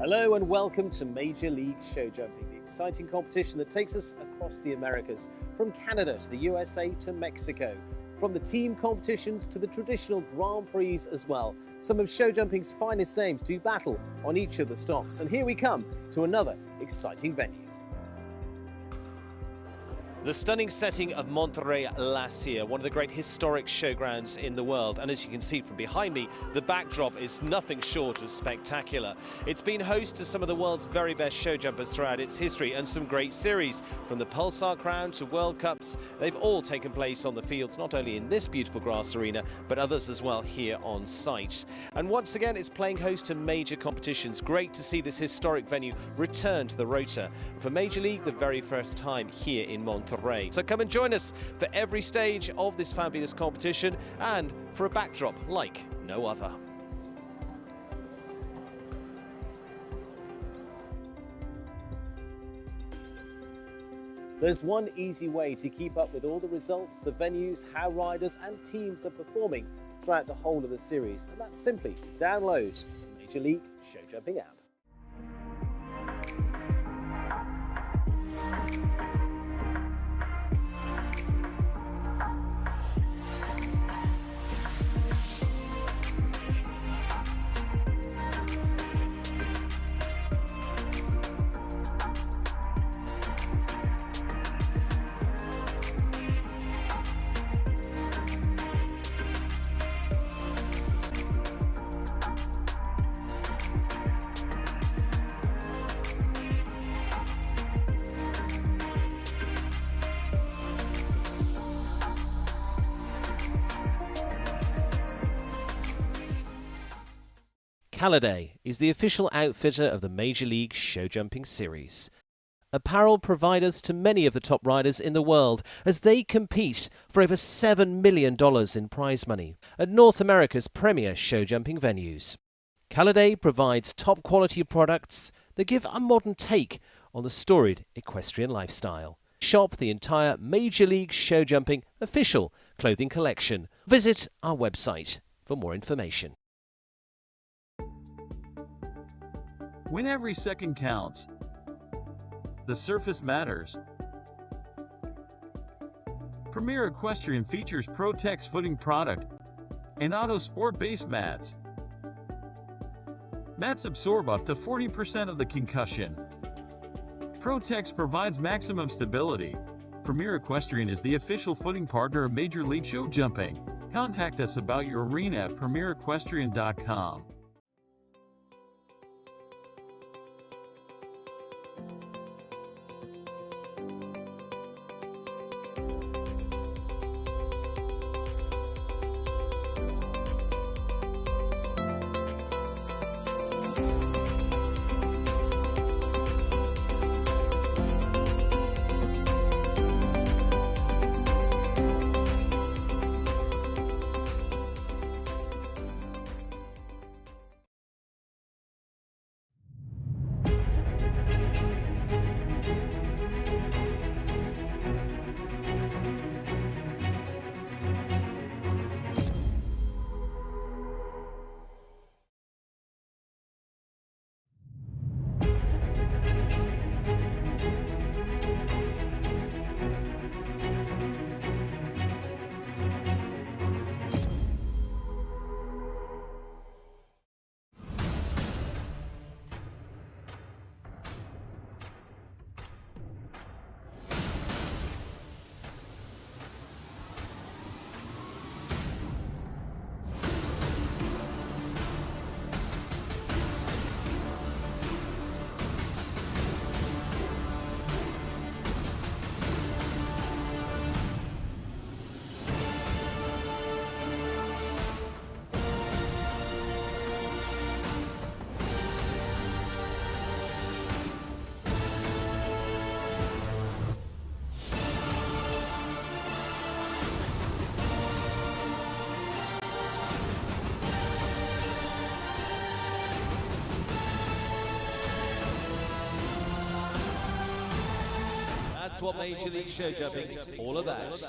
Hello and welcome to Major League Show Jumping, the exciting competition that takes us across the Americas, from Canada to the USA to Mexico, from the team competitions to the traditional Grand Prix as well. Some of show jumping's finest names do battle on each of the stops, and here we come to another exciting venue. The stunning setting of Monterrey-La Silla, one of the great historic showgrounds in the world. And as you can see from behind me, the backdrop is nothing short of spectacular. It's been host to some of the world's very best show jumpers throughout its history, and some great series, from the Pulsar Crown to World Cups. They've all taken place on the fields, not only in this beautiful grass arena, but others as well here on site. And once again, it's playing host to major competitions. Great to see this historic venue return to the rota for Major League the very first time here in Monterrey. So come and join us for every stage of this fabulous competition, and for a backdrop like no other. There's one easy way to keep up with all the results, the venues, how riders and teams are performing throughout the whole of the series, and that's simply download the Major League Show Jumping app. Caliday is the official outfitter of the Major League Show Jumping Series. Apparel providers to many of the top riders in the world as they compete for over $7 million in prize money at North America's premier show jumping venues. Caliday provides top quality products that give a modern take on the storied equestrian lifestyle. Shop the entire Major League Show Jumping official clothing collection. Visit our website for more information. When every second counts, the surface matters. Premier Equestrian features Pro-Tex footing product and Auto Sport base mats. Mats absorb up to 40% of the concussion. Pro-Tex provides maximum stability. Premier Equestrian is the official footing partner of Major League Show Jumping. Contact us about your arena at premierequestrian.com. That's what Major League Show Jumping's all about.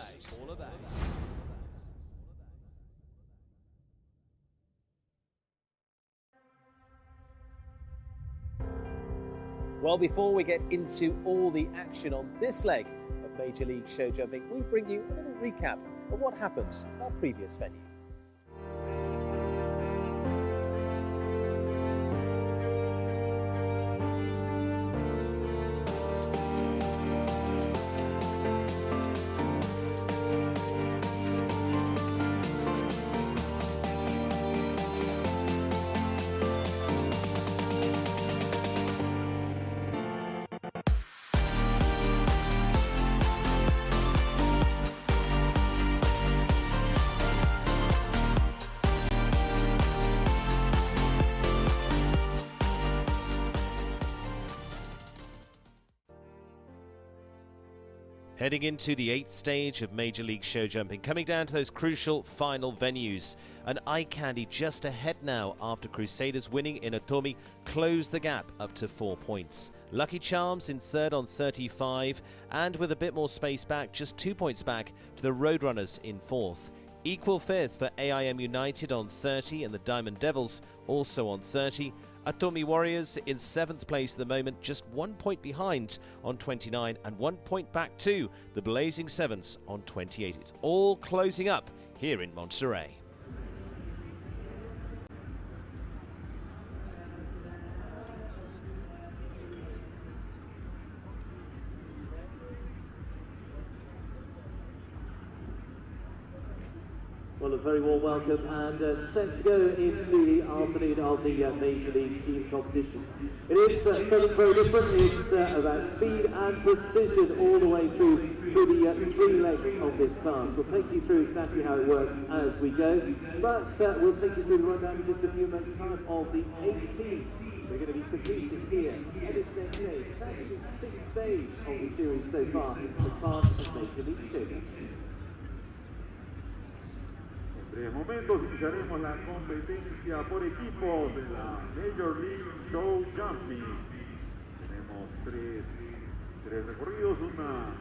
Well, before we get into all the action on this leg of Major League show jumping, we bring you a little recap of what happened at our previous venue. Heading into the 8th stage of Major League show jumping, coming down to those crucial final venues. An eye candy just ahead now after Crusaders winning in Ottomy closed the gap up to 4 points. Lucky Charms in third on 35, and with a bit more space back, just 2 points back to the Roadrunners in fourth. Equal fifth for AIM United on 30 and the Diamond Devils also on 30. Ottomy Warriors in 7th place at the moment, just 1 point behind on 29 and 1 point back to the Blazing Sevens on 28. It's all closing up here in Monterrey. Well, a very warm welcome and set to go into the afternoon of the Major League team competition. It is something very different. It's about speed and precision all the way through the 3 legs of this class. We'll take you through exactly how it works as we go, but we'll take you through the rundown in just a few minutes' time of the 8 teams. We're going to be competing here at this next stage. It's actually 6th stage of the series so far as part of Major League 2. En momentos iniciaremos la competencia por equipos de la Major League Show Jumping. Tenemos tres recorridos, una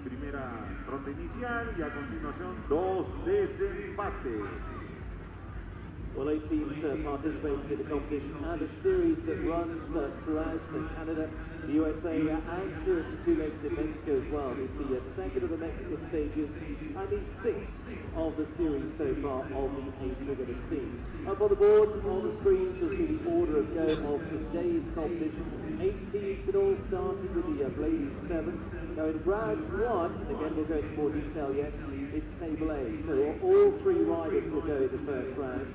primera ronda inicial y a continuación 2 desempates. Well, 8 teams participating in the competition and a series that runs throughout Canada, the USA and two 2 legs in Mexico as well. It's the second of the Mexican stages and the 6th of the series so far of the 8 we're going to see. Up on the boards, on the screens, you'll see the order of go of today's competition. 8 teams it all started with the Blazing Sevens. Now in round 1, again we'll go into more detail yet, it's table A. So all 3 riders will go in the first round,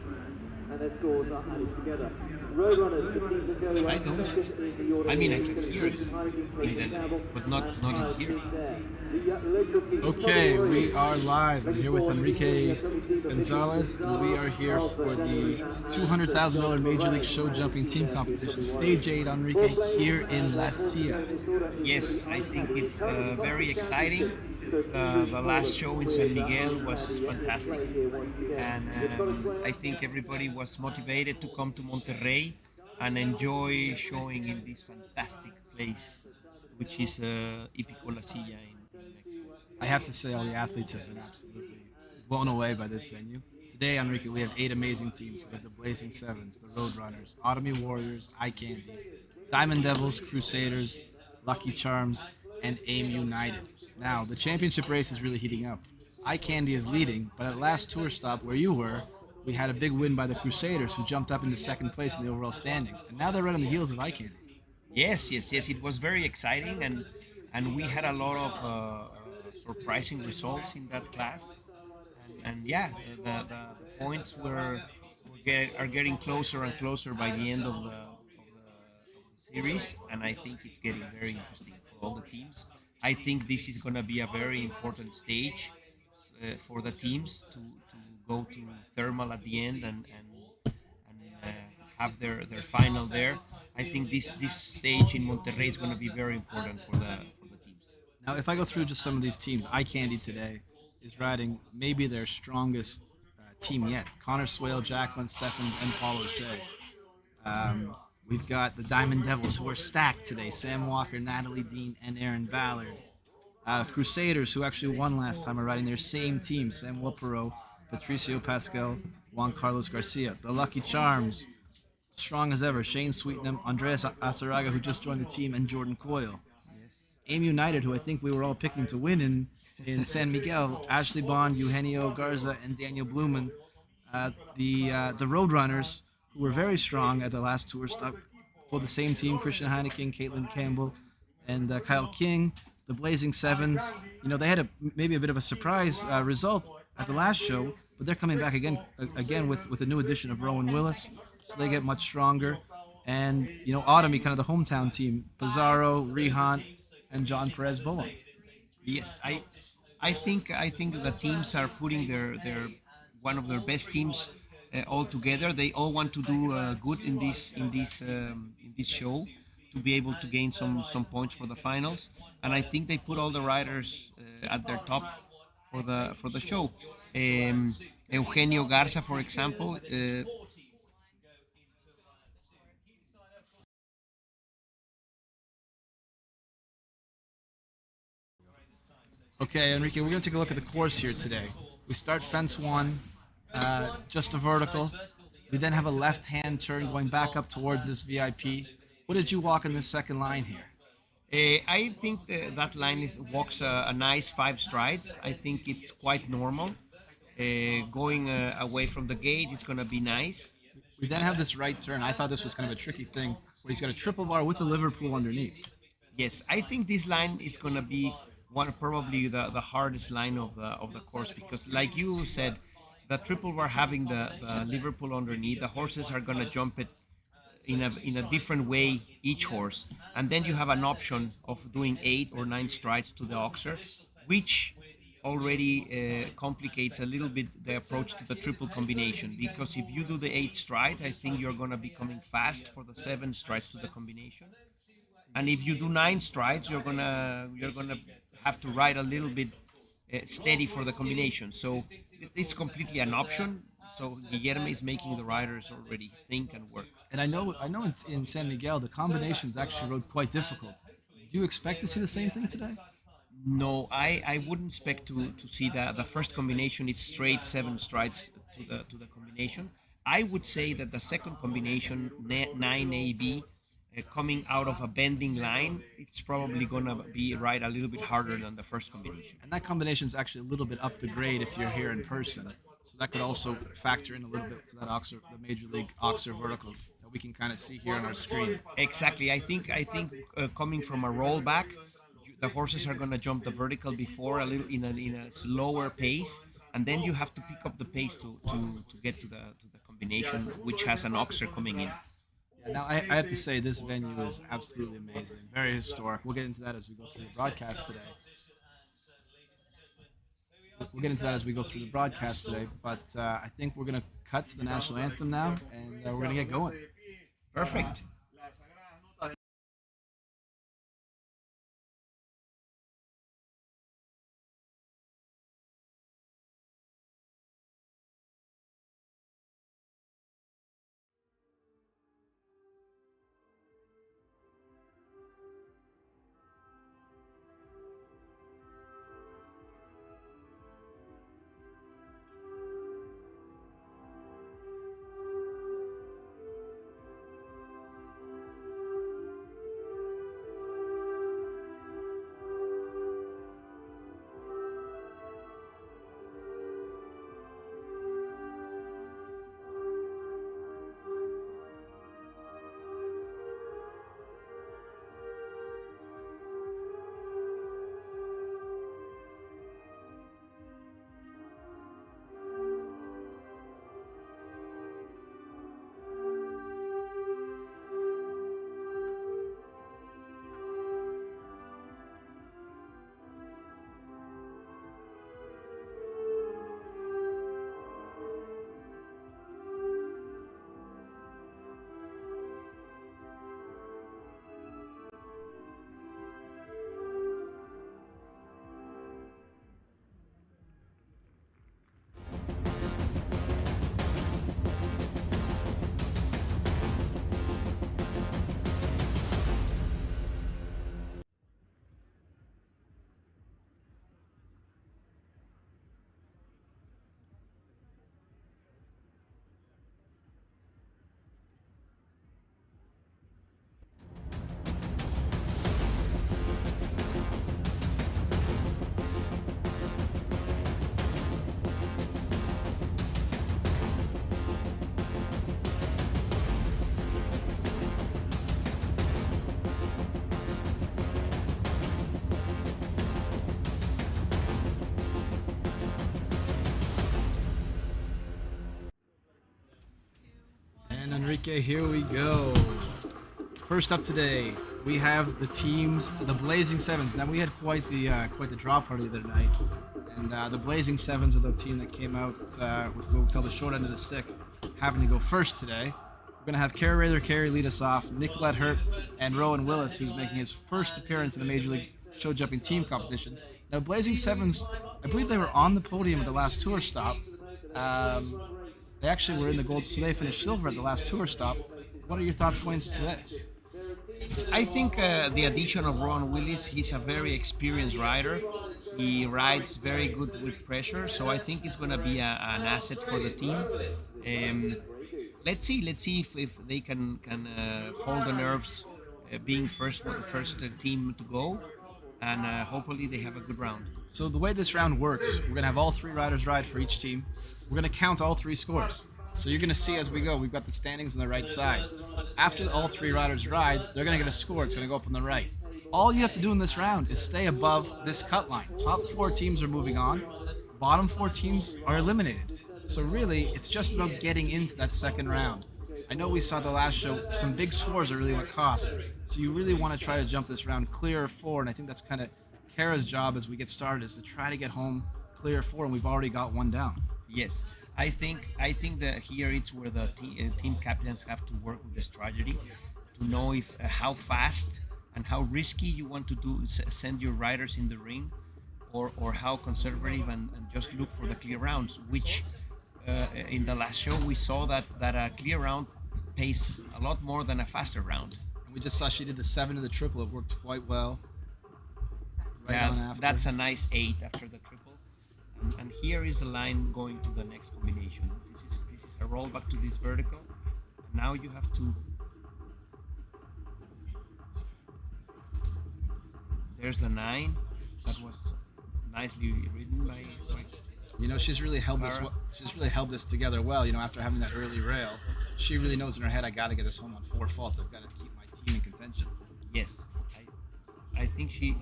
and their scores are added together. Roadrunners, the team that go second in the order. I mean, I can hear it, but not in here. Okay, we are live. I'm here with Enrique Gonzalez, and we are here for the $200,000 Major League show jumping team competition, Stage 8, Enrique, here in La Silla. Yes, I think it's very exciting. The last show in San Miguel was fantastic, and I think everybody was motivated to come to Monterrey and enjoy showing in this fantastic place, which is Hípico La Silla in Mexico. I have to say all the athletes have been absolutely blown away by this venue. Today, Enrique, we have 8 amazing teams. We have the Blazing Sevens, the Roadrunners, Ottomy Warriors, Eye Candy, Diamond Devils, Crusaders, Lucky Charms, and AIM United. Now, the championship race is really heating up. Eye Candy is leading, but at last tour stop where you were, we had a big win by the Crusaders, who jumped up into 2nd place in the overall standings. And now they're right on the heels of Eye Candy. Yes. It was very exciting, and we had a lot of surprising results in that class. And yeah, the points are getting closer and closer by the end of the series, and I think it's getting very interesting for all the teams. I think this is going to be a very important stage for the teams to go to thermal at the end and have their final there. I think this stage in Monterrey is going to be very important for the teams. Now, if I go through just some of these teams, Eye Candy today is riding maybe their strongest team yet. Connor Swale, Jacqueline Steffens, and Paul O'Shea. We've got the Diamond Devils, who are stacked today. Sam Walker, Natalie Dean, and Aaron Ballard. Crusaders, who actually won last time, are riding their same team. Sam Waparo, Patricio Pascal, Juan Carlos Garcia. The Lucky Charms, strong as ever. Shane Sweetnam, Andreas Asaraga, who just joined the team, and Jordan Coyle. AIM United, who I think we were all picking to win in San Miguel, Ashley Bond, Eugenio Garza, and Daniel Blumen. The Roadrunners, who were very strong at the last tour, stuck for the same team: Christian Heineken, Caitlin Campbell, and Kyle King. The Blazing Sevens, they had maybe a bit of a surprise result at the last show, but they're coming back again with a new addition of Rowan Willis, so they get much stronger. And Ottomy, kind of the hometown team: Pizarro, Rihan, and John Perez Bowen. Yes, I think the teams are putting their one of their best teams all together. They all want to do good in this show to be able to gain some points for the finals. And I think they put all the riders at their top for the show. Eugenio Garza, for example. Okay, Enrique, we're going to take a look at the course here today. We start fence one, just a vertical. We then have a left-hand turn going back up towards this VIP. What did you walk in this second line here? I think that line walks a nice 5 strides. I think it's quite normal. Going away from the gate, it's going to be nice. We then have this right turn. I thought this was kind of a tricky thing, where he's got a triple bar with a Liverpool underneath. Yes, I think this line is going to be probably the hardest line of the course, because, like you said, the triple bar having the Liverpool underneath, the horses are going to jump it in a different way, each horse, and then you have an option of doing 8 or 9 strides to the oxer, which already complicates a little bit the approach to the triple combination, because if you do the 8 strides, I think you're going to be coming fast for the 7 strides to the combination. And if you do 9 strides, you're gonna have to ride a little bit steady for the combination. So it's completely an option. So Guillermo is making the riders already think and work. And I know in San Miguel, the combinations actually rode quite difficult. Do you expect to see the same thing today? No, I wouldn't expect to see the first combination. It's straight 7 strides to the combination. I would say that the second combination, 9AB, coming out of a bending line, it's probably gonna be ride a little bit harder than the first combination. And that combination is actually a little bit up the grade if you're here in person. So that could also factor in a little bit to that oxer, the Major League oxer vertical that we can kind of see here on our screen. Exactly. I think coming from a rollback, the horses are gonna jump the vertical before a little in a slower pace, and then you have to pick up the pace to get to the combination, which has an oxer coming in. Now, I have to say, this venue is absolutely amazing, very historic. We'll get into that as we go through the broadcast today. But I think we're going to cut to the national anthem now, and we're going to get going. Perfect. And Enrique, here we go. First up today, we have the teams, the Blazing Sevens. Now we had quite the draw party the other night, and the Blazing Sevens are the team that came out with what we call the short end of the stick, having to go first today. We're gonna have Caliday III lead us off, Nicolette Hurt, and Rowan Willis, who's making his first appearance in the Major League show jumping team competition. Now Blazing Sevens, I believe they were on the podium at the last tour stop. They actually were in the gold, so they finished silver at the last tour stop. What are your thoughts going into today? I think the addition of Ron Willis, he's a very experienced rider. He rides very good with pressure, so I think it's going to be an asset for the team. Let's see if they can hold the nerves, being first for the first team to go, and hopefully they have a good round. So the way this round works, we're going to have all 3 riders ride for each team. We're going to count all 3 scores. So you're going to see as we go, we've got the standings on the right side. After all 3 riders ride, they're going to get a score. It's going to go up on the right. All you have to do in this round is stay above this cut line. Top 4 teams are moving on. Bottom 4 teams are eliminated. So really, it's just about getting into that second round. I know we saw the last show, some big scores are really what cost. So you really want to try to jump this round clear of 4, and I think that's kind of Kara's job as we get started, is to try to get home clear of 4, and we've already got 1 down. Yes. I think that here it's where the team captains have to work with the strategy to know if how fast and how risky you want to send your riders in the ring, or how conservative and just look for the clear rounds. Which in the last show we saw that a clear round pays a lot more than a faster round. And we just saw she did the 7 to the triple. It worked quite well. Right on after. That's a nice 8 after the triple. And here is the line going to the next combination. This is a rollback to this vertical. Now you have to. There's a 9 that was nicely ridden by. You know, she's really held this. She's really held this together well. You know, after having that early rail, she really knows in her head, I got to get this home on 4 faults. I've got to keep my team in contention. Yes, I think she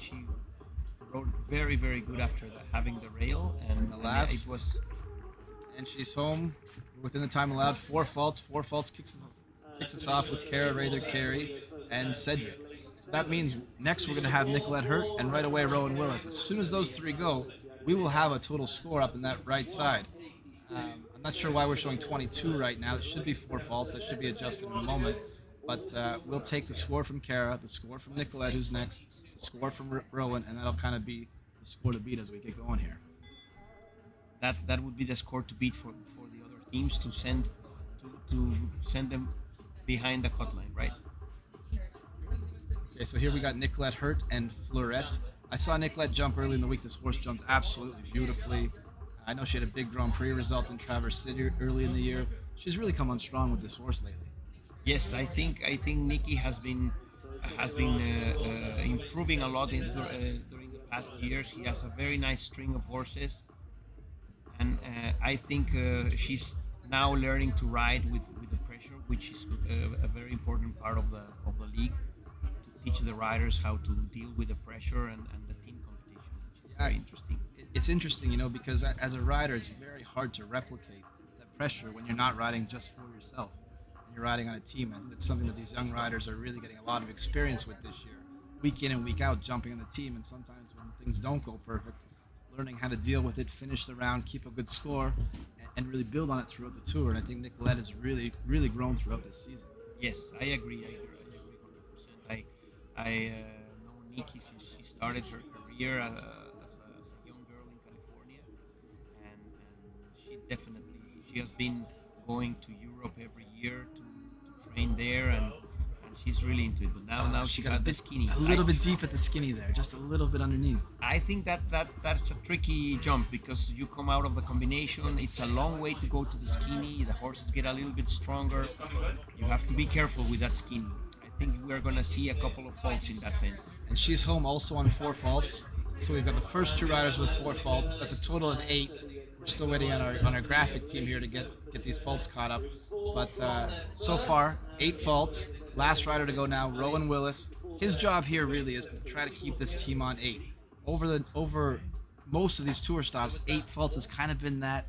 rode very, very good after having the rail, and the last it was. And she's home within the time allowed. 4 faults. 4 faults kicks us off with Kara, Rather, Carey, and Cedric. So that means next we're going to have Nicolette Hurt, and right away Rowan Willis. As soon as those 3 go, we will have a total score up in that right side. I'm not sure why we're showing 22 right now. It should be 4 faults. That should be adjusted in a moment. But we'll take the score from Kara, the score from Nicolette, who's next, the score from Rowan, and that'll kind of be the score to beat as we get going here. That would be the score to beat for the other teams to send them behind the cut line, right? Okay, so here we got Nicolette Hurt and Fleurette. I saw Nicolette jump early in the week. This horse jumped absolutely beautifully. I know she had a big Grand Prix result in Traverse City early in the year. She's really come on strong with this horse lately. Yes, I think Nikki has been improving a lot during the past years. She has a very nice string of horses, and I think she's now learning to ride with the pressure, which is a very important part of the league, to teach the riders how to deal with the pressure and the team competition, which is very interesting. It's interesting, you know, because as a rider, it's very hard to replicate that pressure when you're not riding just for yourself. You're riding on a team, and it's something that these young riders are really getting a lot of experience with this year, week in and week out, jumping on the team. And sometimes when things don't go perfect, learning how to deal with it, finish the round, keep a good score, and really build on it throughout the tour. And I think Nicolette has really, really grown throughout this season. Yes, I agree 100%. I know Nikki since she started her career as a young girl in California, and she has been going to Europe every year to train there, and she's really into it. But now she got the skinny. A little bit deep at the skinny there, just a little bit underneath. I think that's a tricky jump because you come out of the combination. It's a long way to go to the skinny. The horses get a little bit stronger. You have to be careful with that skinny. I think we're going to see a couple of faults in that fence. And she's home also on 4 faults. So we've got the first 2 riders with 4 faults. That's a total of 8. We're still waiting on our graphic team here to get these faults caught up. But so far, 8 faults. Last rider to go now, Rowan Willis. His job here really is to try to keep this team on 8. Over most of these tour stops, 8 faults has kind of been that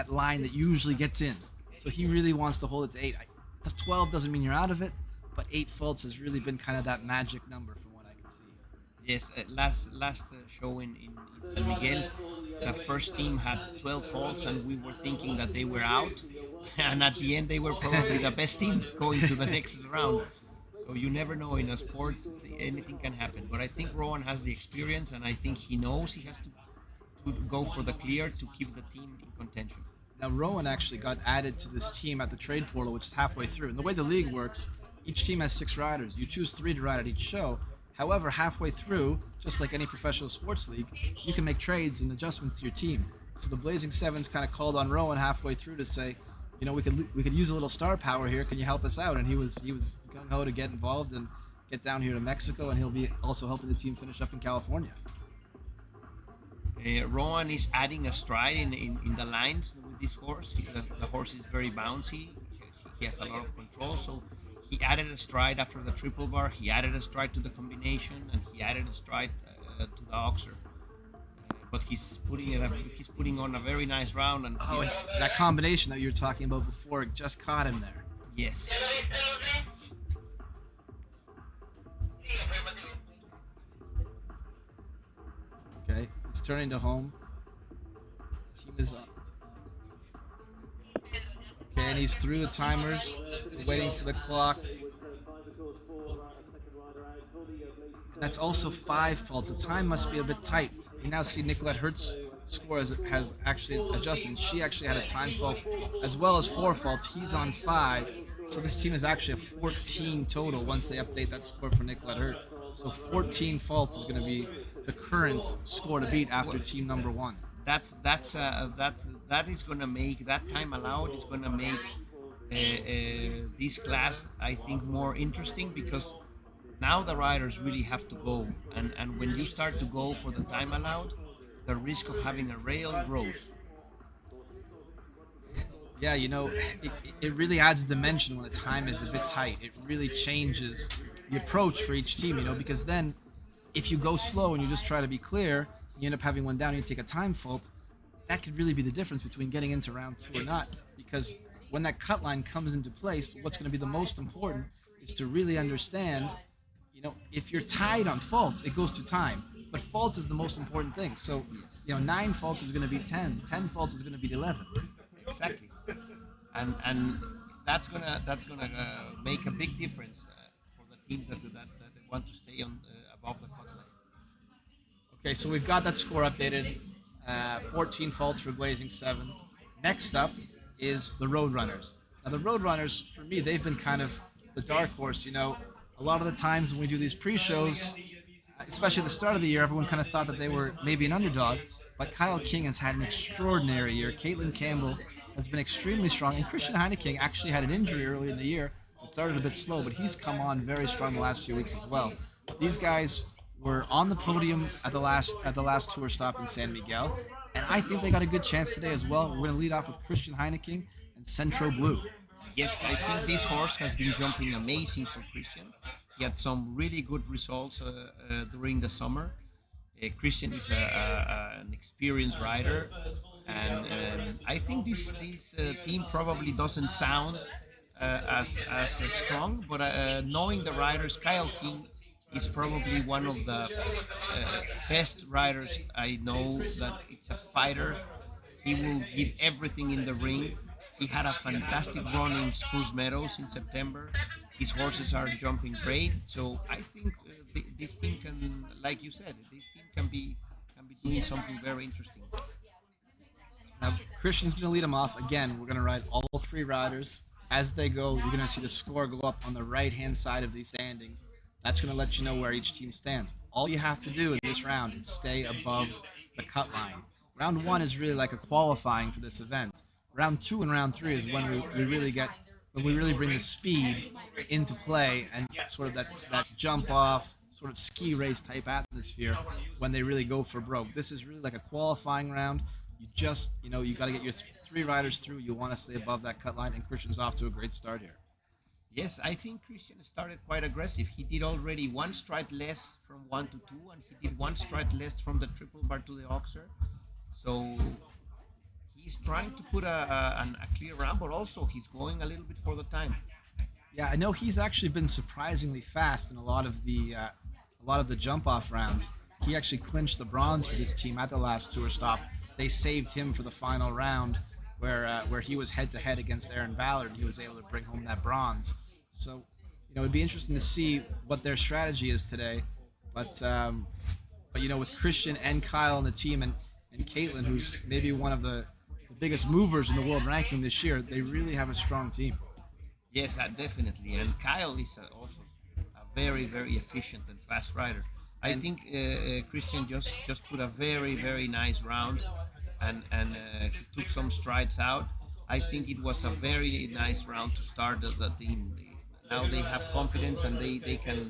line that usually gets in. So he really wants to hold it to 8. The 12 doesn't mean you're out of it, but 8 faults has really been kind of that magic number from what I can see. Yes, last show in San Miguel, the first team had 12 faults, and we were thinking that they were out, and at the end they were probably the best team going to the next round. So you never know in a sport, anything can happen. But I think Rowan has the experience, and I think he knows he has to go for the clear to keep the team in contention. Now, Rowan actually got added to this team at the trade portal, which is halfway through. And the way the league works, each team has 6 riders. You choose 3 to ride at each show. However, halfway through, just like any professional sports league, you can make trades and adjustments to your team. So the Blazing Sevens kind of called on Rowan halfway through to say, you know, we could use a little star power here. Can you help us out? And he was gung ho to get involved and get down here to Mexico, and he'll be also helping the team finish up in California. Rowan is adding a stride in the lines with this horse. The horse is very bouncy. He has a lot of control, so he added a stride after the triple bar. He added a stride to the combination, and he added a stride to the oxer. But he's putting on a very nice round. And that combination that you were talking about before just caught him there. Yes. Okay, it's turning to home. Team is up. Okay, and he's through the timers, waiting for the clock. That's also 5 faults. The time must be a bit tight. We now see Nicolette Hertz's score has actually adjusted. She actually had a time fault as well as 4 faults. He's on 5. So this team is actually a 14 total once they update that score for Nicolette Hertz. So 14 faults is going to be the current score to beat after team number 1. That is going to make, that time allowed is going to make this class, I think, more interesting, because now the riders really have to go, and when you start to go for the time allowed, the risk of having a rail grows. Yeah, you know, it really adds a dimension when the time is a bit tight. It really changes the approach for each team, you know, because then if you go slow and you just try to be clear, you end up having one down and you take a time fault, that could really be the difference between getting into round 2 or not. Because when that cut line comes into place, what's going to be the most important is to really understand, you know, if you're tied on faults, it goes to time. But faults is the most important thing. So, you know, 9 faults is going to be 10. 10 faults is going to be 11. Exactly. And that's gonna make a big difference for the teams that want to stay on above the cut line. Okay, so we've got that score updated. 14 faults for Blazing Sevens. Next up is the Roadrunners. Now the Roadrunners, for me, they've been kind of the dark horse. You know, a lot of the times when we do these pre-shows, especially at the start of the year, everyone kind of thought that they were maybe an underdog. But Kyle King has had an extraordinary year. Caitlin Campbell has been extremely strong, and Christian Heineking actually had an injury early in the year. It started a bit slow, but he's come on very strong the last few weeks as well. These guys were on the podium at the last tour stop in San Miguel, and I think they got a good chance today as well. We're going to lead off with Christian Heineking and Centro Blue. Yes, I think this horse has been jumping amazing for Christian. He had some really good results during the summer. Christian is an experienced rider, and I think this team probably doesn't sound as strong, but knowing the riders, Kyle King is probably one of the best riders I know. That it's a fighter. He will give everything in the ring. He had a fantastic run in Spruce Meadows in September. His horses are jumping great, so I think this team can, like you said, this team can be doing something very interesting. Now Christian's going to lead them off. Again, we're going to ride all 3 riders. As they go, you're going to see the score go up on the right-hand side of these standings. That's going to let you know where each team stands. All you have to do in this round is stay above the cut line. Round 1 is really like a qualifying for this event. Round 2 and round 3 is when we really bring the speed into play, and sort of that jump off, sort of ski race type atmosphere when they really go for broke. This is really like a qualifying round. You just, you know, you got to get your 3 riders through. You want to stay above that cut line, and Christian's off to a great start here. Yes, I think Christian started quite aggressive. He did already 1 stride less from 1 to 2, and he did 1 stride less from the triple bar to the oxer. So he's trying to put a clear round, but also he's going a little bit for the time. Yeah, I know he's actually been surprisingly fast in a lot of the jump off rounds. He actually clinched the bronze for this team at the last tour stop. They saved him for the final round, where he was head to head against Aaron Ballard, and he was able to bring home that bronze. So, it'd be interesting to see what their strategy is today. But with Christian and Kyle on the team, and Caitlin, who's maybe one of the biggest movers in the world ranking this year, they really have a strong team. Yes, definitely. And Kyle is also a very, very efficient and fast rider. I think Christian just put a very, very nice round, and he took some strides out. I think it was a very nice round to start the team. Now they have confidence, and they can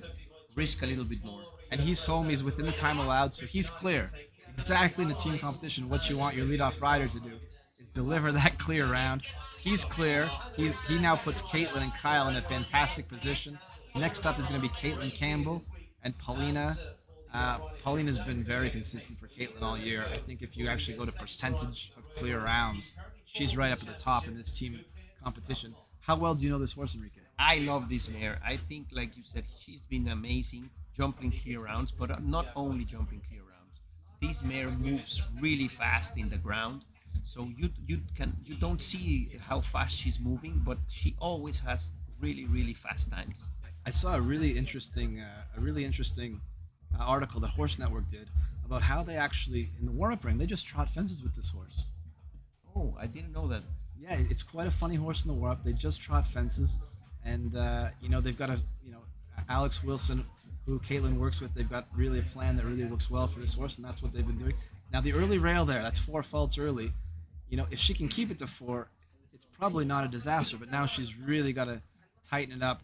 risk a little bit more. And he's home. He's within the time allowed, so he's clear. Exactly in the team competition, what you want your leadoff rider to do is deliver that clear round. He's clear. He now puts Caitlin and Kyle in a fantastic position. Next up is going to be Caitlin Campbell and Paulina. Paulina's been very consistent for Caitlin all year. I think if you actually go to percentage of clear rounds, she's right up at the top in this team competition. How well do you know this horse, Enrique? I love this mare. I think, like you said, she's been amazing jumping clear rounds, but not only jumping clear rounds. This mare moves really fast in the ground, so you don't see how fast she's moving, but she always has really, really fast times. I saw a really interesting article that Horse Network did about how they actually, in the warm-up ring, they just trot fences with this horse. Oh, I didn't know that. Yeah, it's quite a funny horse in the warm-up. They just trot fences, and they've got Alex Wilson, who Caitlin works with. They've got really a plan that really works well for this horse, and that's what they've been doing. Now the early rail there, that's 4 faults early. If she can keep it to 4, it's probably not a disaster. But now she's really got to tighten it up.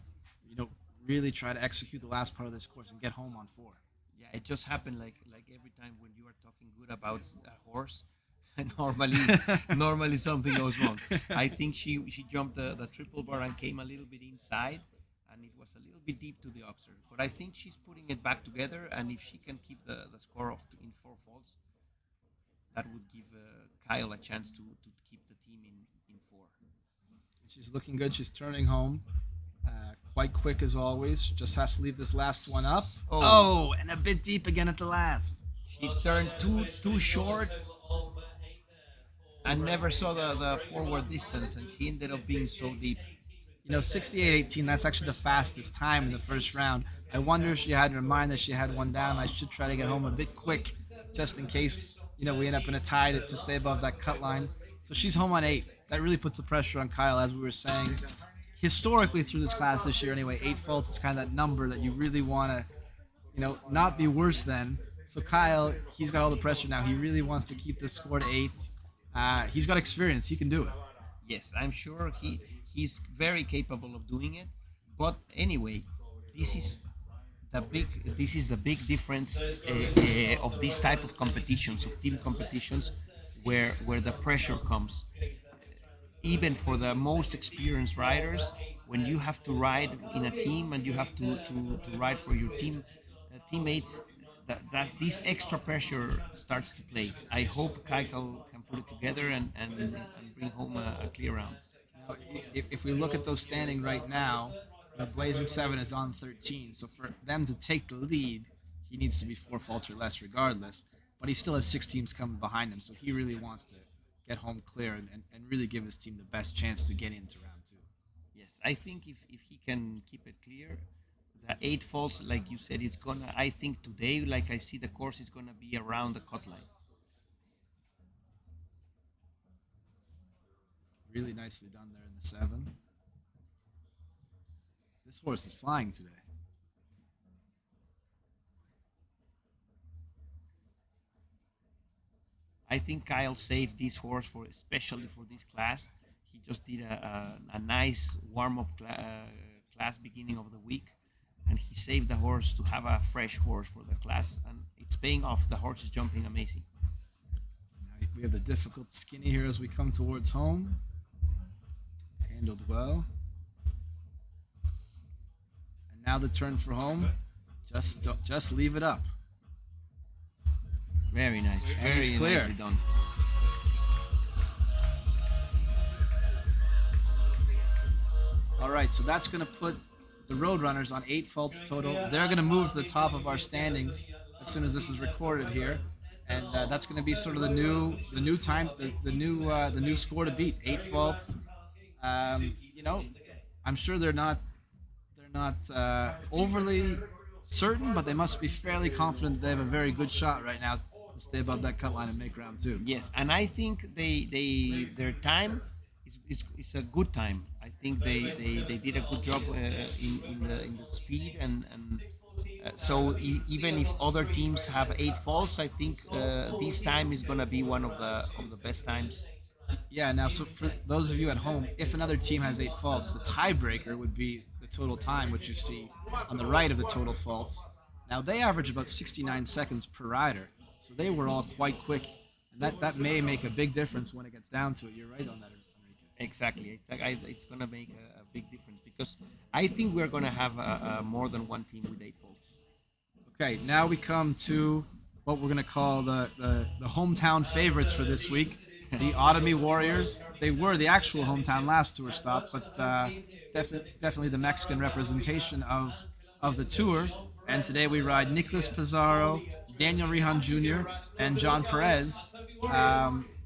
Really try to execute the last part of this course and get home on 4. Yeah, it just happened like every time when you are talking good about a horse, normally something goes wrong. I think she jumped the triple bar and came a little bit inside, and it was a little bit deep to the oxer. But I think she's putting it back together, and if she can keep the score in 4 faults, that would give Kyle a chance to keep the team in 4. She's looking good. She's turning home. Quite quick as always. Just has to leave this last one up. Oh, and a bit deep again at the last. She turned too short and never saw the forward distance, and she ended up being so deep. 68.18, that's actually the fastest time in the first round. I wonder if she had in her mind that she had one down. I should try to get home a bit quick, just in case, we end up in a tie to stay above that cut line. So she's home on 8. That really puts the pressure on Kyle, as we were saying. Historically, through this class this year anyway, 8 faults is kind of that number that you really want to, not be worse than. So Kyle, he's got all the pressure now. He really wants to keep this score to 8. He's got experience. He can do it. Yes, I'm sure he's very capable of doing it. But anyway, this is the big difference of this type of competitions, of team competitions, where the pressure comes. Even for the most experienced riders, when you have to ride in a team and you have to ride for your teammates, that this extra pressure starts to play. I hope Kyle can put it together and bring home a clear round. Now, if we look at those standing right now, Blazing 7 is on 13, so for them to take the lead, he needs to be 4 faults or less regardless, but he still has 6 teams coming behind him, so he really wants to get home clear and really give his team the best chance to get into round 2. Yes, I think if he can keep it clear, the 8 faults, like you said, I think today, like I see the course is gonna be around the cut line. Really nicely done there in the 7. This horse is flying today. I think Kyle saved this horse especially for this class. He just did a nice warm-up class beginning of the week, and he saved the horse to have a fresh horse for the class, and it's paying off. The horse is jumping amazing. Now we have the difficult skinny here as we come towards home. Handled well. And now the turn for home. Just leave it up. Very nice. Very nicely done. All right, so that's going to put the Roadrunners on 8 faults total. They're going to move to the top of our standings as soon as this is recorded here, and that's going to be sort of the new time, the new score to beat. 8 faults. You know, I'm sure they're not overly certain, but they must be fairly confident that they have a very good shot right now to stay above that cut line and make round 2. Yes, and I think their time is a good time. I think they did a good job in the speed and so even if other teams have 8 faults, I think this time is gonna be one of the best times. Yeah, now, so for those of you at home, if another team has 8 faults, the tiebreaker would be the total time, which you see on the right of the total faults. Now, they average about 69 seconds per rider, so they were all quite quick, and that may make a big difference when it gets down to it. You're right on that, Enrique. Exactly, it's gonna make a big difference because I think we're gonna have more than one team with 8 faults. Okay, now we come to what we're going to call the hometown favorites for this week. The Ottomy Warriors. They were the actual hometown last tour stop, but definitely the Mexican representation of the tour. And today we ride Nicolas Pizarro, Daniel Rijon Jr., and John Perez.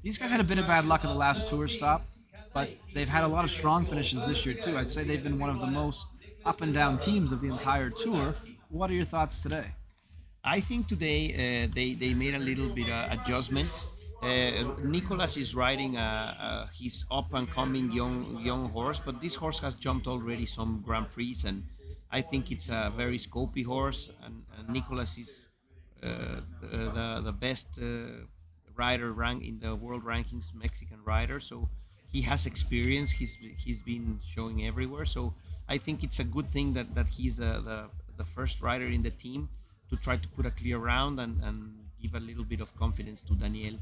These guys had a bit of bad luck at the last tour stop, but they've had a lot of strong finishes this year too. I'd say they've been one of the most up and down teams of the entire tour. What are your thoughts today? I think today they made a little bit adjustments. Nicolas is riding his up-and-coming young horse, but this horse has jumped already some Grand Prix, and I think it's a very scopy horse. And Nicolas is the best rider rank in the world rankings, Mexican rider. So he has experience. He's been showing everywhere. So I think it's a good thing that he's the first rider in the team to try to put a clear round and give a little bit of confidence to Daniel.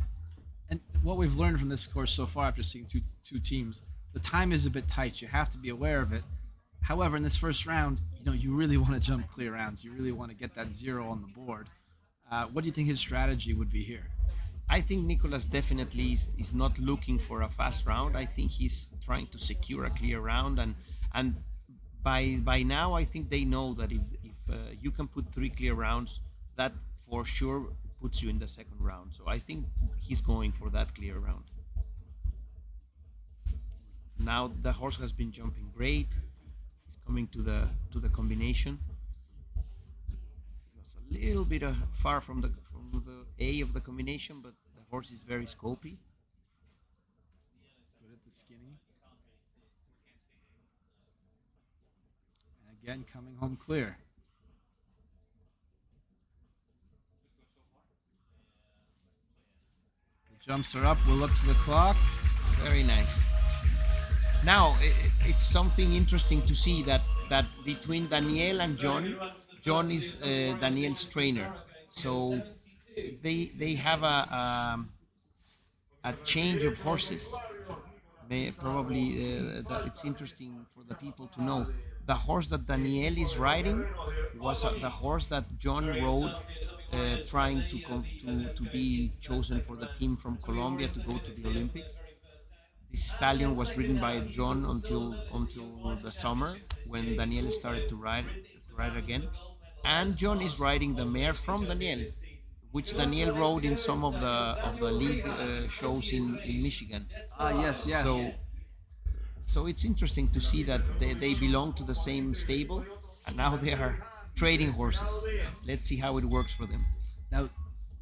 And what we've learned from this course so far after seeing two teams, the time is a bit tight. You have to be aware of it. However, in this first round, you really want to jump clear rounds. You really want to get that 0 on the board. What do you think his strategy would be here? I think Nicolas definitely is not looking for a fast round. I think he's trying to secure a clear round, and by now I think they know that if you can put 3 clear rounds, that for sure puts you in the second round. So I think he's going for that clear round. Now the horse has been jumping great. He's coming to the combination. He was a little bit far from the A of the combination, but the horse is very scopy. Good at the skinny. And again, coming home clear. Jumps are up. We'll look to the clock. Very nice. Now it's something interesting to see that between Daniel and John is Daniel's trainer. So they have a change of horses. It's interesting for the people to know. The horse that Daniel is riding was the horse that John rode trying to be chosen for the team from Colombia to go to the Olympics. This stallion was ridden by John until the summer when Daniel started to ride again. And John is riding the mare from Daniel, which Daniel rode in some of the league shows in Michigan. Yes. So it's interesting to see that they belong to the same stable, and now they are trading horses. Let's see how it works for them. Now,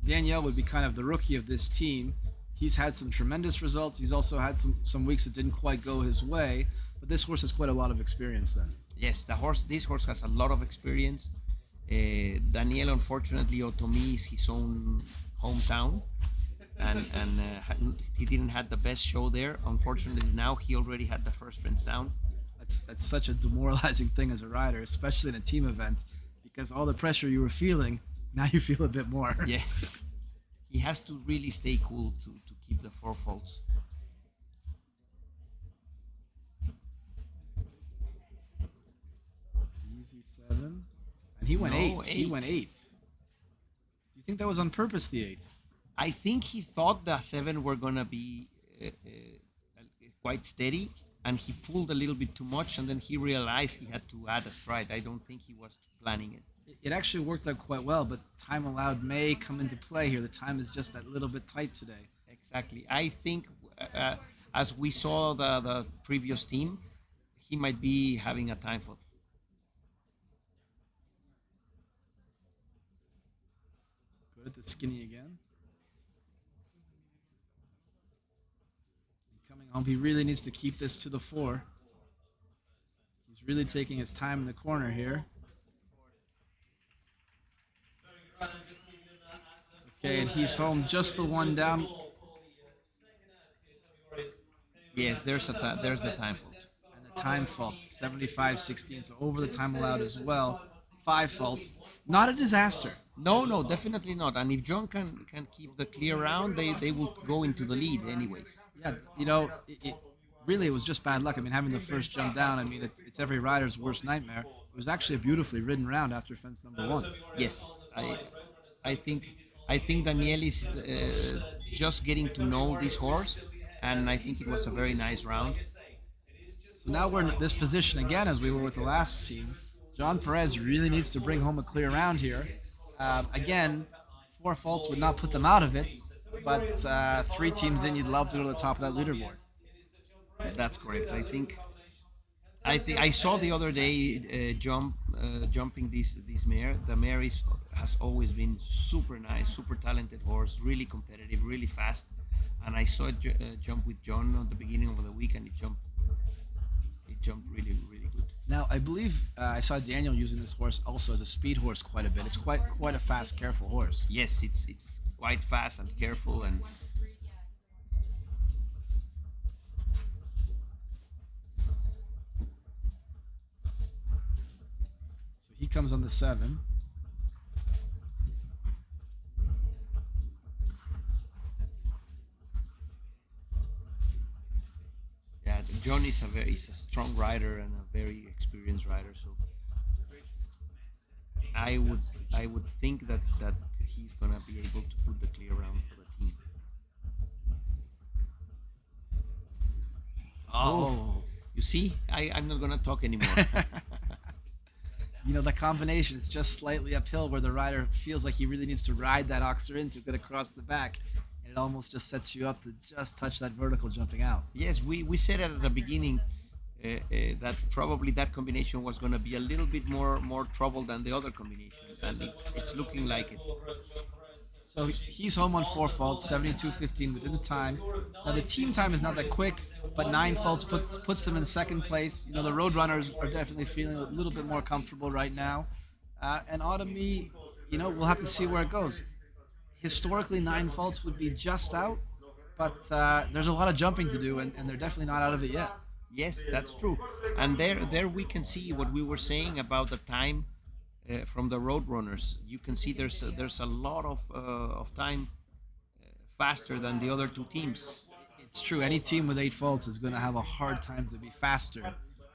Daniel would be kind of the rookie of this team. He's had some tremendous results. He's also had some weeks that didn't quite go his way, but this horse has quite a lot of experience then. Yes, this horse has a lot of experience. Daniel, unfortunately, Ottomy is his own hometown, and he didn't have the best show there. Unfortunately, now he already had the first fence down. That's such a demoralizing thing as a rider, especially in a team event, because all the pressure you were feeling, now you feel a bit more. Yes. He has to really stay cool to keep the 4 faults. Easy 7. And he went 8. He went 8. Do you think that was on purpose, the 8? I think he thought the 7 were going to be quite steady, and he pulled a little bit too much, and then he realized he had to add a stride. I don't think he was planning it. It actually worked out quite well, but time allowed may come into play here. The time is just that little bit tight today. Exactly. I think as we saw the previous team, he might be having a time fault. Good at the skinny again. Coming home, he really needs to keep this to the 4. He's really taking his time in the corner here. Okay, and he's home just the 1 down. Yes, there's the time fault. And the time fault, 75-16, so over the time allowed as well. 5 faults. Not a disaster. No, definitely not. And if John can keep the clear round, they will go into the lead anyways. Yeah, it was just bad luck. I mean, having the first jump down, I mean, it's every rider's worst nightmare. It was actually a beautifully ridden round after fence number 1. Yes, I think Daniel is just getting to know this horse, and I think it was a very nice round. So now we're in this position again as we were with the last team. John Perez really needs to bring home a clear round here. Again, 4 faults would not put them out of it, but 3 teams in, you'd love to go to the top of that leaderboard. That's correct. I think I saw the other day jumping this mare. The mare has always been super nice, super talented horse, really competitive, really fast. And I saw it jump with John at the beginning of the week, and it jumped really, really good. Now, I believe I saw Daniel using this horse also as a speed horse quite a bit. It's quite a fast, careful horse. Yes, it's quite fast and careful, and so he comes on the 7. yeah, John is a strong rider and a very experienced rider. So I would think that he's gonna be able to put the clear round for the team. Oh, you see, I'm not gonna talk anymore. The combination is just slightly uphill where the rider feels like he really needs to ride that oxer in to get across the back. And it almost just sets you up to just touch that vertical jumping out. Yes, we said at the beginning that probably that combination was going to be a little bit more trouble than the other combination, and it's looking like it. So he's home on 4 faults, 72-15 within the time. Now the team time is not that quick, but 9 faults puts them in second place. The Roadrunners are definitely feeling a little bit more comfortable right now. And Ottomy, we'll have to see where it goes. Historically, 9 faults would be just out, but there's a lot of jumping to do, and they're definitely not out of it yet. Yes, that's true. And there we can see what we were saying about the time from the Roadrunners. You can see there's a lot of time faster than the other 2 teams. It's true. Any team with 8 faults is going to have a hard time to be faster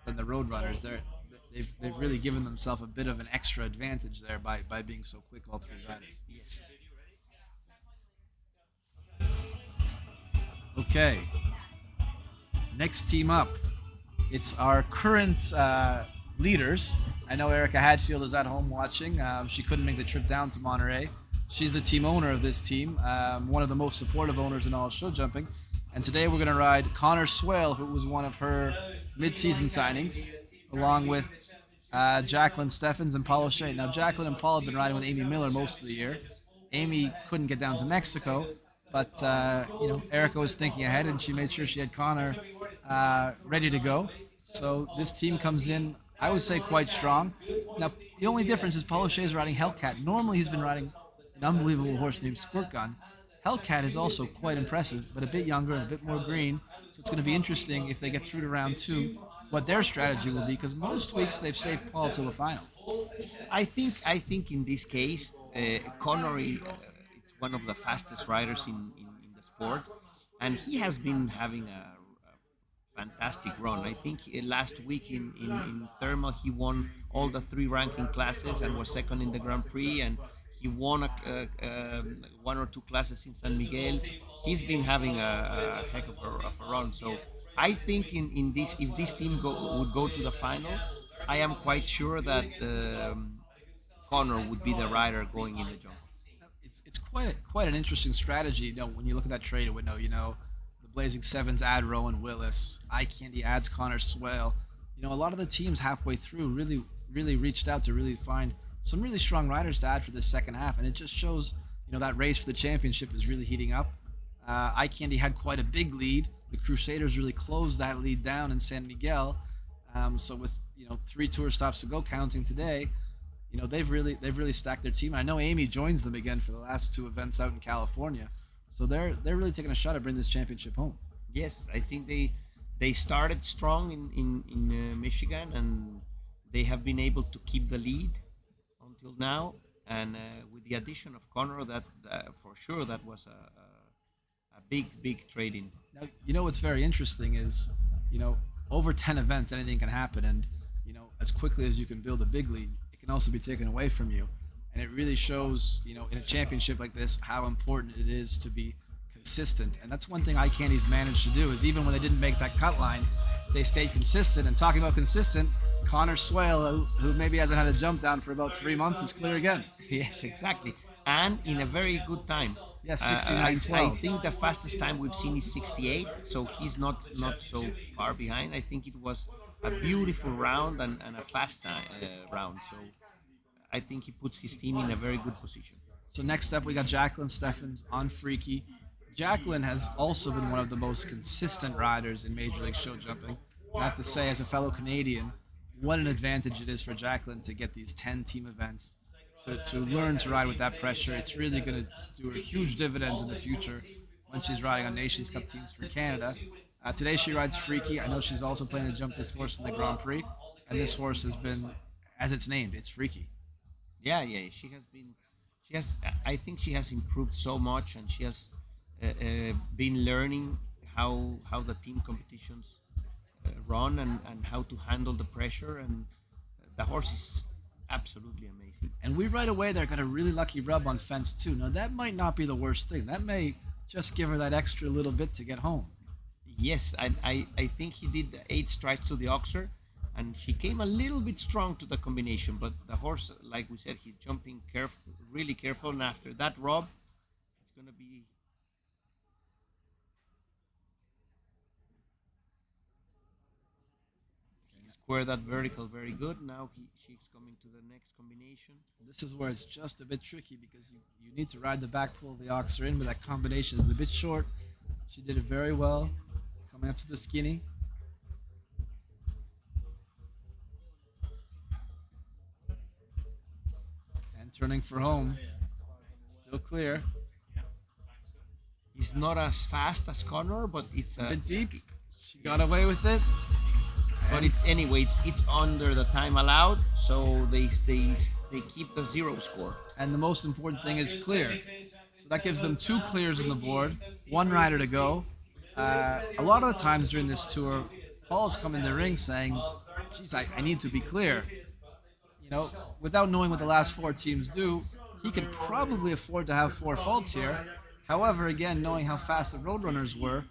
than the Roadrunners. They've really given themselves a bit of an extra advantage there by being so quick, all 3 riders. Okay. Next team up. It's our current leaders. I know Erica Hadfield is at home watching. She couldn't make the trip down to Monterey. She's the team owner of this team, one of the most supportive owners in all of show jumping. And today we're going to ride Connor Swale, who was one of her mid-season signings, along with Jacqueline Steffens and Paul O'Shea. Now, Jacqueline and Paul have been riding with Amy Miller most of the year. Amy couldn't get down to Mexico, but Erica was thinking ahead, and she made sure she had Connor ready to go. So this team comes in, I would say, quite strong. Now, the only difference is Paul O'Shea is riding Hellcat. Normally, he's been riding an unbelievable horse named Squirt Gun. Hellcat is also quite impressive, but a bit younger and a bit more green. So it's going to be interesting if they get through to round 2, what their strategy will be, because most weeks they've saved Paul till the final. I think in this case, Connor is one of the fastest riders in the sport, and he has been having a fantastic run. I think last week in Thermal he won all the 3 ranking classes and was second in the Grand Prix, and he won 1 or 2 classes in San Miguel. He's been having a heck of a run. So I think in this, if this team would go to the final, I am quite sure that Connor would be the rider going in the jump. It's quite an interesting strategy. When you look at that trade window, the Blazing Sevens add Rowan Willis, Eye Candy adds Connor Swale. A lot of the teams halfway through really reached out to really find some really strong riders to add for this second half, and it just shows that race for the championship is really heating up. Eye Candy had quite a big lead. The Crusaders really closed that lead down in San Miguel. So with 3 tour stops to go, counting today, they've really stacked their team. I know Amy joins them again for the last 2 events out in California, so they're really taking a shot at bringing this championship home. Yes, I think they started strong in Michigan, and they have been able to keep the lead until now. And with the addition of Connor, that for sure that was a big trade-in. Now, what's very interesting is, over 10 events, anything can happen, and as quickly as you can build a big lead, it can also be taken away from you. And it really shows, in a championship like this, how important it is to be consistent. And that's one thing Eye Candy's managed to do, is even when they didn't make that cut line, they stayed consistent. And talking about consistent, Connor Swale, who maybe hasn't had a jump down for about 3 months, is clear again. Yes, exactly. And in a very good time. Yeah, 69.12. I think the fastest time we've seen is 68, so he's not so far behind. I think it was a beautiful round and a fast round. So I think he puts his team in a very good position. So next up, we got Jacqueline Steffens on Freaky. Jacqueline has also been one of the most consistent riders in Major League Show Jumping. I have to say, as a fellow Canadian, what an advantage it is for Jacqueline to get these 10-team events, to learn to ride with that pressure. It's really going to do her huge dividends in the future when she's riding on Nations Cup teams for Canada. Today she rides Freaky. I know she's also planning to jump this horse in the Grand Prix, and this horse has been, as it's named, it's Freaky. Yeah, she has been. I think she has improved so much, and she has been learning how the team competitions run and how to handle the pressure. And the horse is absolutely amazing. And we right away there got a really lucky rub on fence 2. Now that might not be the worst thing. That may just give her that extra little bit to get home. Yes, I think he did the 8 strikes to the oxer, and he came a little bit strong to the combination, but the horse, like we said, he's jumping really careful, and after that rub, it's going to be... He squared that vertical very good. Now she's coming to the next combination. This is where it's just a bit tricky, because you need to ride the back pull of the oxer in, but that combination is a bit short. She did it very well, coming up to the skinny. And turning for home. Still clear. He's not as fast as Connor, but it's a bit deep. She got away with it. But it's under the time allowed, so they keep the 0 score. And the most important thing is clear. So that gives them 2 clears on the board, 1 rider to go. A lot of the times during this tour, Paul's come in the ring saying, geez, I need to be clear. Without knowing what the last 4 teams do, he could probably afford to have 4 faults here. However, again, knowing how fast the Roadrunners were,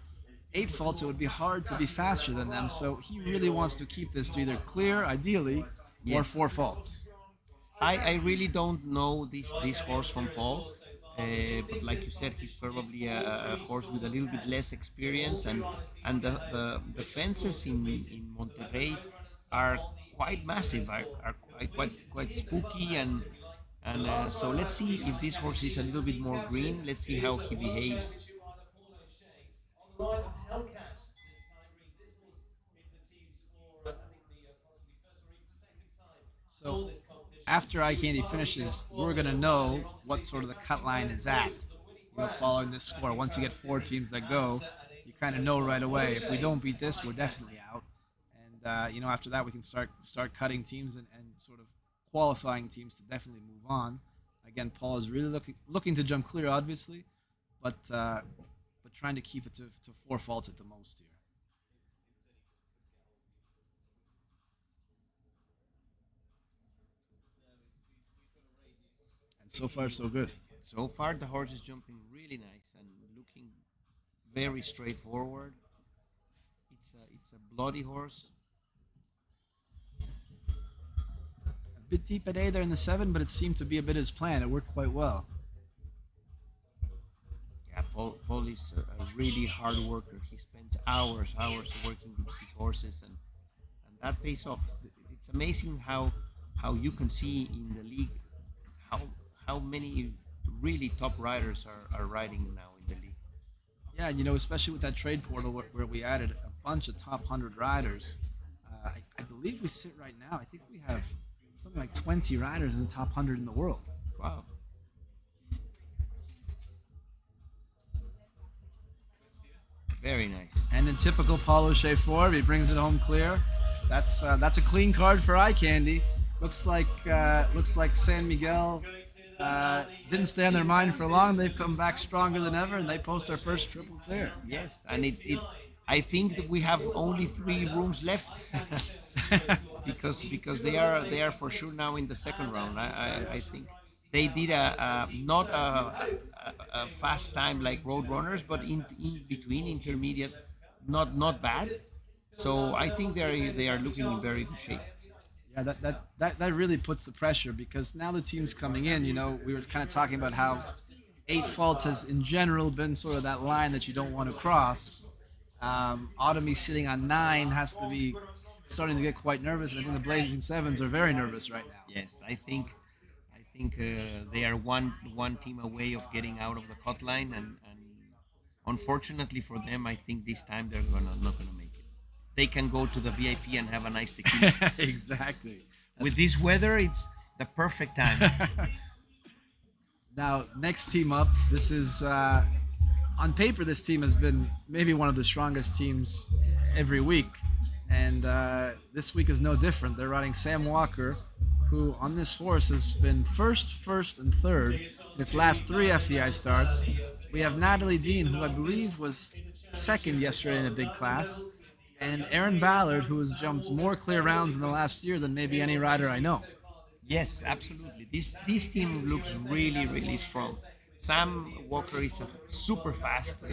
8 faults, it would be hard to be faster than them. So he really wants to keep this to either clear, ideally, or 4 faults. I really don't know this horse from Paul. But like you said, he's probably a horse with a little bit less experience, and the fences in Monterrey are quite massive, are quite spooky, and so let's see if this horse is a little bit more green. Let's see how he behaves. So after Eye Candy finishes, we're going to know what sort of the cut line is at, following this score. Once you get 4 teams that go, you kind of know right away, if we don't beat this, we're definitely out. And, after that, we can start cutting teams and sort of qualifying teams to definitely move on. Again, Paul is really looking to jump clear, obviously, but trying to keep it to 4 faults at the most here. And so far, so good. So far, the horse is jumping really nice and looking very straightforward. it's a bloody horse. A bit deep at A there in the 7, but it seemed to be a bit his plan. It worked quite well. Yeah, Paul is a really hard worker. He spends hours working with his horses, and that pays off. It's amazing how you can see in the league how how many really top riders are riding now in the league. Yeah, especially with that trade portal where we added a bunch of top 100 riders. I believe we sit right now, I think we have something like 20 riders in the top 100 in the world. Wow. Very nice. And in typical Paulo Schaefer, he brings it home clear. That's a clean card for eye candy. Looks like San Miguel didn't stay on their mind for long. They've come back stronger than ever, and they post their first triple clear. Yes, and I think that we have only 3 rooms left because they are for sure now in the second round. I think they did not a fast time like Roadrunners, but in between intermediate, not bad. So I think they are looking in very good shape. Yeah, that really puts the pressure because now the team's coming in. We were kind of talking about how 8 faults has in general been sort of that line that you don't want to cross. Ottomy sitting on 9 has to be starting to get quite nervous, and I think the Blazing Sevens are very nervous right now. Yes, I think they are one team away of getting out of the cut line, and unfortunately for them, I think this time they're not gonna make it. They can go to the VIP and have a nice tequila. Exactly. With this weather, it's the perfect time. Now, next team up, this is on paper, this team has been maybe one of the strongest teams every week, and this week is no different. They're riding Sam Walker, who on this horse has been first, and third in its last 3 FEI starts. We have Natalie Dean, who I believe was second yesterday in a big class, and Aaron Ballard, who has jumped more clear rounds in the last year than maybe any rider I know. Yes, absolutely. This team looks really strong. Sam Walker is a super fast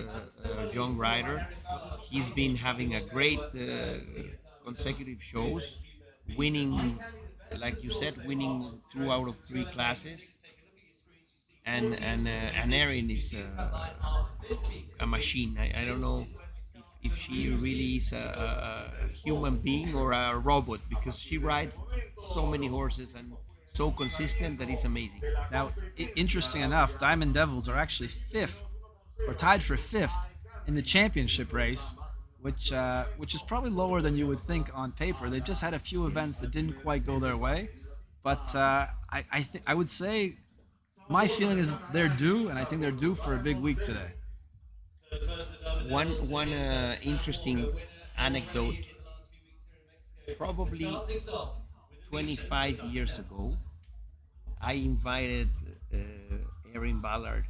young rider. He's been having a great consecutive shows, winning, like you said, winning 2 out of 3 classes. And Erin is a machine. I don't know if she really is a human being or a robot, because she rides so many horses and so consistent that it's amazing. Now, interesting enough, Diamond Devils are actually 5th, or tied for 5th in the championship race, which is probably lower than you would think on paper. They've just had a few events that didn't quite go their way, but I would say my feeling is they're due, and I think they're due for a big week today. One interesting anecdote. Probably 25 years ago, I invited Erin Ballard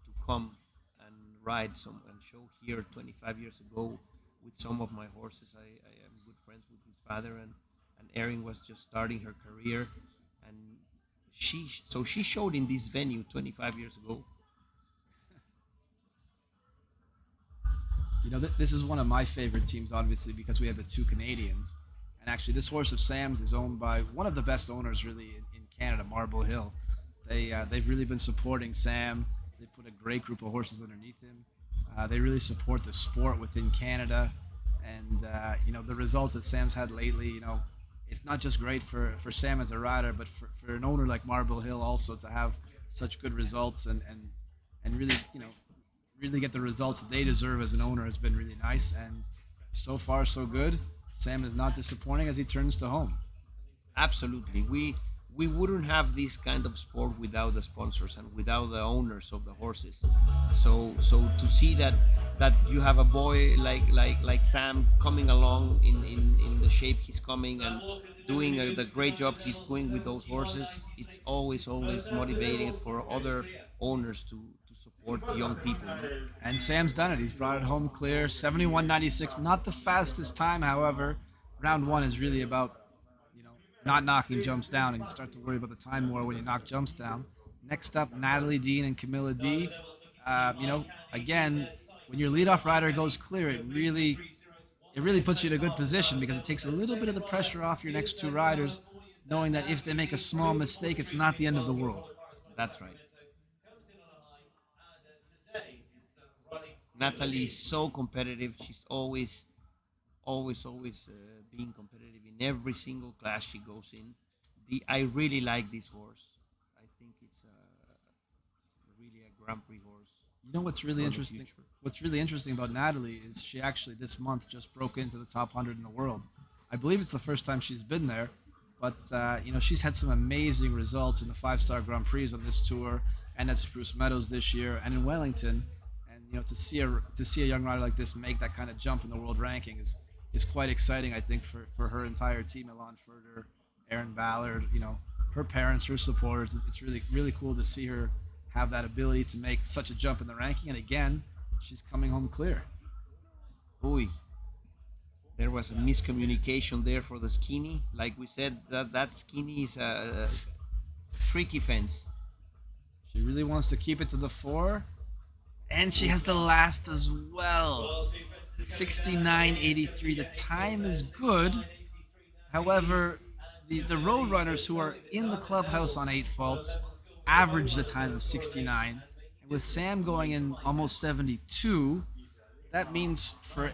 to come and ride and show here 25 years ago with some of my horses. I am good friends with his father, and Erin was just starting her career, and she showed in this venue 25 years ago. This is one of my favorite teams, obviously, because we have the 2 Canadians. And actually, this horse of Sam's is owned by one of the best owners, really, in Canada, Marble Hill. They've really been supporting Sam. They put a great group of horses underneath him. They really support the sport within Canada. And, the results that Sam's had lately, it's not just great for Sam as a rider, but for an owner like Marble Hill also to have such good results and really, really get the results that they deserve as an owner has been really nice. And so far, so good. Sam is not disappointing as he turns to home. Absolutely. We wouldn't have this kind of sport without the sponsors and without the owners of the horses. So to see that you have a boy like Sam coming along in the shape he's coming and doing the great job he's doing with those horses, it's always motivating for other owners to support young people. And Sam's done it. He's brought it home clear. 71.96, not the fastest time, however. Round 1 is really about, not knocking jumps down, and you start to worry about the time more when you knock jumps down. Next up, Natalie Dean and Camilla D. Again, when your leadoff rider goes clear, it really it really puts you in a good position because it takes a little bit of the pressure off your next two riders, knowing that if they make a small mistake, it's not the end of the world. That's right. Natalie is so competitive. She's always being competitive in every single class she goes in. I really like this horse. I think it's really a Grand Prix horse. You know what's really For the interesting? future. What's really interesting about Natalie is she actually this month just broke into the top 100 in the world. I believe it's the first time she's been there, but she's had some amazing results in the five-star Grand Prix on this tour and at Spruce Meadows this year and in Wellington. And to see a young rider like this make that kind of jump in the world ranking is quite exciting. I think for her entire team, Milan Furter, Aaron Ballard, her parents, her supporters. It's really really cool to see her have that ability to make such a jump in the ranking. And again, she's coming home clear. Ooh, there was a miscommunication there for the skinny. Like we said, that skinny is a tricky fence. She really wants to keep it to the 4. And she has the last as well. 69.83. The time is good. However, the Roadrunners, who are in the clubhouse on 8 faults, averaged a time of 69. And with Sam going in almost 72, that means for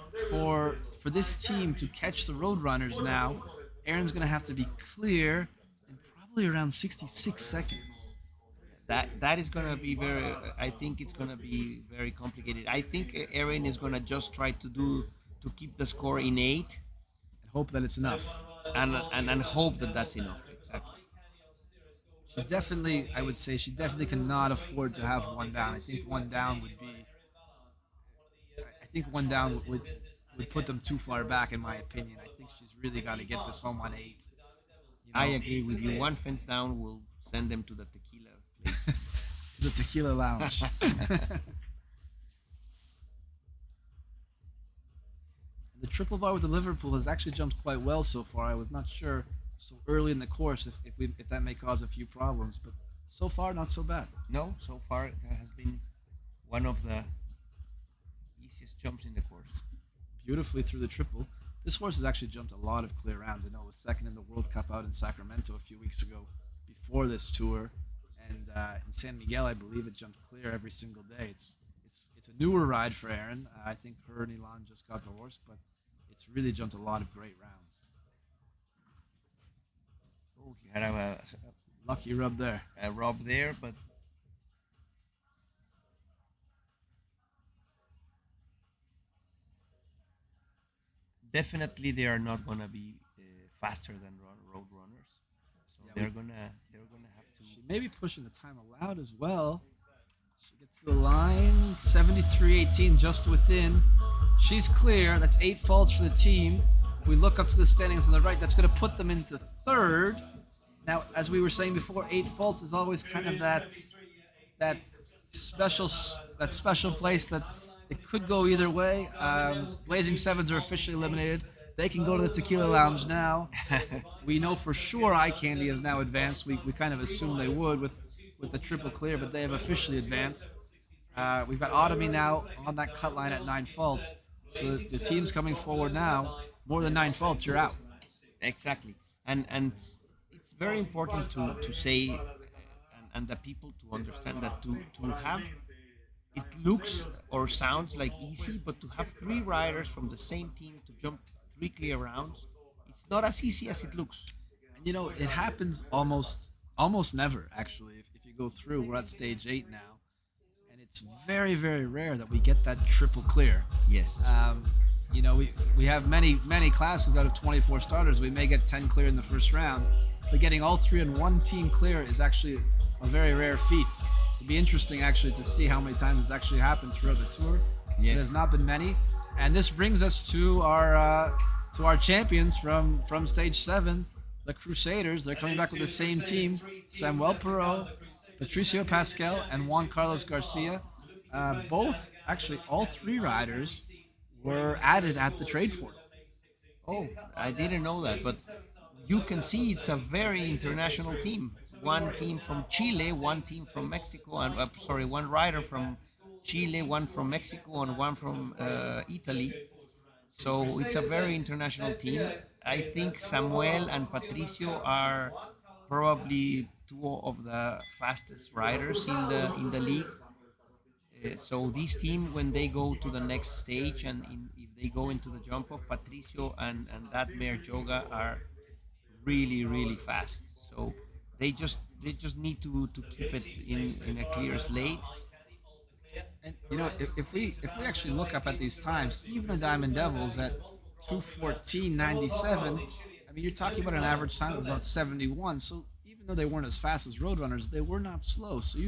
this team to catch the Roadrunners now, Aaron's going to have to be clear in probably around 66 seconds. That is gonna be very. I think it's gonna be very complicated. I think Aaron is gonna just try to keep the score in 8, And hope that it's enough. and hope that that's enough. Exactly. I would say she definitely cannot afford to have one down. I think one down would put them too far back, in my opinion. I think she's really got to get this home on 8. I agree with you. One fence down will send them to the tequila place. The tequila lounge. The triple bar with the Liverpool has actually jumped quite well so far. I was not sure so early in the course if that may cause a few problems, but so far not so bad. No, so far it has been one of the easiest jumps in the course. Beautifully through the triple. This horse has actually jumped a lot of clear rounds. I know it was second in the World Cup out in Sacramento a few weeks ago before this tour, and in San Miguel I believe it jumped clear every single day. It's a newer ride for Aaron. I think her and Elon just got the horse, but it's really jumped a lot of great rounds. Oh, he had a Lucky rub there. rub there, but definitely they are not gonna be faster than Roadrunners. So Yeah, they're gonna have to. She may be pushing the time allowed as well. She gets to the line, 73.18 just within. She's clear. That's 8 faults for the team. If we look up to the standings on the right, that's going to put them into third. Now, as we were saying before, 8 faults is always kind of that special place that it could go either way. Blazing Sevens are officially eliminated. They can go to the Tequila Lounge now. We know for sure Eye Candy has now advanced. We kind of assumed they would with the triple clear, but they have officially advanced. We've got Ottomy now on that cut line at 9 faults. So the team's coming forward now. More than 9 faults, you're out. Exactly, and it's very important to say and the people to understand that to have it looks or sounds like easy, but to have 3 riders from the same team to jump 3 clear rounds, it's not as easy as it looks. And it happens almost never, actually. If you go through, we're at stage 8 now, and it's very, very rare that we get that triple clear. Yes. We have many classes out of 24 starters. We may get 10 clear in the first round, but getting all 3 in one team clear is actually a very rare feat. It'd be interesting actually to see how many times it's actually happened throughout the tour. Yes. There's not been many, and this brings us to our champions from stage 7, the Crusaders. They're coming back with the same team: Samuel Perot, Patricio Pascal, and Juan Carlos Garcia. Both, actually, all 3 riders were added at the trade portal. Oh, I didn't know that, but you can see it's a very international team. One team from Chile, one team from Mexico, and one rider from Chile, one from Mexico, and one from Italy. So it's a very international team. I think Samuel and Patricio are probably two of the fastest riders in the league. So this team, when they go to the next stage and if they go into the jump off, Patricio and that mare Joga are really fast. So they just need to keep it in a clear slate. And if we actually look up at these times, even the Diamond Devils at 2:14.97, I mean, you're talking about an average time of about 71. So even though they weren't as fast as Roadrunners, they were not slow. So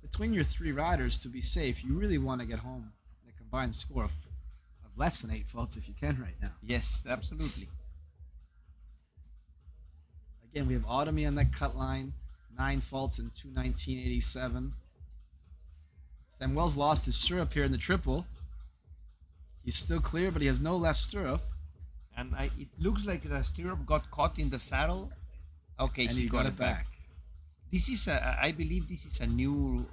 between your three riders, to be safe, you really want to get home a combined score of less than 8 faults if you can right now. Yes, absolutely. Again, we have Ottomy on that cut line, 9 faults in 2:19.87. Samuel's lost his stirrup here in the triple. He's still clear, but he has no left stirrup. And it looks like the stirrup got caught in the saddle. Okay, And he got it back. back. This is I believe this is a new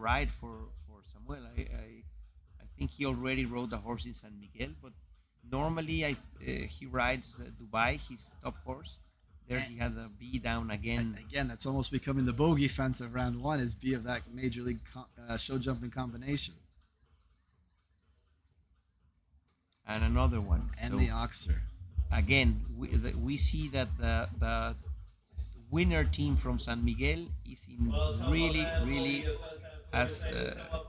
ride for Samuel. I think he already rode the horse in San Miguel, but normally he rides Dubai, his top horse. There he had a B down again. Again, that's almost becoming the bogey fence of round one, is B of that major league show jumping combination. And another one. And So, the Oxer. again, we see that the winner team from San Miguel is in really has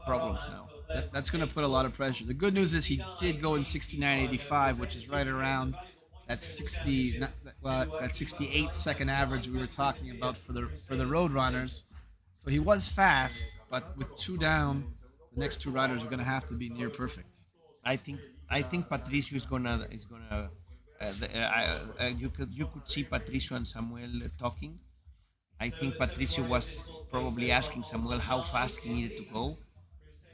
problems now. That's going to put a lot of pressure. The good news is he did go in 69.85, which is right around that 68 second average we were talking about for the Roadrunners. So he was fast, but with 2 down, the next 2 riders are going to have to be near perfect. I think Patricio is gonna you could see Patricio and Samuel talking. I think Patricio was probably asking Samuel how fast he needed to go,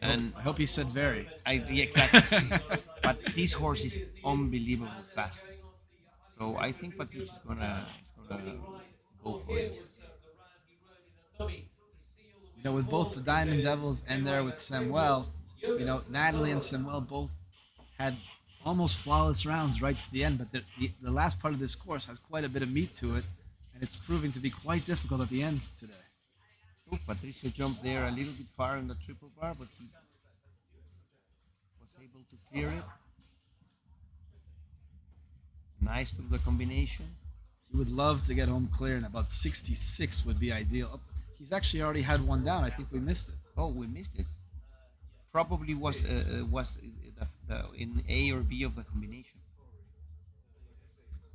and I hope he said very. exactly. But this horse is unbelievably fast, so I think Patricio is gonna go for it. With both the Diamond Devils and there with Samuel, Natalie and Samuel both had almost flawless rounds right to the end, but the last part of this course has quite a bit of meat to it, and it's proving to be quite difficult at the end today. Oh, Patricio jumped there a little bit far in the triple bar, but he was able to clear it. Nice through the combination. He would love to get home clear, and about 66 would be ideal. Oh, he's actually already had one down. I think we missed it. Oh, we missed it. Probably was the in A or B of the combination.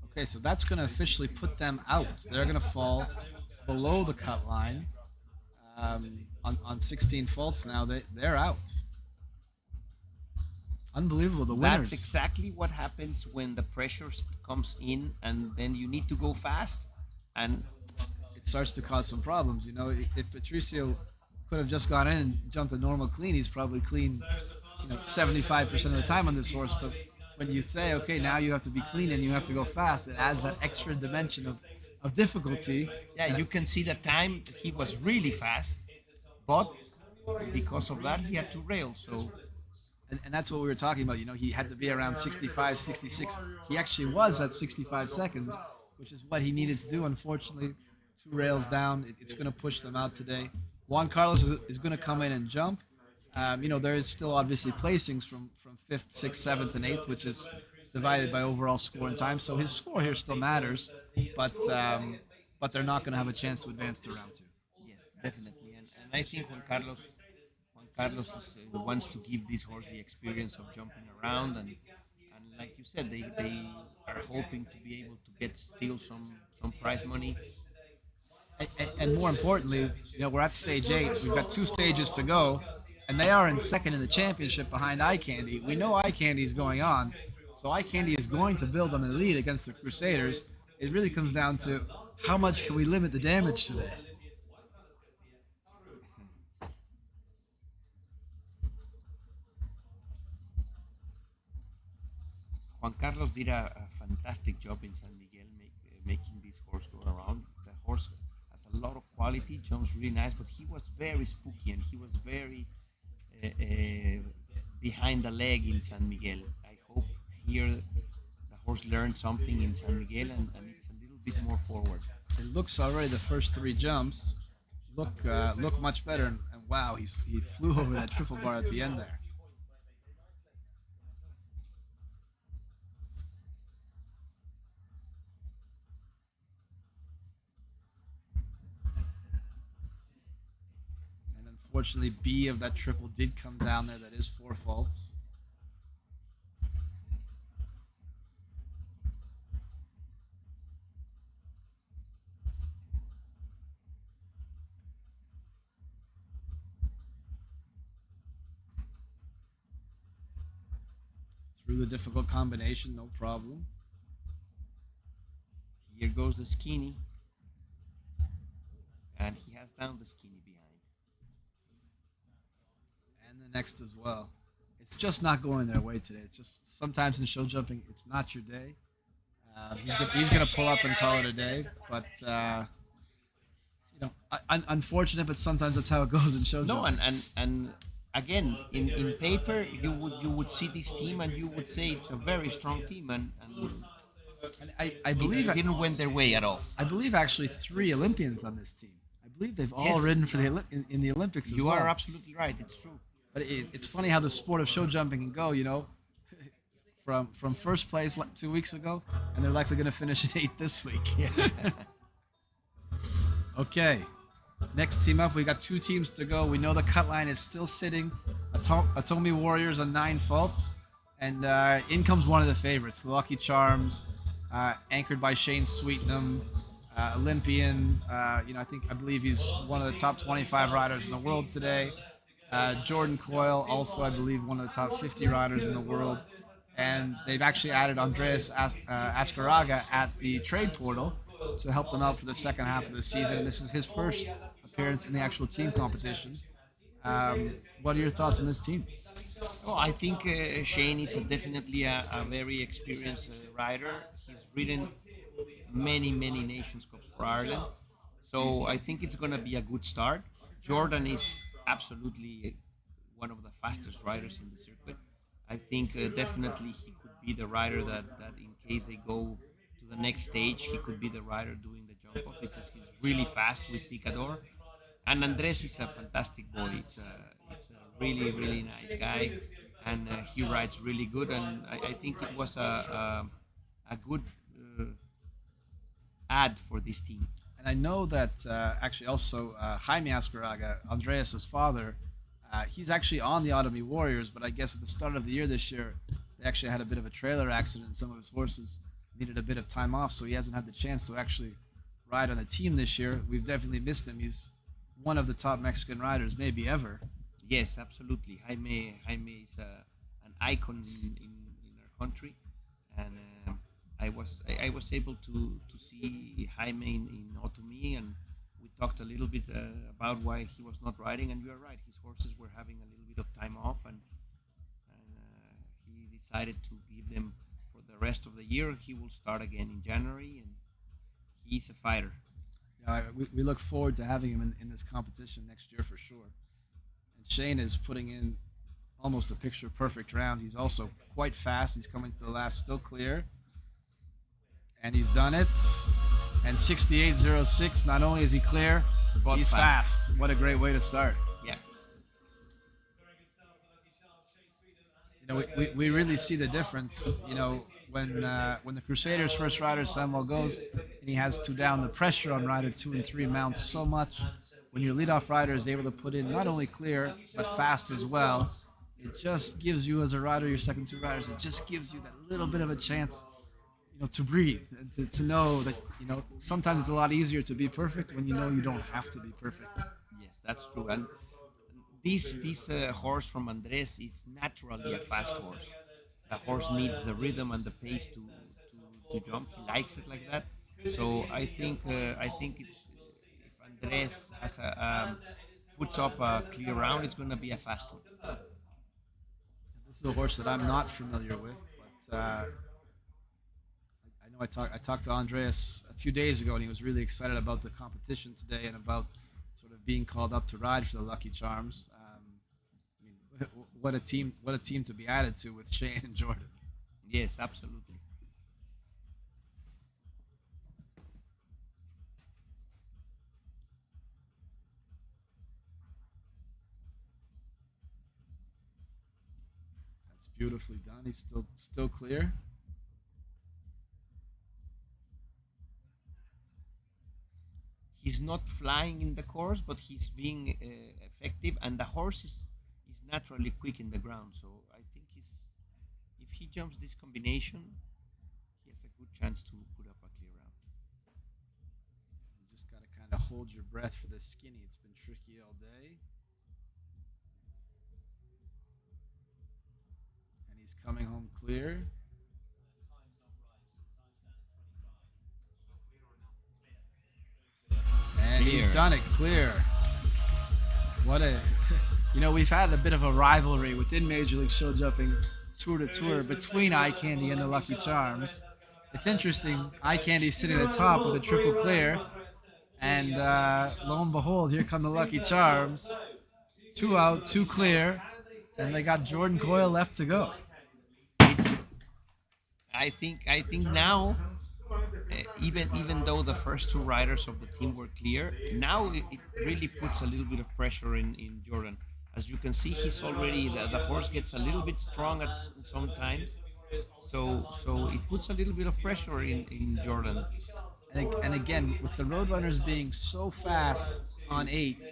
Okay, so that's going to officially put them out. They're going to fall below the cut line on 16 faults now. They're out. Unbelievable, the winners. That's exactly what happens when the pressure comes in, and then you need to go fast, and it starts to cause some problems. If Patricio could have just gone in and jumped a normal clean, he's probably clean 75% of the time on this horse. But when you say, okay, now you have to be clean and you have to go fast, it adds that extra dimension of difficulty. Yeah, you can see the time he was really fast, but because of that he had to rail. So and that's what we were talking about. He had to be around 65, 66. He actually was at 65 seconds, which is what he needed to do. Unfortunately, 2 rails down. It's going to push them out today. Juan Carlos is going to come in and jump. There is still obviously placings from 5th, 6th, 7th, and 8th, which is divided by overall score and time. So his score here still matters, but they're not going to have a chance to advance to round 2. yes, definitely. And I think Juan Carlos wants to give this horse the experience of jumping around, and like you said, they are hoping to be able to get still some prize money. And more importantly, we're at stage 8. We've got 2 stages to go, and they are in second in the championship behind Eye Candy. We know Eye Candy is going on, so Eye Candy is going to build on the lead against the Crusaders. It really comes down to how much can we limit the damage today. Juan Carlos did a fantastic job in San Miguel making this horse go around. The horse has a lot of quality, jumps really nice, but he was very spooky and he was very behind the leg in San Miguel. I hope here the horse learned something in San Miguel, and it's a little bit more forward. It looks already the first three jumps look much better, and wow, he flew over that triple bar at the end there. And unfortunately, B of that triple did come down there. That is 4 faults. Through the difficult combination, no problem. Here goes the skinny, and he has down the skinny behind. And the next as well. It's just not going their way today. It's just sometimes in show jumping, it's not your day. He's gonna pull up and call it a day, but unfortunate. But sometimes that's how it goes in show jumping. No, and again, in paper, you would see this team and you would say it's a very strong team, and I believe it didn't went their way at all. I believe actually 3 Olympians on this team. I believe they've all ridden for in the Olympics as well. You are absolutely right. It's true. But it's funny how the sport of show jumping can go. From first place 2 weeks ago, and they're likely going to finish in 8th this week. Okay. Next team up, we got 2 teams to go. We know the cut line is still sitting. Ottomy Warriors on 9 faults. And in comes one of the favorites, the Lucky Charms, anchored by Shane Sweetnam, Olympian. I believe he's one of the top 25 riders in the world today. Jordan Coyle, also I believe one of the top 50 riders in the world. And they've actually added Andreas Ascaraga at the trade portal to help them out for the second half of the season. This is his first appearance in the actual team competition. What are your thoughts on this team? Oh, I think Shane is definitely a very experienced rider. He's ridden many Nations Cups for Ireland. So I think it's going to be a good start. Jordan is absolutely one of the fastest riders in the circuit. I think definitely he could be the rider that in case they go to the next stage, he could be the rider doing the jump off because he's really fast with Picador. And Andres is a fantastic boy. It's a really nice guy, and he rides really good. And I think it was a good ad for this team. And I know that actually also Jaime Ascaraga, Andreas' father, he's actually on the Ottomy Warriors, but I guess at the start of the year this year, they actually had a bit of a trailer accident and some of his horses needed a bit of time off, so he hasn't had the chance to actually ride on the team this year. We've definitely missed him. He's one of the top Mexican riders, maybe ever. Yes, absolutely. Jaime is an icon in our country, and I was able to see Jaime in Ottomy, and we talked a little bit about why he was not riding. And you are right, his horses were having a little bit of time off, and he decided to give them for the rest of the year. He will start again in January, and he's a fighter. We look forward to having him in this competition next year for sure. And Shane is putting in almost a picture-perfect round. He's also quite fast. He's coming to the last, still clear. And he's done it. And 68.06, not only is he clear, but he's fast. What a great way to start. Yeah. We really see the difference, when the Crusaders first rider Samuel goes and he has to down, the pressure on rider 2 and 3 mounts so much. When your leadoff rider is able to put in not only clear but fast as well, it just gives you as a rider, your second 2 riders, it just gives you that little bit of a chance, to breathe and to know that sometimes it's a lot easier to be perfect when you don't have to be perfect. Yes, that's true. And this horse from Andres is naturally a fast horse. The horse needs the rhythm and the pace to jump. He likes it like that. So I think if Andres has puts up a clear round, it's going to be a fast one. This is a horse that I'm not familiar with, but I know I talked to Andreas a few days ago, and he was really excited about the competition today and about sort of being called up to ride for the Lucky Charms. What a team to be added to with Shane and Jordan. Yes, absolutely. That's beautifully done. He's still clear. He's not flying in the course, but he's being effective, and the horse is naturally quick in the ground. So I think if he jumps this combination, he has a good chance to put up a clear round. You just gotta kind of hold your breath for this skinny. It's been tricky all day. And he's coming home clear. And he's done it clear. What a, we've had a bit of a rivalry within Major League Show Jumping Tour to Tour between Eye Candy and the Lucky Charms. It's interesting. Eye Candy's sitting at the top with a triple clear, and lo and behold, here come the Lucky Charms. 2 out, 2 clear, and they got Jordan Coyle left to go. I think now, even though the first 2 riders of the team were clear, now it really puts a little bit of pressure in Jordan. As you can see, he's already the horse gets a little bit strong at sometimes, so it puts a little bit of pressure in Jordan. And again, with the Roadrunners being so fast on 8,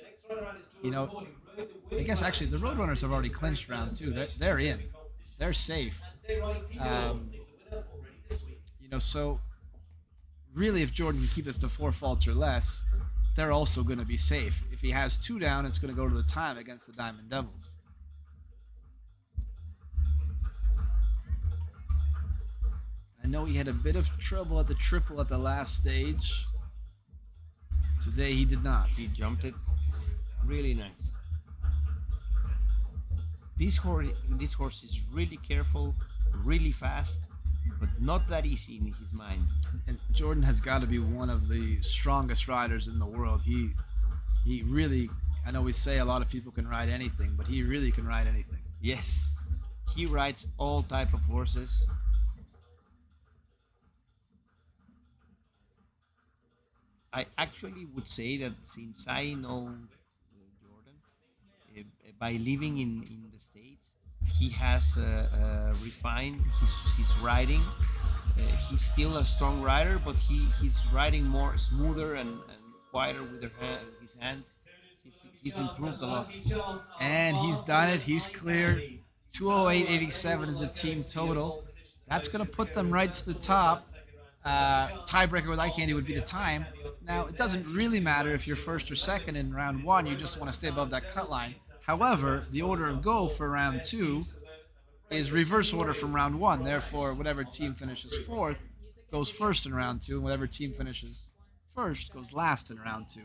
I guess actually the Roadrunners have already clinched round 2. They're in, they're safe. So really, if Jordan can keep this to 4 faults or less, they're also going to be safe. If he has 2 down, it's going to go to the time against the Diamond Devils. I know he had a bit of trouble at the triple at the last stage. Today he did not. He jumped it really nice. This horse is really careful, really fast, but not that easy in his mind. And Jordan has got to be one of the strongest riders in the world. He really, I know we say a lot of people can ride anything, but he really can ride anything. Yes, he rides all type of horses. I actually would say that since I know Jordan, by living in the States, he has refined his riding. He's still a strong rider, but he's riding more smoother and quieter with his hands. He's improved a lot. And he's done it. He's clear. 208.87 is the team total. That's going to put them right to the top. Tiebreaker with Eye Candy would be the time. Now, it doesn't really matter if you're first or second in round 1. You just want to stay above that cut line. However, the order of go for round 2 is reverse order from round 1. Therefore, whatever team finishes 4th goes first in round 2, and whatever team finishes first goes last in round 2.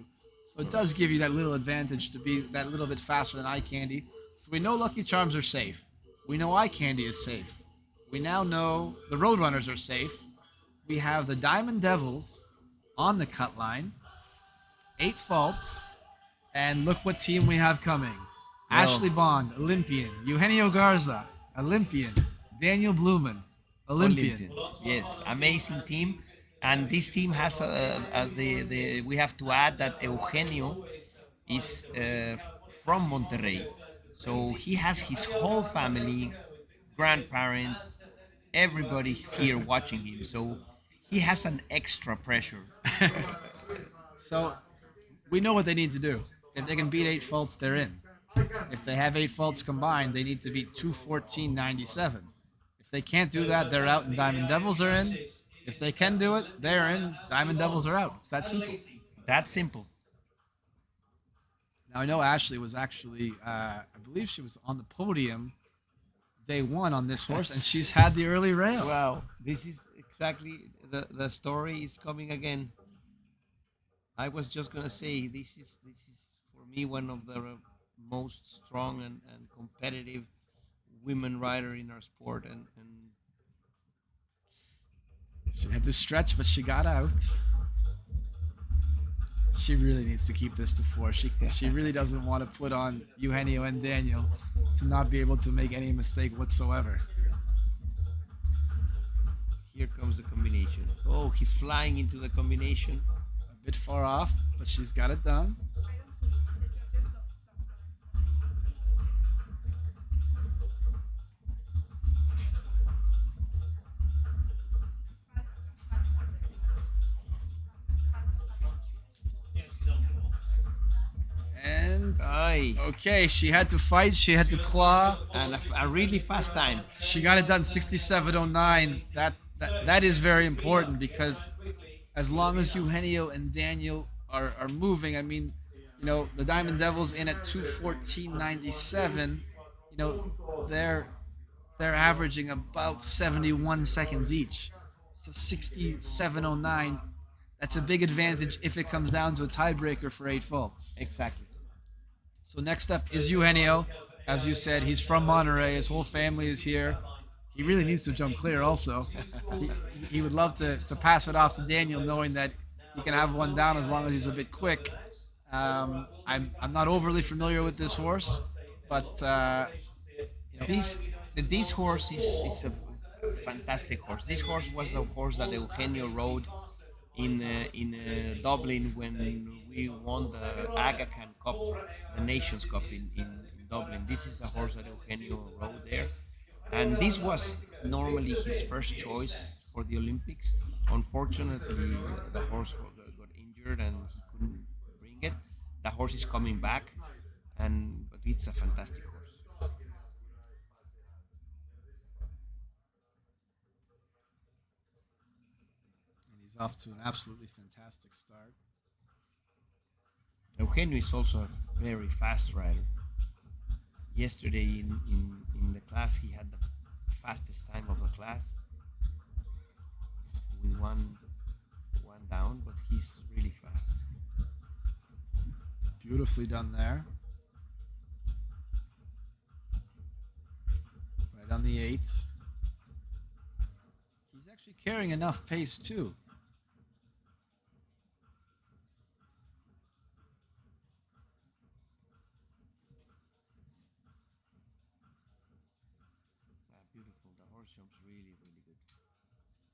So it does give you that little advantage to be that little bit faster than Eye Candy. So we know Lucky Charms are safe. We know Eye Candy is safe. We now know the Roadrunners are safe. We have the Diamond Devils on the cut line. 8 faults. And look what team we have coming. Well, Ashley Bond, Olympian. Eugenio Garza, Olympian. Daniel Blumen, Olympian. Yes, amazing team. And this team has we have to add that Eugenio is from Monterrey. So he has his whole family, grandparents, everybody here watching him. So he has an extra pressure. So we know what they need to do. If they can beat 8 faults, they're in. If they have 8 faults combined, they need to beat 214.97. If they can't do that, they're out and Diamond Devils are in. If they can do it, they're in. Diamond Devils are out. It's that simple. That simple. Now, I know Ashley was actually, I believe she was on the podium day 1 on this horse, and she's had the early rail. Wow. This is exactly, the story is coming again. I was just going to say, this is for me one of the most strong and competitive women rider in our sport, and she had to stretch, but she got out. She really needs to keep this to 4. She really doesn't want to put on Eugenio and Daniel to not be able to make any mistake whatsoever. here comes the combination. Oh, he's flying into the combination. A bit far off, but she's got it done. And okay, she had to fight, she had to claw, And a really fast time. she got it done 67.09. That is very important because as long as Eugenio and Daniel are moving, I mean, the Diamond Devils in at 2:14.97, they're averaging about 71 seconds each. So 67.09, that's a big advantage if it comes down to a tiebreaker for 8 faults. Exactly. So next up is Eugenio. As you said, he's from Monterey. His whole family is here. He really needs to jump clear also. He would love to pass it off to Daniel, knowing that he can have one down as long as he's a bit quick. I'm not overly familiar with this horse, but This horse is a fantastic horse. This horse was the horse that Eugenio rode in Dublin when we won the Aga Khan Cup, the Nations Cup in Dublin. This is the horse that Eugenio rode there. And this was normally his first choice for the Olympics. Unfortunately, the horse got injured and he couldn't bring it. The horse is coming back, but it's a fantastic horse. and he's off to an absolutely fantastic start. Eugenio is also a very fast rider. Yesterday in the class, he had the fastest time of the class with one down, but he's really fast. Beautifully done there. Right on the 8. He's actually carrying enough pace too. Beautiful. The horse jumps really, really good.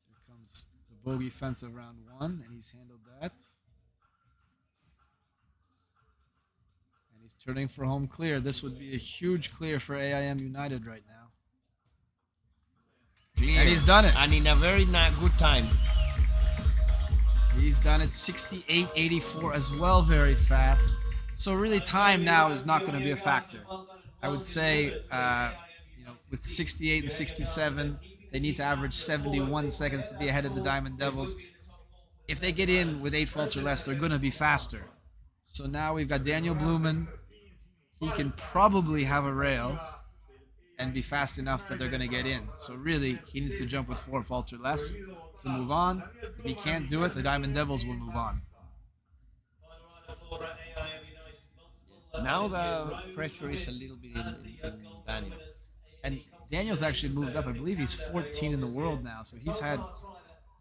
Here comes the bogey fence of round 1, and he's handled that. And he's turning for home clear. This would be a huge clear for AIM United right now. Clear. And he's done it. And in a very good time. He's done it 68.84 as well, very fast. So really time now is not going to be a factor. I would say, with 68 and 67, they need to average 71 seconds to be ahead of the Diamond Devils. If they get in with 8 faults or less, they're going to be faster. So now we've got Daniel Blumen. He can probably have a rail and be fast enough that they're going to get in. So really, he needs to jump with 4 faults or less to move on. If he can't do it, the Diamond Devils will move on. Now the pressure is a little bit in Daniel. And Daniel's actually moved up. I believe he's 14 in the world now. So he's had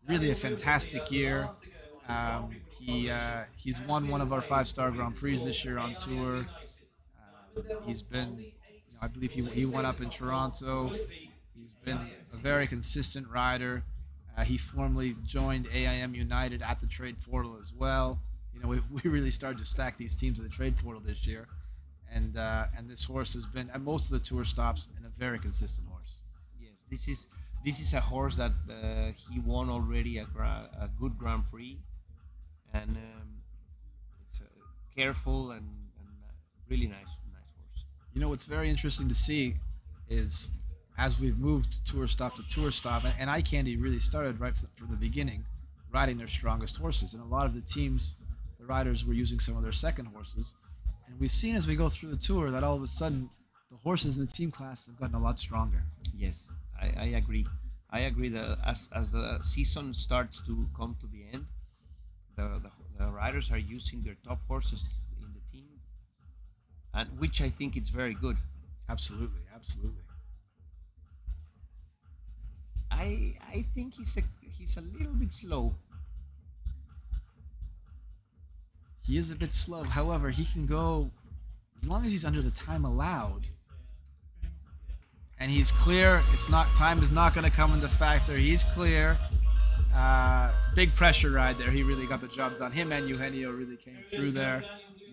really a fantastic year. He's won one of our 5-star Grand Prix this year on tour. He's been, I believe he went up in Toronto. He's been a very consistent rider. He formerly joined AIM United at the trade portal as well. We really started to stack these teams at the trade portal this year. And this horse has been at most of the tour stops and a very consistent horse. Yes, this is a horse that he won already a good Grand Prix, and it's careful and really nice horse. What's very interesting to see is as we've moved tour stop to tour stop, and iCandy really started right from the beginning, riding their strongest horses, and a lot of the teams, the riders were using some of their second horses. And we've seen as we go through the tour that all of a sudden the horses in the team class have gotten a lot stronger. Yes, I agree. I agree that as the season starts to come to the end, the riders are using their top horses in the team, and which I think it's very good. Absolutely. I think he's a little bit slow. He is a bit slow. However, he can go as long as he's under the time allowed. and he's clear. Time is not going to come into factor. He's clear. Big pressure ride there. He really got the job done. Him and Eugenio really came through there.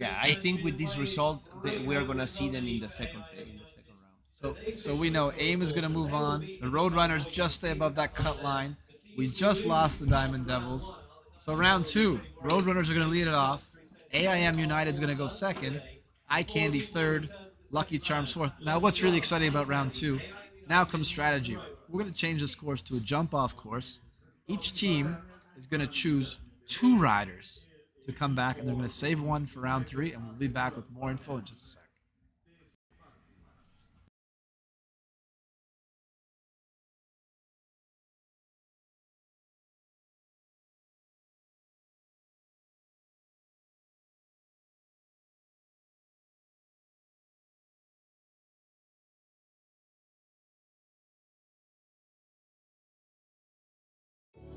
Yeah, I think with this result, we are gonna see them in the second round. So we know AIM is going to move on. The Roadrunners just stay above that cut line. We just lost the Diamond Devils. So round 2, Roadrunners are going to lead it off. AIM United is going to go second. Eye Candy third. Lucky Charms fourth. Now what's really exciting about round 2, now comes strategy. We're going to change this course to a jump-off course. Each team is going to choose 2 riders to come back, and they're going to save one for round 3, and we'll be back with more info in just a second.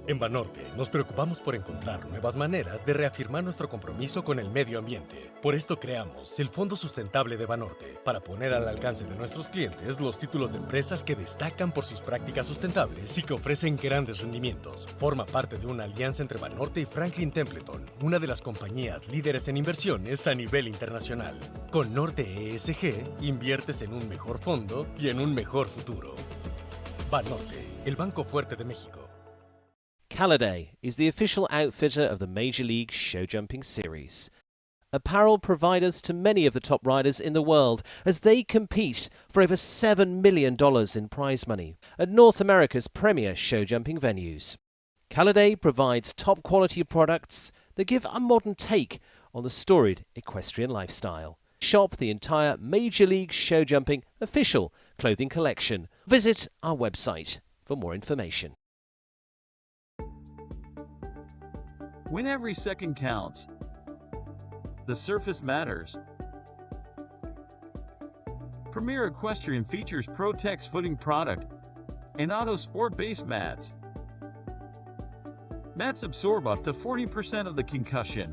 En Banorte nos preocupamos por encontrar nuevas maneras de reafirmar nuestro compromiso con el medio ambiente. Por esto creamos el Fondo Sustentable de Banorte, para poner al alcance de nuestros clientes los títulos de empresas que destacan por sus prácticas sustentables y que ofrecen grandes rendimientos. Forma parte de una alianza entre Banorte y Franklin Templeton, una de las compañías líderes en inversiones a nivel internacional. Con Norte ESG, inviertes en un mejor fondo y en un mejor futuro. Banorte, el banco fuerte de México. Caliday is the official outfitter of the Major League Show Jumping Series. Apparel providers to many of the top riders in the world as they compete for over $7 million in prize money at North America's premier show jumping venues. Caliday provides top quality products that give a modern take on the storied equestrian lifestyle. Shop the entire Major League Show Jumping official clothing collection. Visit our website for more information. When every second counts, the surface matters. Premier Equestrian features Pro-Tex footing product and Auto Sport base mats. Mats absorb up to 40% of the concussion.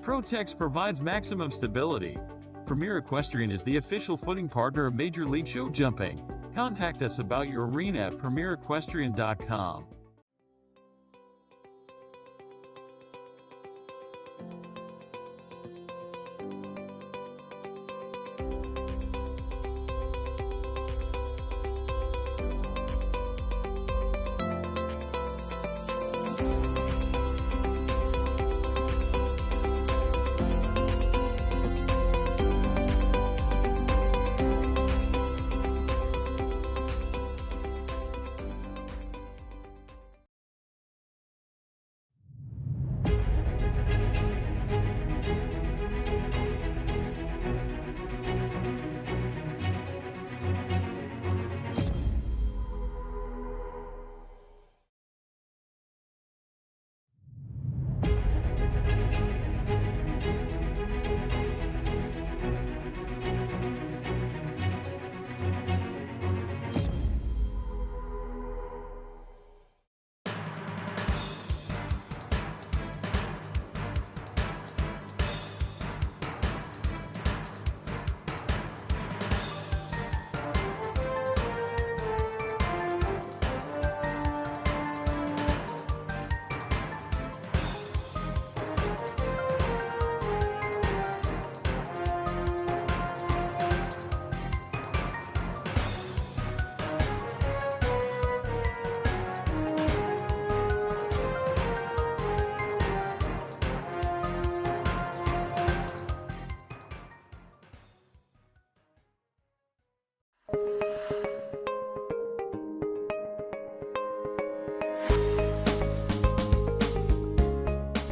Pro-Tex provides maximum stability. Premier Equestrian is the official footing partner of Major League Show Jumping. Contact us about your arena at premierequestrian.com.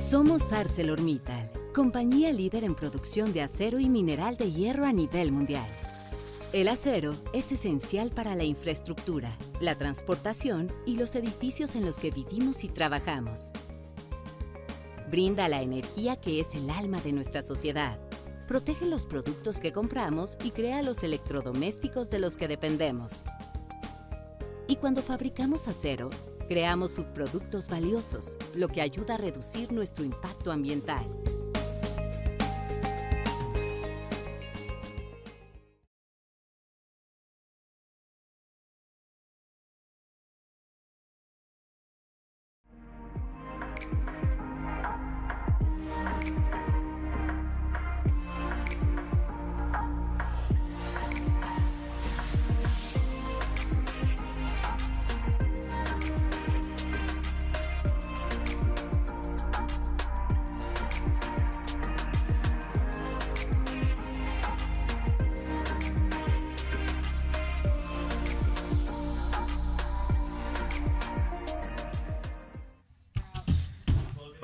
Somos ArcelorMittal, compañía líder en producción de acero y mineral de hierro a nivel mundial. El acero es esencial para la infraestructura, la transportación y los edificios en los que vivimos y trabajamos. Brinda la energía que es el alma de nuestra sociedad. Protege los productos que compramos y crea los electrodomésticos de los que dependemos. Y cuando fabricamos acero, creamos subproductos valiosos, lo que ayuda a reducir nuestro impacto ambiental.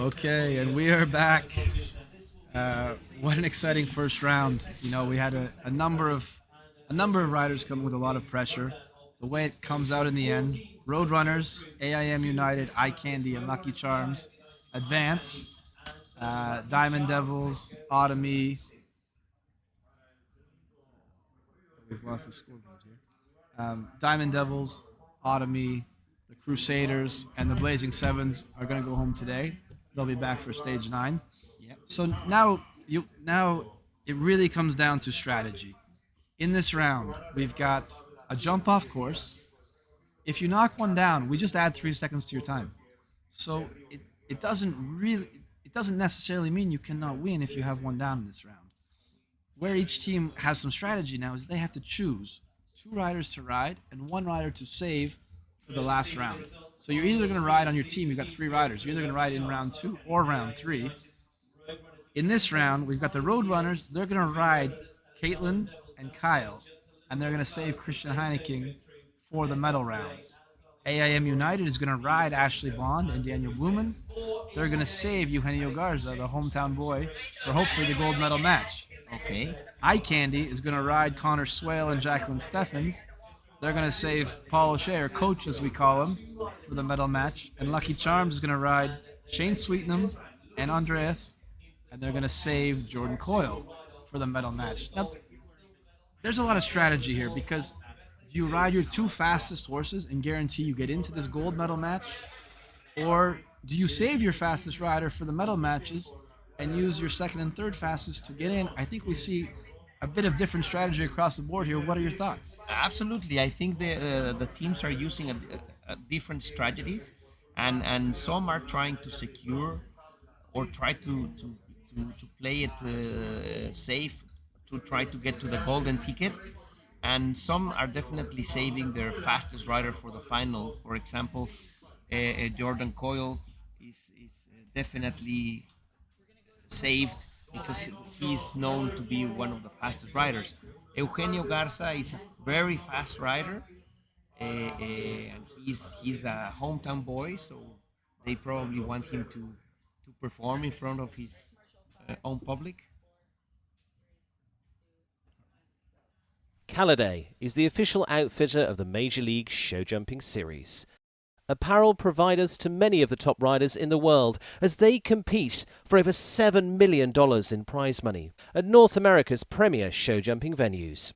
Okay, and we are back. What an exciting first round. You know, we had a number of riders coming with a lot of pressure. The way it comes out in the end, Roadrunners, AIM United, Eye Candy, and Lucky Charms advance. Diamond Devils, Ottomy. We've lost the scoreboard here. Diamond Devils, Ottomy, the Crusaders, and the Blazing Sevens are going to go home today. They'll be back for stage 9. Yep. So now it really comes down to strategy. In this round, we've got a jump-off course. If you knock one down, we just add 3 seconds to your time. So it doesn't necessarily mean you cannot win if you have one down in this round. Where each team has some strategy now is they have to choose 2 riders to ride and 1 rider to save for the last round. So you're either going to ride on your team, you've got 3 riders. You're either going to ride in round 2 or round 3. In this round, we've got the Roadrunners. They're going to ride Caitlin and Kyle, and they're going to save Christian Heineken for the medal rounds. AIM United is going to ride Ashley Bond and Daniel Blumen. They're going to save Eugenio Garza, the hometown boy, for hopefully the gold medal match. Okay. Eye Candy is going to ride Connor Swale and Jacqueline Steffens. They're going to save Paul O'Shea, or Coach as we call him, for the medal match. And Lucky Charms is going to ride Shane Sweetenham and Andreas, and they're going to save Jordan Coyle for the medal match. Now, there's a lot of strategy here, because do you ride your 2 fastest horses and guarantee you get into this gold medal match? Or do you save your fastest rider for the medal matches and use your 2nd and 3rd fastest to get in? I think we see a bit of different strategy across the board here. What are your thoughts? Absolutely. I think the teams are using a different strategies, and some are trying to secure or try to play it safe, to try to get to the golden ticket, and some are definitely saving their fastest rider for the final. For example, Jordan Coyle is definitely saved because he's known to be one of the fastest riders. Eugenio Garza is a very fast rider, and he's a hometown boy, so they probably want him to perform in front of his own public. Caliday is the official outfitter of the Major League Show Jumping Series. Apparel providers to many of the top riders in the world as they compete for over $7 million in prize money at North America's premier show jumping venues.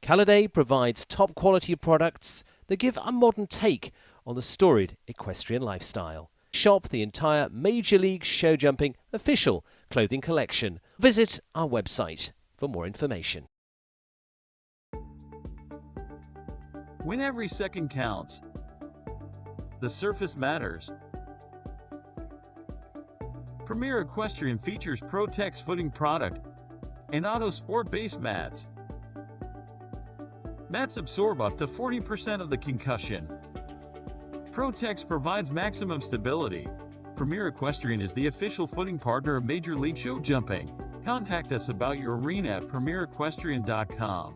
Caliday provides top quality products that give a modern take on the storied equestrian lifestyle. Shop the entire Major League Show Jumping official clothing collection. Visit our website for more information. When every second counts, the surface matters. Premier Equestrian features Pro-Tex footing product and Auto Sport base mats. Mats absorb up to 40% of the concussion. Pro-Tex provides maximum stability. Premier Equestrian is the official footing partner of Major League Show Jumping. Contact us about your arena at premierequestrian.com.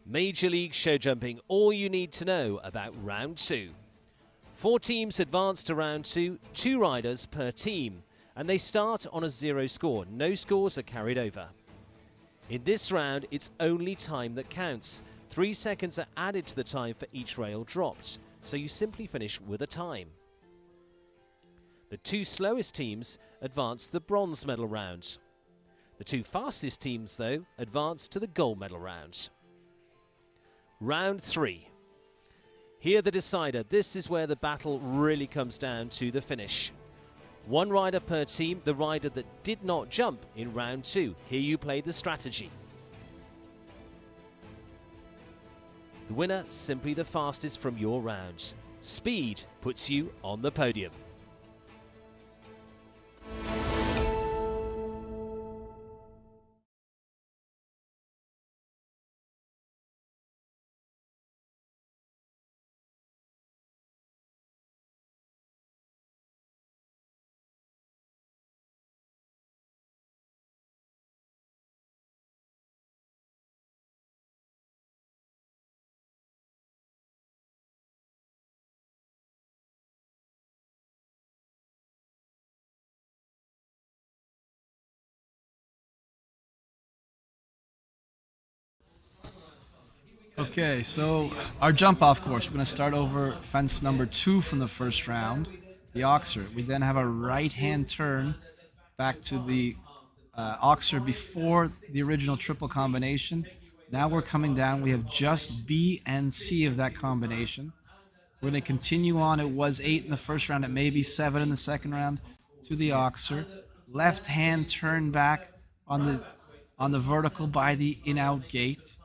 Major League Show Jumping, all you need to know about round 2. 4 teams advance to round 2, 2 riders per team, and they start on a 0 score. No scores are carried over. In this round, it's only time that counts. 3 seconds are added to the time for each rail dropped, so you simply finish with a time. The 2 slowest teams advance to the bronze medal round. The 2 fastest teams, though, advance to the gold medal round. Round 3. Here the decider. This is where the battle really comes down to the finish. 1 rider per team, the rider that did not jump in round 2. Here you play the strategy. The winner, simply the fastest from your round. Speed puts you on the podium. Okay, so our jump off course, we're going to start over fence number 2 from the first round, the Oxer. We then have a right-hand turn back to the Oxer before the original triple combination. Now we're coming down. We have just B and C of that combination. We're going to continue on. It was 8 in the first round. It may be 7 in the second round to the Oxer. Left-hand turn back on the vertical by the in-out gate.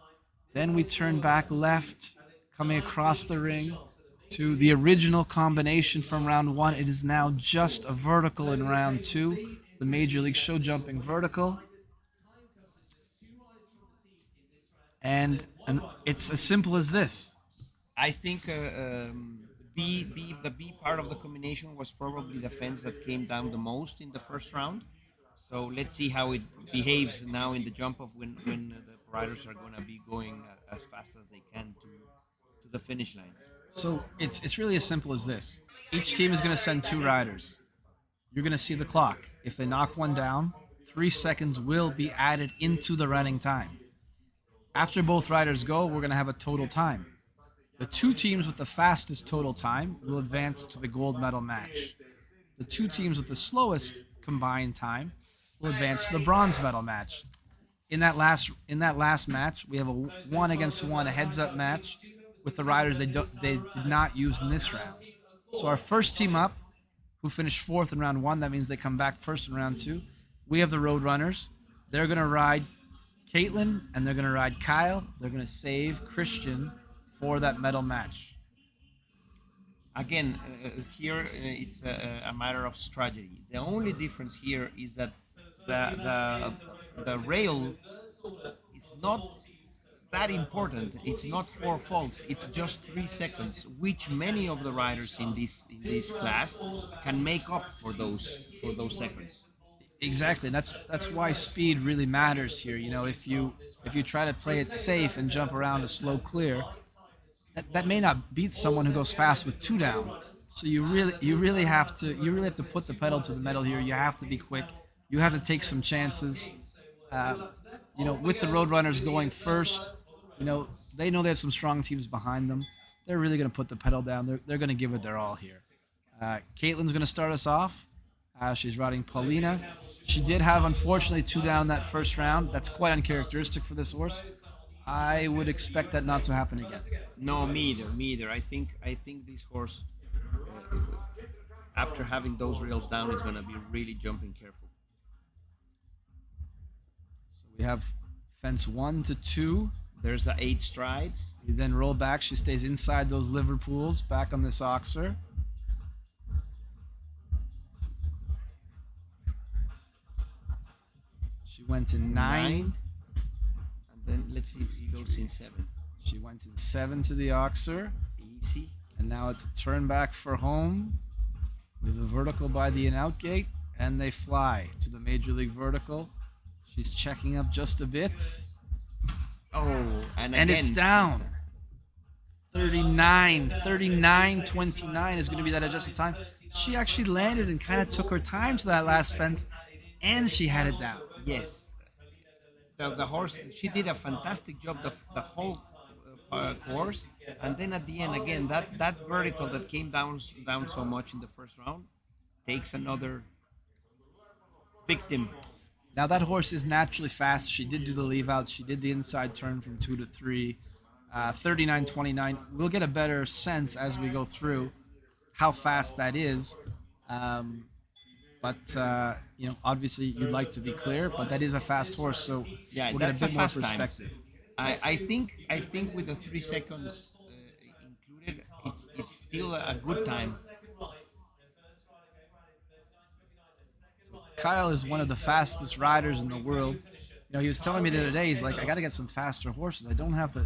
Then we turn back left, coming across the ring to the original combination from round 1. It is now just a vertical in round 2, the Major League Show Jumping vertical. And it's as simple as this. I think the B part of the combination was probably the fence that came down the most in the first round. So let's see how it behaves now in the jump off when the riders are going to be going as fast as they can to the finish line. So it's really as simple as this. Each team is going to send 2 riders. You're going to see the clock. If they knock one down, 3 seconds will be added into the running time. After both riders go, we're going to have a total time. The 2 teams with the fastest total time will advance to the gold medal match. The 2 teams with the slowest combined time will advance to the bronze medal match. In that last match, we have a 1-against-1, a heads-up match with the riders they did not use in this round. So our first team up, who finished 4th in round 1, that means they come back first in round 2. We have the Roadrunners. They're going to ride Caitlin, and they're going to ride Kyle. They're going to save Christian for that medal match. Again, here it's a matter of strategy. The only difference here is that the rail is not that important. It's not 4 faults. It's just 3 seconds, which many of the riders in this class can make up for those seconds. Exactly. That's why speed really matters here. You know, if you try to play it safe and jump around a slow clear, that may not beat someone who goes fast with 2 down. So you really have to put the pedal to the metal here. You have to be quick. You have to take some chances. With the Roadrunners going first, they know they have some strong teams behind them. They're really going to put the pedal down. They're going to give it their all here. Caitlin's going to start us off. She's riding Paulina. She did have, unfortunately, 2 down that first round. That's quite uncharacteristic for this horse. I would expect that not to happen again. No, me either. I think this horse, after having those rails down, is going to be really jumping careful. So we have fence 1 to 2. There's the 8 strides. We then roll back. She stays inside those Liverpools, back on this Oxer. She went in 9. And then let's see if he goes in 7. She went in 7 to the Oxer. Easy. And now it's a turn back for home. We have a vertical by the in-out gate. And they fly to the Major League vertical. She's checking up just a bit. Oh, And again, it's down. 39-29 is going to be that adjusted time. She actually landed and kind of took her time to that last fence, and she had it down. yes, the horse, she did a fantastic job the whole course, and then at the end again that vertical that came down so much in the first round takes another victim. Now that horse is naturally fast. She did do the leave out. She did the inside turn from 2 to 3. 39-29. We'll get a better sense as we go through how fast that is. But obviously you'd like to be clear, but that is a fast horse, so Yeah, we'll get that's a bit a more fast time. perspective. I think with the 3 seconds included, it's still a good time. Kyle is one of the fastest riders in the world. He was telling me the other day, he's like, I got to get some faster horses. I don't have the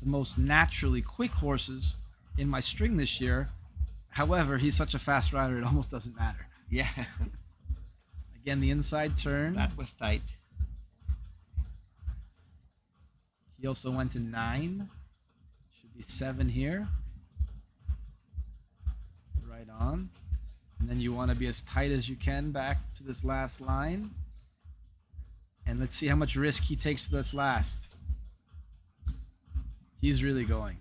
most naturally quick horses in my string this year. However, he's such a fast rider, it almost doesn't matter. Yeah, Again, the inside turn. that was tight. He also went to 9. Should be 7 here. Right on. And then you want to be as tight as you can back to this last line. And let's see how much risk he takes for this last. He's really going.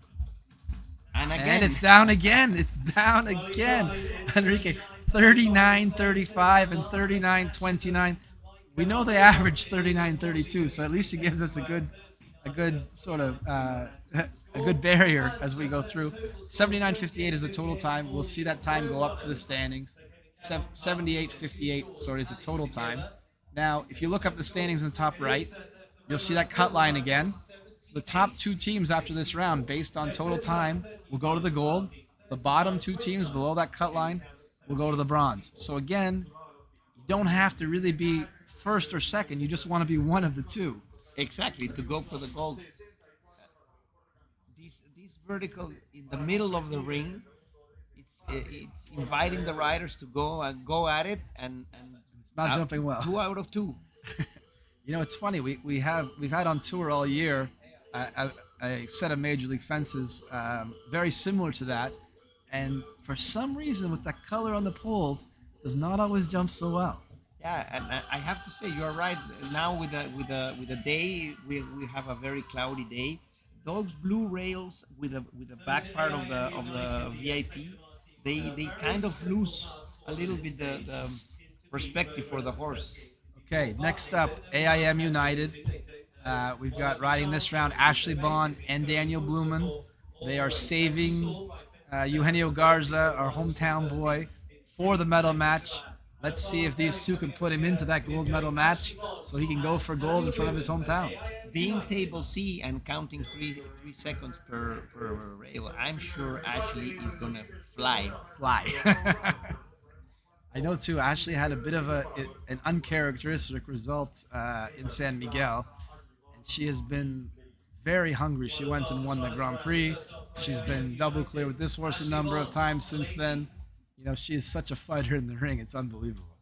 And again, And it's down again. It's down again. Enrique, 39-35 and 39-29. We know they average 39-32, so at least it gives us a good sort of a good barrier as we go through. 79.58 is the total time. We'll see that time go up to the standings. 78.58, sorry, is the total time. Now, if you look up the standings in the top right, you'll see that cut line again. So the top 2 teams after this round, based on total time, will go to the gold. The bottom 2 teams below that cut line will go to the bronze. So again, you don't have to really be first or second. You just want to be one of the 2. exactly, to go for the gold. This vertical in the middle of the ring, it's inviting the riders to go at it, and It's not jumping well. 2 out of 2. It's funny. We've had on tour all year a set of Major League fences very similar to that, and for some reason, with that color on the poles, does not always jump so well. Yeah, and I have to say you're right. Now with the day, we have a very cloudy day. Those blue rails with the back part of the VIP, they kind of lose a little bit the perspective for the horse. Okay, next up, AIM United. We've got riding this round Ashley Bond and Daniel Blumen. They are saving Eugenio Garza, our hometown boy, for the medal match. Let's see if these 2 can put him into that gold medal match so he can go for gold in front of his hometown. Being table C and counting 3 seconds per rail, I'm sure Ashley is gonna fly. I know too. Ashley had a bit of an uncharacteristic result in San Miguel, and she has been very hungry. She went and won the Grand Prix. She's been double clear with this horse a number of times since then. She is such a fighter in the ring. It's unbelievable.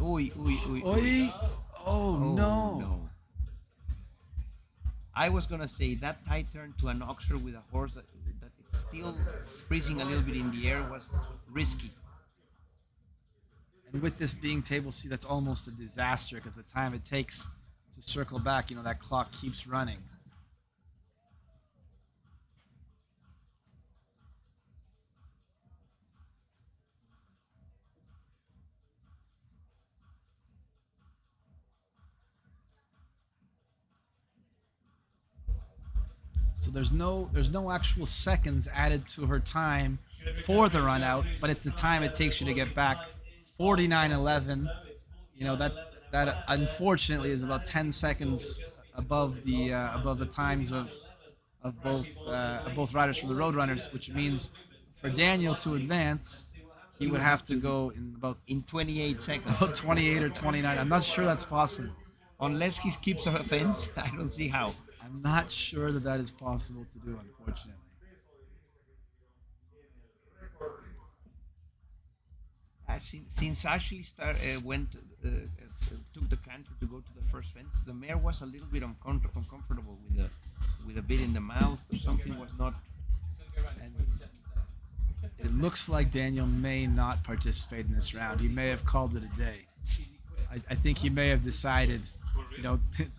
Oy. Oh, no. I was gonna say that tight turn to an Oxford with a horse that it's still freezing a little bit in the air was risky. And with this being table C, that's almost a disaster because the time it takes to circle back, that clock keeps running. So there's no actual seconds added to her time for the run out, but it's the time it takes you to get back. 49.11. That unfortunately is about 10 seconds above the times of both riders from the Roadrunners, which means for Daniel to advance, he would have to go in 28 seconds. About 28 or 29. I'm not sure that's possible. Unless he keeps a fence, I don't see how. I'm not sure that is possible to do, unfortunately. Since Ashley took the canter to go to the first fence, the mare was a little bit uncomfortable with a bit in the mouth or something was not. And it looks like Daniel may not participate in this round. He may have called it a day. I think he may have decided,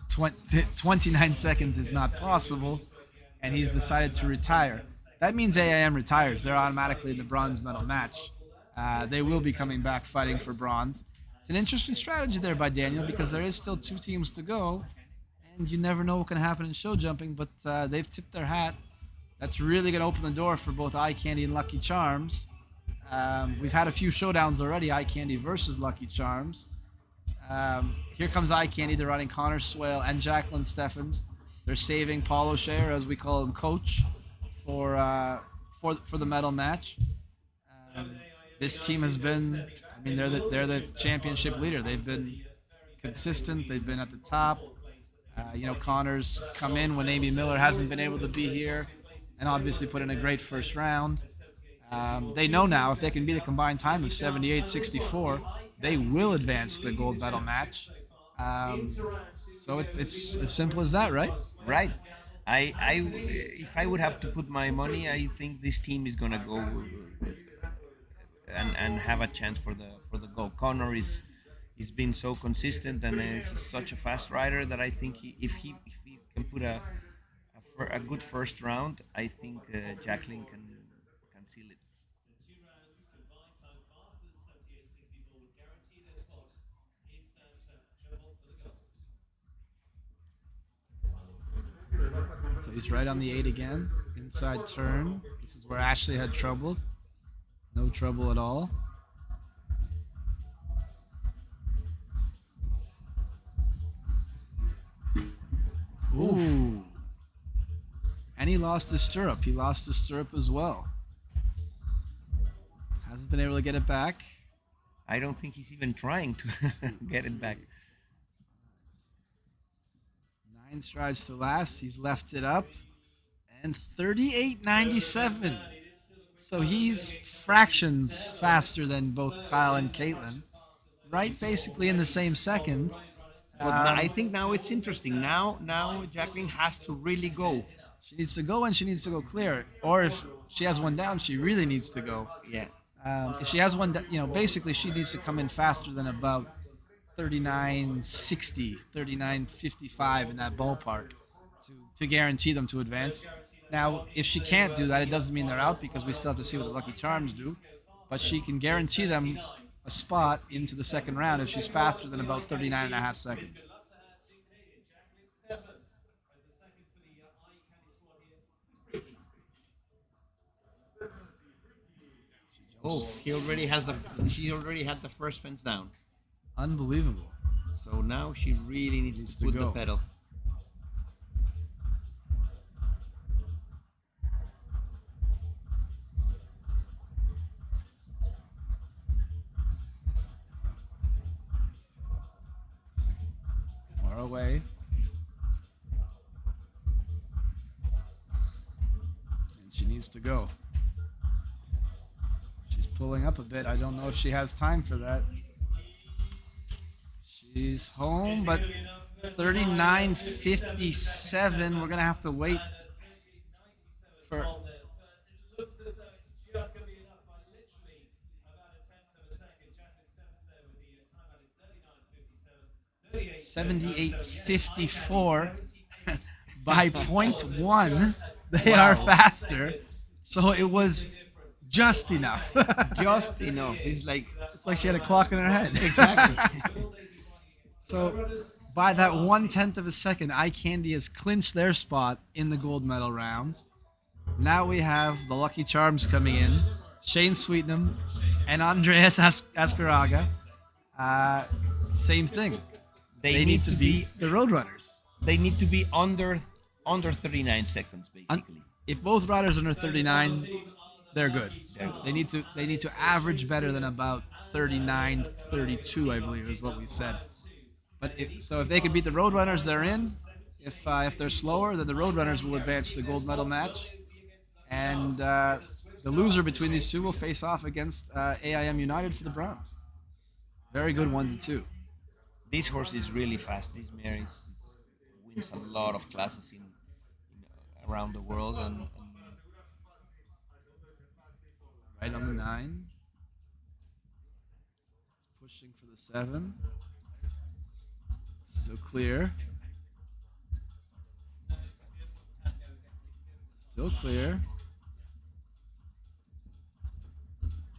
29 seconds is not possible, and he's decided to retire. That means AIM retires. They're automatically in the bronze medal match. They will be coming back fighting for bronze. It's an interesting strategy there by Daniel because there is still 2 teams to go, and you never know what can happen in show jumping, but they've tipped their hat. That's really going to open the door for both Eye Candy and Lucky Charms. We've had a few showdowns already, Eye Candy versus Lucky Charms. Here comes Eye Candy. They're running Connor Swale and Jacqueline Steffens. They're saving Paul O'Shea, as we call him, coach, for the medal match. This team has been, they're the championship leader. They've been consistent. They've been at the top. Connor's come in when Amy Miller hasn't been able to be here, and obviously put in a great first round. They know now if they can beat a combined time of 78-64, they will advance the gold medal match. So it's as simple as that, right? Right. If I would have to put my money, I think this team is gonna go and have a chance for the gold. Connor he's been so consistent and he's such a fast rider that I think if he can put a good first round, I think Jacqueline can seal it. So he's right on the 8 again. Inside turn. This is where Ashley had trouble. No trouble at all. Ooh. And he lost his stirrup. He lost his stirrup as well. Hasn't been able to get it back. I don't think he's even trying to get it back. 9 strides to last. He's left it up. And 38.97. So he's fractions faster than both Kyle and Caitlin. Right basically in the same second. But I think now it's interesting. Now Jacqueline has to really go. She needs to go and she needs to go clear. Or if she has one down, she really needs to go. Yeah. If she has one, basically she needs to come in faster than about 39.60, 39.55 in that ballpark to guarantee them to advance. Now, if she can't do that, it doesn't mean they're out because we still have to see what the Lucky Charms do. But she can guarantee them a spot into the second round if she's faster than about 39.5 seconds. Oh, she already had the first fence down. Unbelievable. So now she really needs to put the pedal. Far away. And she needs to go. She's pulling up a bit. I don't know if she has time for that. She's home, but 39.57. We're going to have to wait for... 78.54 by 0.1. They are faster. So it was just enough. Just enough. It's like she had a clock in her head. Exactly. So by that 1/10 of a second, Eye Candy has clinched their spot in the gold medal rounds. Now we have the Lucky Charms coming in, Shane Sweetnam and Andreas Ascaraga. Same thing. They need to beat the Roadrunners. They need to be under 39 seconds, basically. If both riders are under 39, they're good. They need to average better than about 39-32, I believe, is what we said. But if they can beat the Roadrunners, they're in. If they're slower, then the Roadrunners will advance to the gold medal match. And the loser between these two will face off against AIM United for the bronze. Very good 1-2. This horse is really fast. This mare wins a lot of classes in around the world, and right on the 9. It's pushing for the 7. Still clear. Still clear.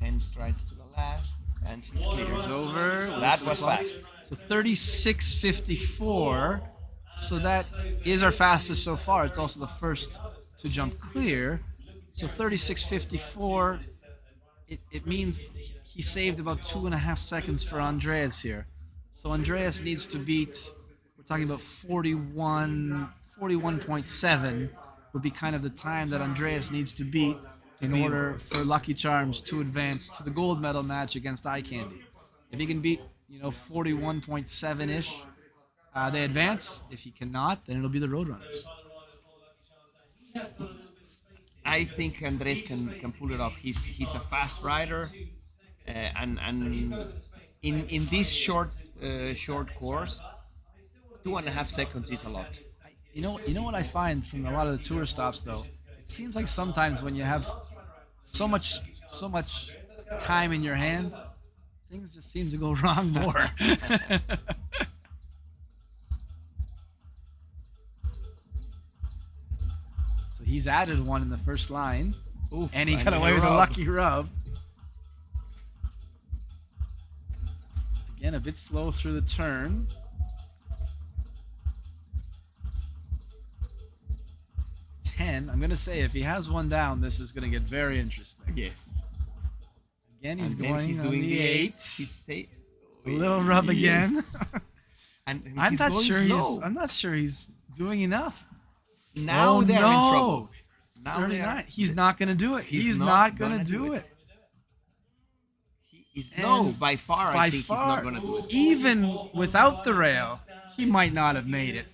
10 strides to the last, and she's clear. It's over. That was fast. So 36.54. So that is our fastest so far. It's also the first to jump clear. So 36.54. It means he saved about 2.5 seconds for Andreas here. So Andreas needs to beat, we're talking about 41.7 would be kind of the time that Andreas needs to beat in order for Lucky Charms to advance to the gold medal match against Eye Candy. If he can beat, 41.7-ish, they advance. If he cannot, then it'll be the Roadrunners. I think Andres can pull it off. He's a fast rider, and in this short course, 2.5 seconds is a lot. You know what I find from a lot of the tour stops though? It seems like sometimes when you have so much time in your hand, things just seem to go wrong more. So he's added one in the first line. Oof, and he got away with a lucky rub. Again, a bit slow through the turn. I'm going to say if he has one down, this is going to get very interesting. Yes. Again, he's doing the 8. He's a little rub again. and I'm he's not going sure slow. I'm not sure he's doing enough. Now they're in trouble. Now 39. He's not going to do it. He's not going to do it. By far, I think he's not going to do it. Even without the rail, he might not have made it.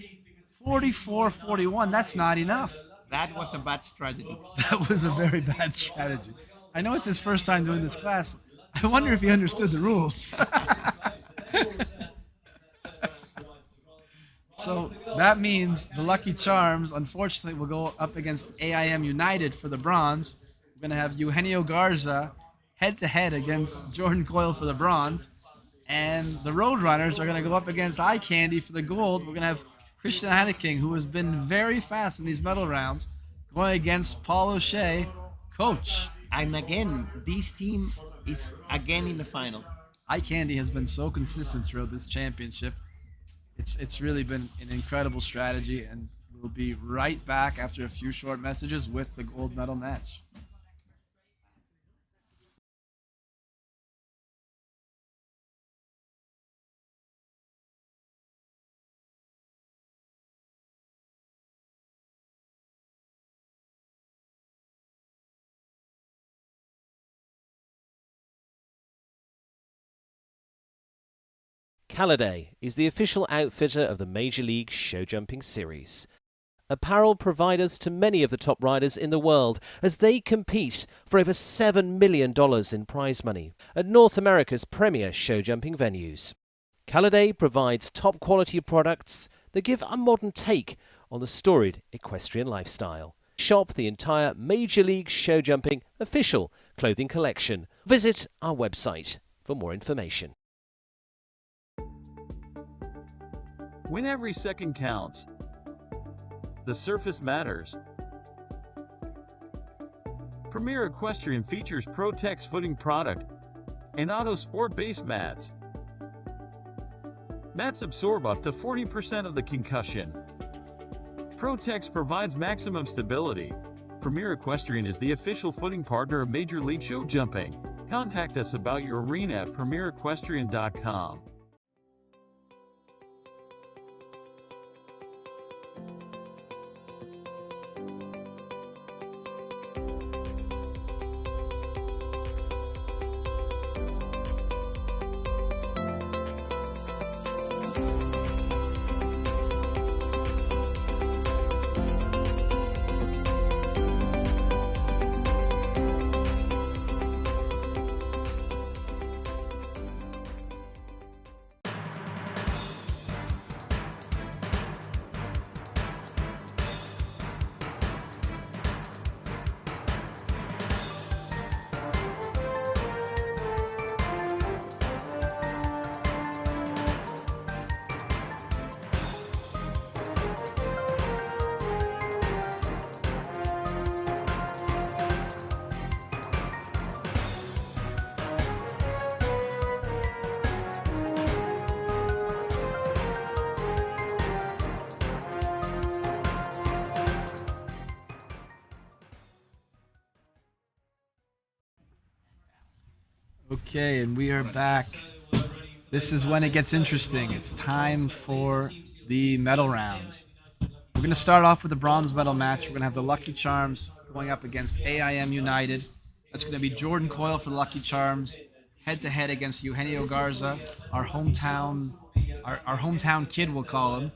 44-41. That's not enough. That was a bad strategy. That was a very bad strategy. I know it's his first time doing this class. I wonder if he understood the rules. So that means the Lucky Charms, unfortunately, will go up against AIM United for the bronze. We're going to have Eugenio Garza head-to-head against Jordan Coyle for the bronze. And the Roadrunners are going to go up against Eye Candy for the gold. We're going to have Christian Hanneking, who has been very fast in these medal rounds, going against Paul O'Shea, coach. And again, this team is again in the final. Eye Candy has been so consistent throughout this championship. It's really been an incredible strategy, and we'll be right back after a few short messages with the gold medal match. Caliday is the official outfitter of the Major League Show Jumping Series. Apparel providers to many of the top riders in the world as they compete for over $7 million in prize money at North America's premier show jumping venues. Caliday provides top quality products that give a modern take on the storied equestrian lifestyle. Shop the entire Major League Show Jumping official clothing collection. Visit our website for more information. When every second counts, the surface matters. Premier Equestrian features Pro-Tex footing product and Auto Sport base mats. Mats absorb up to 40% of the concussion. Pro-Tex provides maximum stability. Premier Equestrian is the official footing partner of Major League Show Jumping. Contact us about your arena at premierequestrian.com. Okay, and we are back. This is when it gets interesting. It's time for the medal rounds. We're going to start off with the bronze medal match. We're going to have the Lucky Charms going up against AIM United. That's going to be Jordan Coyle for the Lucky Charms, head-to-head against Eugenio Garza, our hometown kid, we'll call him.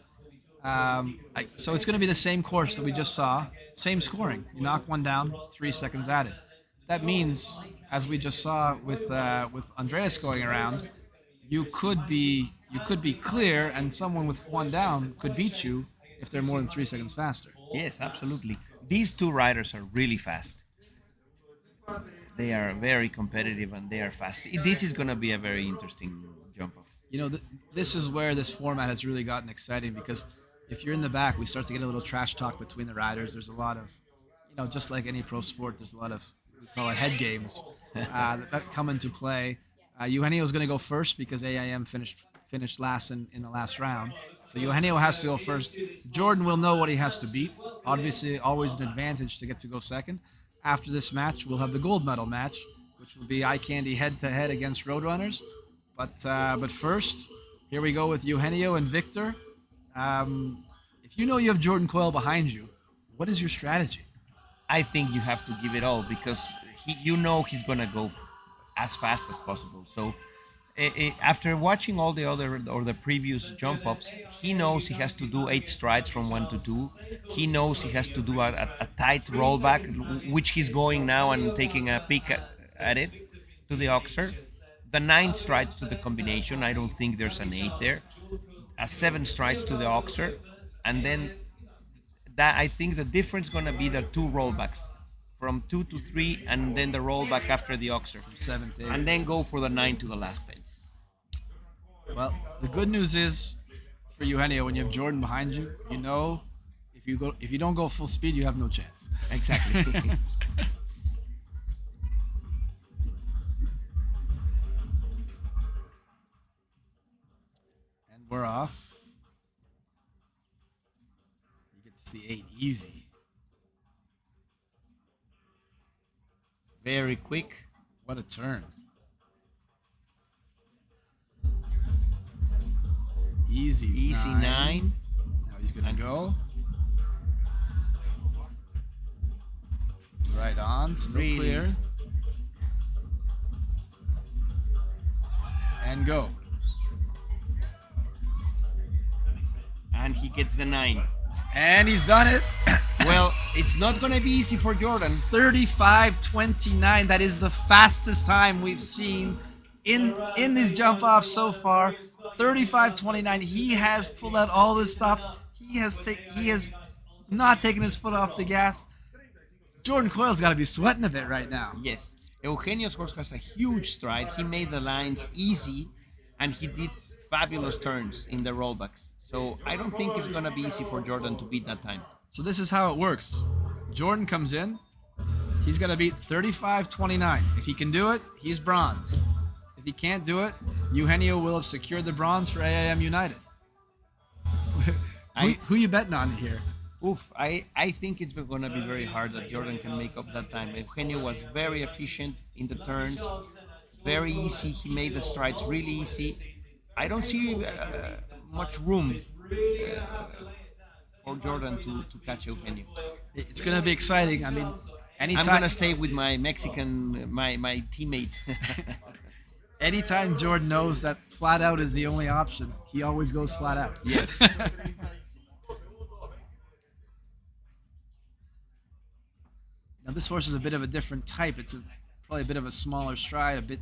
So it's going to be the same course that we just saw, same scoring. You knock one down, 3 seconds added. That means, as we just saw with Andreas going around, you could be clear, and someone with one down could beat you if they're more than 3 seconds faster. Yes, absolutely. These two riders are really fast. They are very competitive and they are fast. This is going to be a very interesting jump off. You know, this is where this format has really gotten exciting, because if you're in the back, we start to get a little trash talk between the riders. There's a lot of, just like any pro sport, there's a lot of, we call it head games that come into play. Eugenio is going to go first because AIM finished last in the last round. So Eugenio has to go first. Jordan will know what he has to beat. Obviously, always an advantage to get to go second. After this match, we'll have the gold medal match, which will be Eye Candy head-to-head against Roadrunners. But first, here we go with Eugenio and Victor. If you know you have Jordan Coyle behind you, what is your strategy? I think you have to give it all because he's going to go as fast as possible. So after watching all the previous jump offs, he knows he has to do 8 strides from 1 to 2. He knows he has to do a tight rollback, which he's going now and taking a peek at it to the Oxer. The 9 strides to the combination. I don't think there's an 8 there. 7 strides to the Oxer, and then that I think the difference gonna be the 2 rollbacks. From 2 to 3, and then the rollback after the Oxer. From 7 to 8. And then go for the 9 to the last fence. Well, the good news is for Eugenio, when you have Jordan behind you, if you don't go full speed, you have no chance. Exactly. And we're off. He gets the 8 easy. Very quick. What a turn. Easy 9. Now he's going to go. Right on. Still really clear. And go. And he gets the 9. And he's done it. Well, it's not going to be easy for Jordan. 35:29. That is the fastest time we've seen in these jump offs so far. 35:29. He has pulled out all the stops. He has not taken his foot off the gas. Jordan Coyle's got to be sweating a bit right now. Yes. Eugenio's horse has a huge stride. He made the lines easy, and he did fabulous turns in the rollbacks. So I don't think it's going to be easy for Jordan to beat that time. So this is how it works. Jordan comes in. He's got to beat 35:29. If he can do it, he's bronze. If he can't do it, Eugenio will have secured the bronze for AIM United. Who you betting on here? Oof, I think it's going to be very hard that Jordan can make up that time. Eugenio was very efficient in the turns, very easy. He made the strides really easy. I don't see much room for Jordan to catch Eugenio. It's going to be exciting. I mean, anytime. I'm going to stay with my Mexican, my teammate. Anytime Jordan knows that flat out is the only option, he always goes flat out. Yes. Now this horse is a bit of a different type. It's probably a bit of a smaller stride, a bit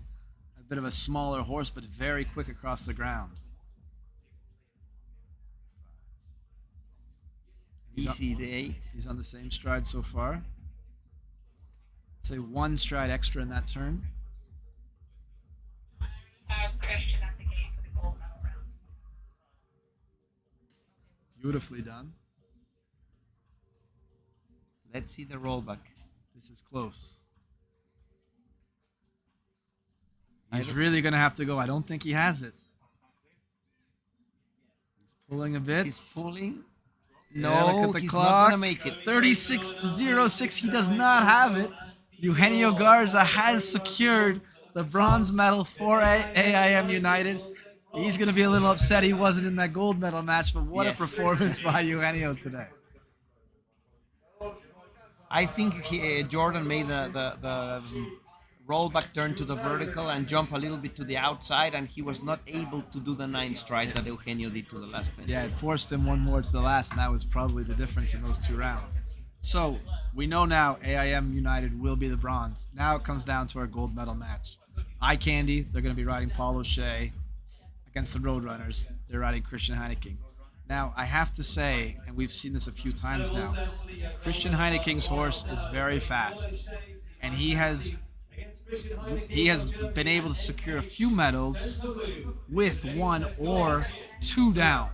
of a smaller horse, but very quick across the ground. Easy, the 8. He's on the same stride so far. Let's say 1 stride extra in that turn. Beautifully done. Let's see the rollback. This is close. He's really going to have to go. I don't think he has it. He's pulling a bit. He's pulling. No, Yeah, look at the he's clock. not gonna make it. 36:06. He does not have it. Eugenio Garza has secured the bronze medal for AIM United. He's going to be a little upset he wasn't in that gold medal match, but what a performance by Eugenio today. I think Jordan made the rollback turn to the vertical and jump a little bit to the outside, and he was not able to do the 9 strides that Eugenio did to the last fence. Yeah, it forced him one more to the last, and that was probably the difference in those 2 rounds. So we know now AIM United will be the bronze. Now it comes down to our gold medal match. Eye Candy, they're going to be riding Paul O'Shea against the Roadrunners. They're riding Christian Heineken. Now, I have to say, and we've seen this a few times now, Christian Heineken's horse is very fast, and he has been able to secure a few medals with 1 or 2 down.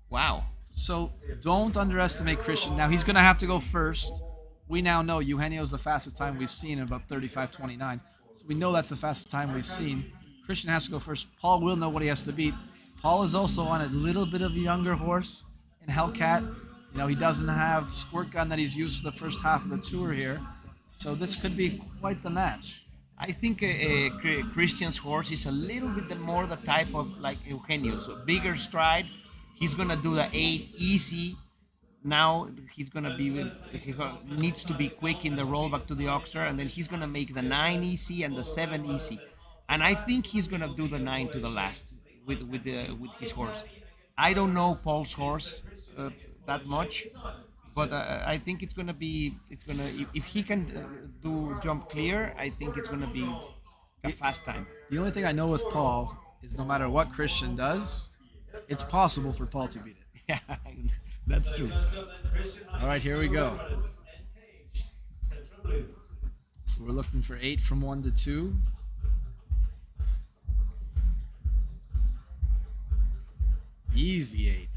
Wow. So don't underestimate Christian. Now, he's going to have to go first. We now know Eugenio's the fastest time we've seen in about 35.29. So we know that's the fastest time we've seen. Christian has to go first. Paul will know what he has to beat. Paul is also on a little bit of a younger horse in Hellcat. You know, he doesn't have Squirt Gun that he's used for the first half of the tour here. So this could be quite the match. I think Christian's horse is a little bit more the type of like Eugenio. So bigger stride. He's going to do the 8 easy. Now he's going to needs to be quick in the rollback to the Oxer, and then he's going to make the 9 easy and the 7 easy. And I think he's going to do the 9 to the last with his horse. I don't know Paul's horse that much, but I think if he can do jump clear, I think it's going to be a fast time. The only thing I know with Paul is no matter what Christian does, it's possible for Paul to beat it. Yeah, that's true. All right, here we go. So we're looking for 8 from 1 to 2. Easy 8.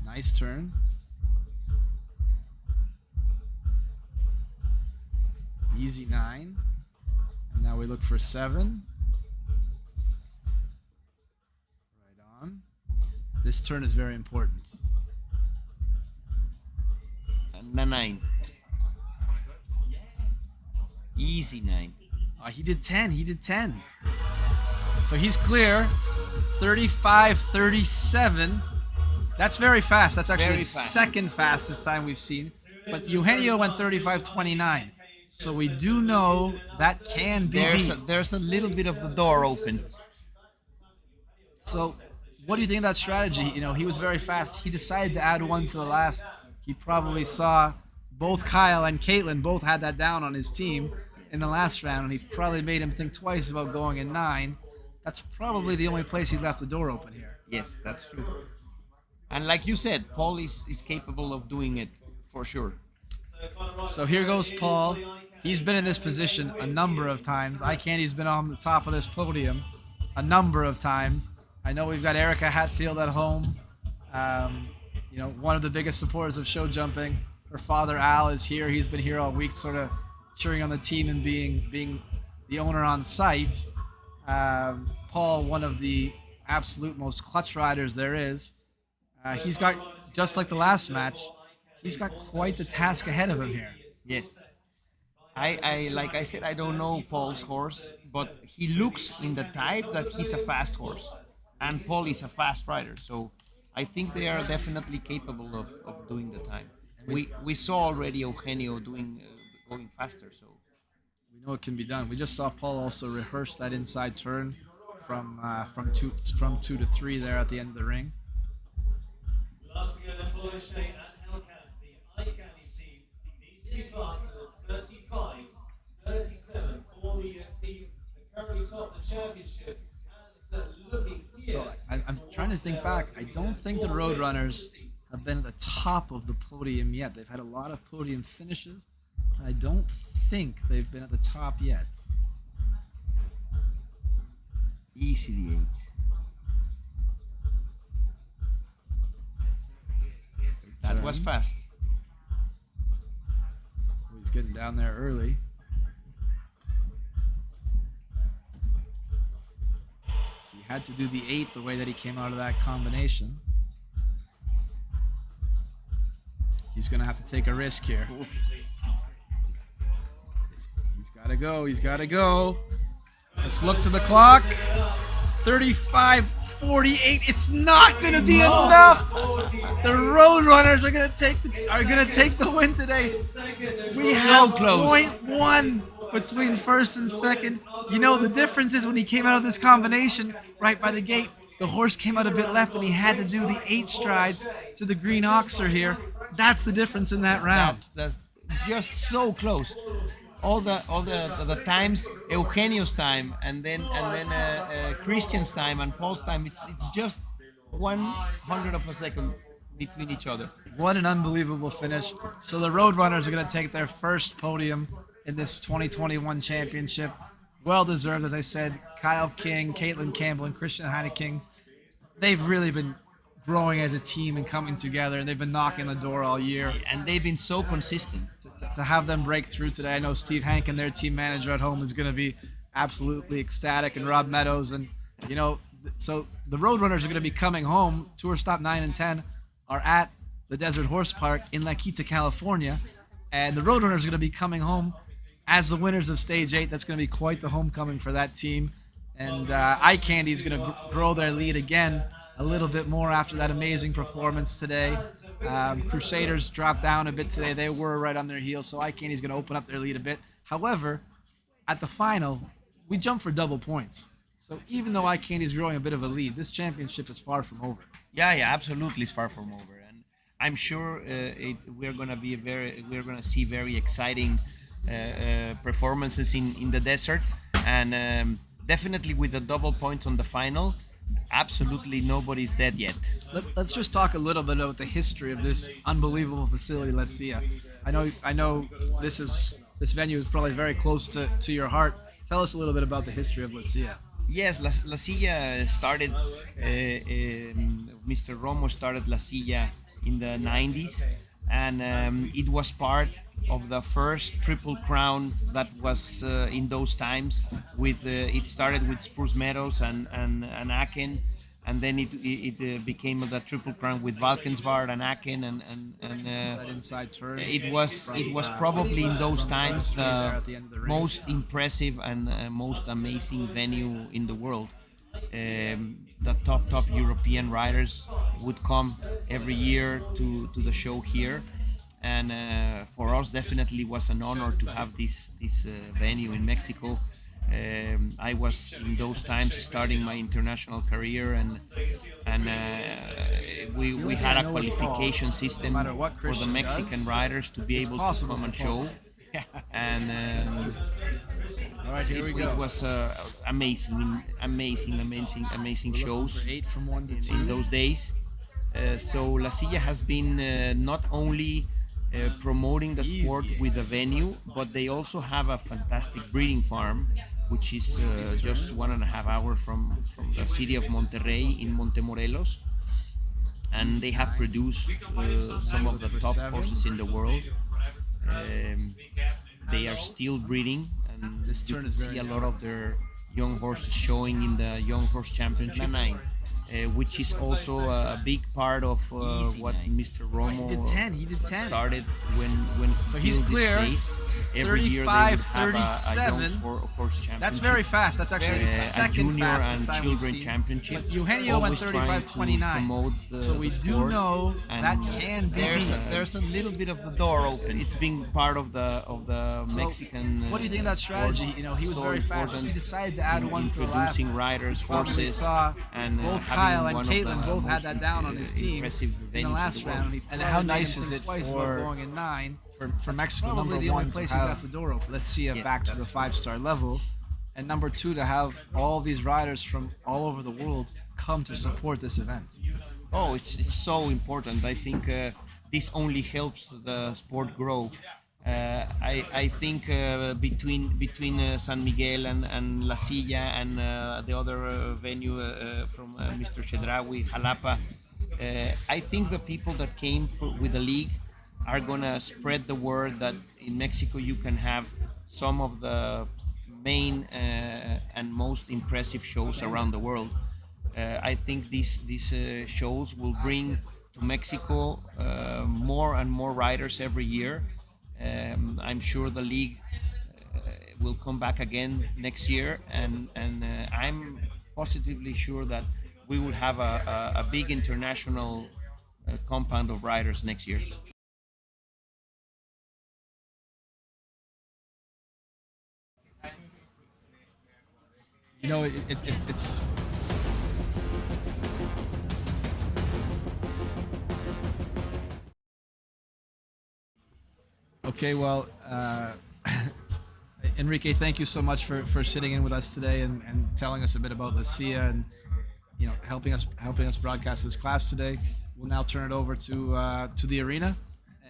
Nice turn. Easy 9. And now we look for 7. Right on. This turn is very important. And the 9. Easy 9. He did 10. He did 10. So he's clear. 35-37. That's very fast. That's actually the second fastest time we've seen. But Eugenio went 35-29. So we do know that can be there's a little bit of the door open. So what do you think of that strategy? You know, he was very fast. He decided to add 1 to the last. He probably saw both Kyle and Caitlin both had that down on his team in the last round, and he probably made him think twice about going in 9. That's probably the only place he left the door open here. Yes, that's true. And like you said, Paul is capable of doing it for sure. So here goes Paul. He's been in this position a number of times. He's been on the top of this podium a number of times. I know we've got Erica Hatfield at home. You know, one of the biggest supporters of show jumping. Her father Al is here. He's been here all week, sort of cheering on the team and being the owner on site. Paul, one of the absolute most clutch riders there is. He's got, just like the last match, he's got quite the task ahead of him here. Yes. Like I said, I don't know Paul's horse, but he looks in the type that he's a fast horse. And Paul is a fast rider, so I think they are definitely capable of doing the time. We saw already Eugenio going faster, so we know it can be done. We just saw Paul also rehearse that inside turn from 2 to 3 there at the end of the ring. Last to go to Paul O'Shea and Hellcat, the iCandy team needs to be faster than 35-37 for the team that currently top the championship. And it's looking here. So I'm trying to think back. I don't think the Roadrunners have been at the top of the podium yet. They've had a lot of podium finishes, but I don't think they've been at the top yet. Easy the 8. That was fast. He's getting down there early. He had to do the 8 the way that he came out of that combination. He's going to have to take a risk here. Gotta go. He's gotta go. Let's look to the clock. 35:48. It's not gonna be enough. The Roadrunners are gonna take the win today. We have .1 between first and second. You know, the difference is when he came out of this combination right by the gate, the horse came out a bit left and he had to do the 8 strides to the green oxer here. That's the difference in that round. That's just so close. All the times, Eugenio's time, and then Christian's time and Paul's time. It's just 100 of a second between each other. What an unbelievable finish. So the Roadrunners are going to take their first podium in this 2021 championship. Well deserved, as I said. Kyle King, Caitlin Campbell, and Christian Heineking. They've really been growing as a team and coming together, and they've been knocking the door all year. And they've been so consistent. To have them break through today, I know Steve Hankin, their team manager at home, is going to be absolutely ecstatic, and Rob Meadows. And, you know, so the Roadrunners are going to be coming home. Tour stop 9 and 10 are at the Desert Horse Park in La Quinta, California. And the Roadrunners are going to be coming home as the winners of Stage 8. That's going to be quite the homecoming for that team. And Eye Candy is going to grow their lead again a little bit more after that amazing performance today. Crusaders dropped down a bit today. They were right on their heels, so Eye Candy's going to open up their lead a bit. However, at the final, we jumped for double points. So even though Eye Candy's growing a bit of a lead, this championship is far from over. Yeah, absolutely, it's far from over. And I'm sure we're going to see very exciting performances in the desert, and definitely with the double points on the final. Absolutely nobody's dead yet. Let's just talk a little bit about the history of this unbelievable facility, La Silla. I know this venue is probably very close to your heart. Tell us a little bit about the history of La Silla. Yes, La Silla started, Mr. Romo started La Silla in the 90s, and it was part of the first Triple Crown that was in those times. With it started with Spruce Meadows and Aken, and then it became the Triple Crown with Valkenswaard and Aken and that inside turn. It was probably in those times the most impressive and most amazing venue in the world. The top European riders would come every year to the show here. And for us, definitely was an honor to have this venue in Mexico. I was in those times starting my international career, and we had a qualification system for the Mexican riders to be able to come and show. And all right, here we go. It was amazing shows from 1 to 2 in those days. So La Silla has been not only promoting the sport with the venue, but they also have a fantastic breeding farm, which is just 1.5 hours from the city of Monterrey in Montemorelos, and they have produced some of the top horses in the world. They are still breeding, and you can see a lot of their young horses showing in the Young Horse Championship 9. Which is also a big part of what Mr. Romo he did 10. Started when so he's clear. Every year they would have a young horse championship. That's very fast. That's actually the second a junior fastest and time children we've seen. championship. But Eugenio went 35:29. So we do know that can be. There's a little bit of the door open. It's being part of the Mexican. What do you think of that strategy? You know, he was so very fast. He decided to add one to the last. Introducing riders, horses, and both Kyle and Caitlin both had that down on his team in the last round. And how nice is it for going in 9? For Mexico, number the 1 only place you have the door open. Let's see it back to the 5-star level, and number 2 to have all these riders from all over the world come to support this event. Oh, it's so important. I think this only helps the sport grow. I think between San Miguel and La Silla and the other venue from Mr. Chedraui, Jalapa, I think the people that came with the league are gonna spread the word that in Mexico you can have some of the main and most impressive shows around the world. I think these shows will bring to Mexico more and more riders every year. I'm sure the league will come back again next year, and I'm positively sure that we will have a big international compound of riders next year. You know, it's okay. Well, Enrique, thank you so much for sitting in with us today and telling us a bit about Lucia and helping us broadcast this class today. We'll now turn it over to the arena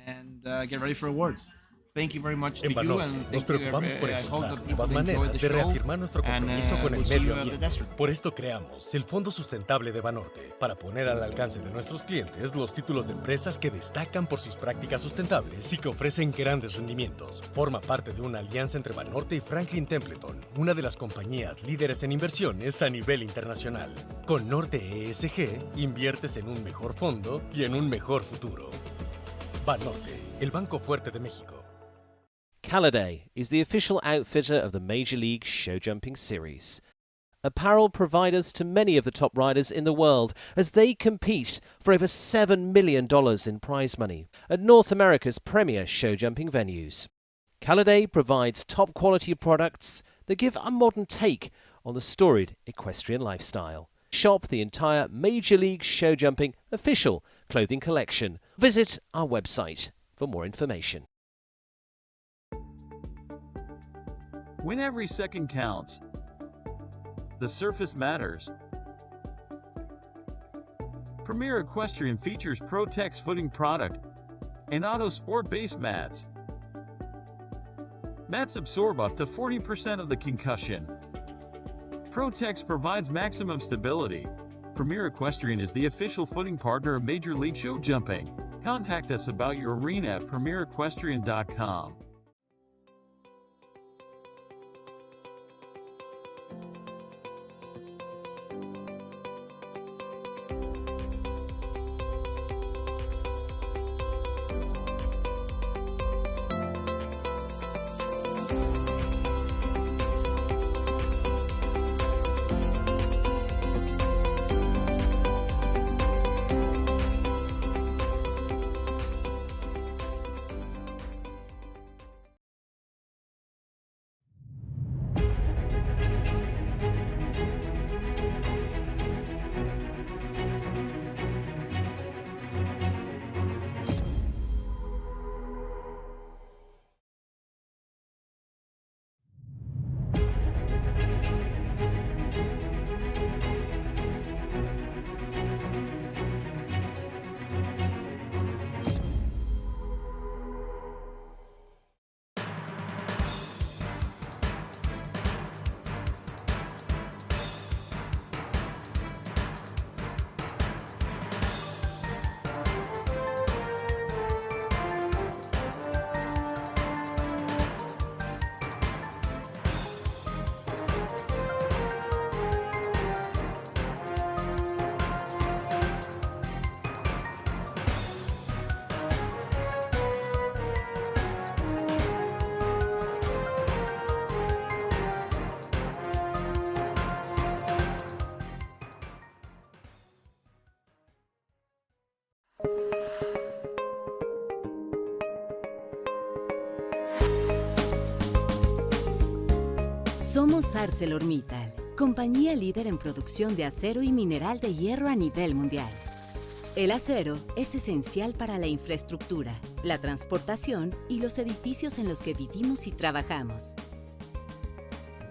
and get ready for awards. Thank you very much to En you, Banorte, and nos thank you. preocupamos por I hope encontrar that people nuevas enjoy maneras the de show, reafirmar nuestro and compromiso con el we'll see medio you at the ambiente. desert. Por esto creamos el Fondo Sustentable de Banorte, para poner al alcance de nuestros clientes los títulos de empresas que destacan por sus prácticas sustentables y que ofrecen grandes rendimientos. Forma parte de una alianza entre Banorte y Franklin Templeton, una de las compañías líderes en inversiones a nivel internacional. Con Norte ESG, inviertes en un mejor fondo y en un mejor futuro. Banorte, el banco fuerte de México. Caliday is the official outfitter of the Major League Show Jumping Series. Apparel providers to many of the top riders in the world as they compete for over $7 million in prize money at North America's premier show jumping venues. Caliday provides top quality products that give a modern take on the storied equestrian lifestyle. Shop the entire Major League Show Jumping official clothing collection. Visit our website for more information. When every second counts, the surface matters. Premier Equestrian features Protex footing product and Auto Sport base mats. Mats absorb up to 40% of the concussion. Protex provides maximum stability. Premier Equestrian is the official footing partner of Major League Show Jumping. Contact us about your arena at premierequestrian.com. Somos ArcelorMittal, compañía líder en producción de acero y mineral de hierro a nivel mundial. El acero es esencial para la infraestructura, la transportación y los edificios en los que vivimos y trabajamos.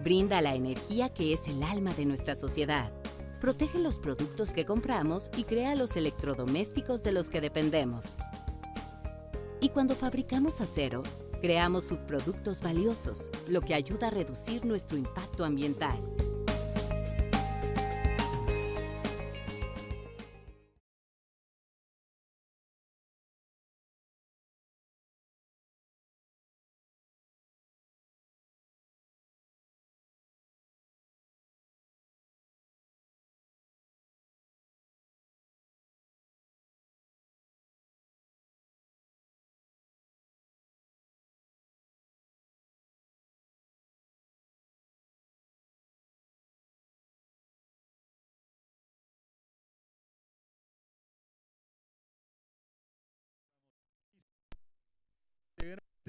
Brinda la energía que es el alma de nuestra sociedad. Protege los productos que compramos y crea los electrodomésticos de los que dependemos. Y cuando fabricamos acero, creamos subproductos valiosos, lo que ayuda a reducir nuestro impacto ambiental.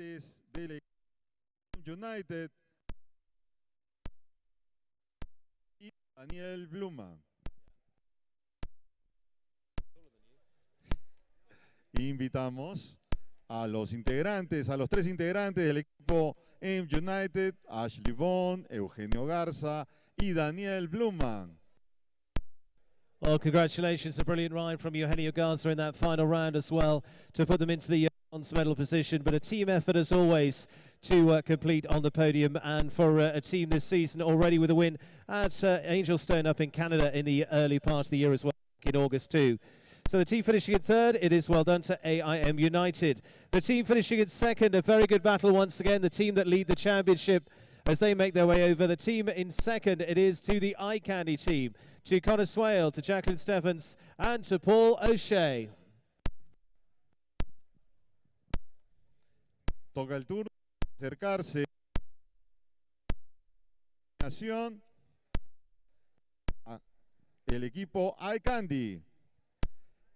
integrantes del equipo United y Daniel Bluman. Invitamos a los integrantes, a los tres integrantes del equipo United, Ashley Bond, Eugenio Garza y Daniel Bluman. Well, congratulations, a brilliant ride from Eugenio Garza in that final round as well to put them into the bronze medal position, but a team effort as always to complete on the podium, and for a team this season already with a win at Angelstone up in Canada in the early part of the year as well, in August too. So the team finishing in third, it is well done to AIM United. The team finishing in second, a very good battle once again, the team that lead the championship as they make their way over. The team in second, it is to the Eye Candy team, to Connor Swale, to Jacqueline Stephens, and to Paul O'Shea. Toca el turno acercarse el equipo Eye Candy,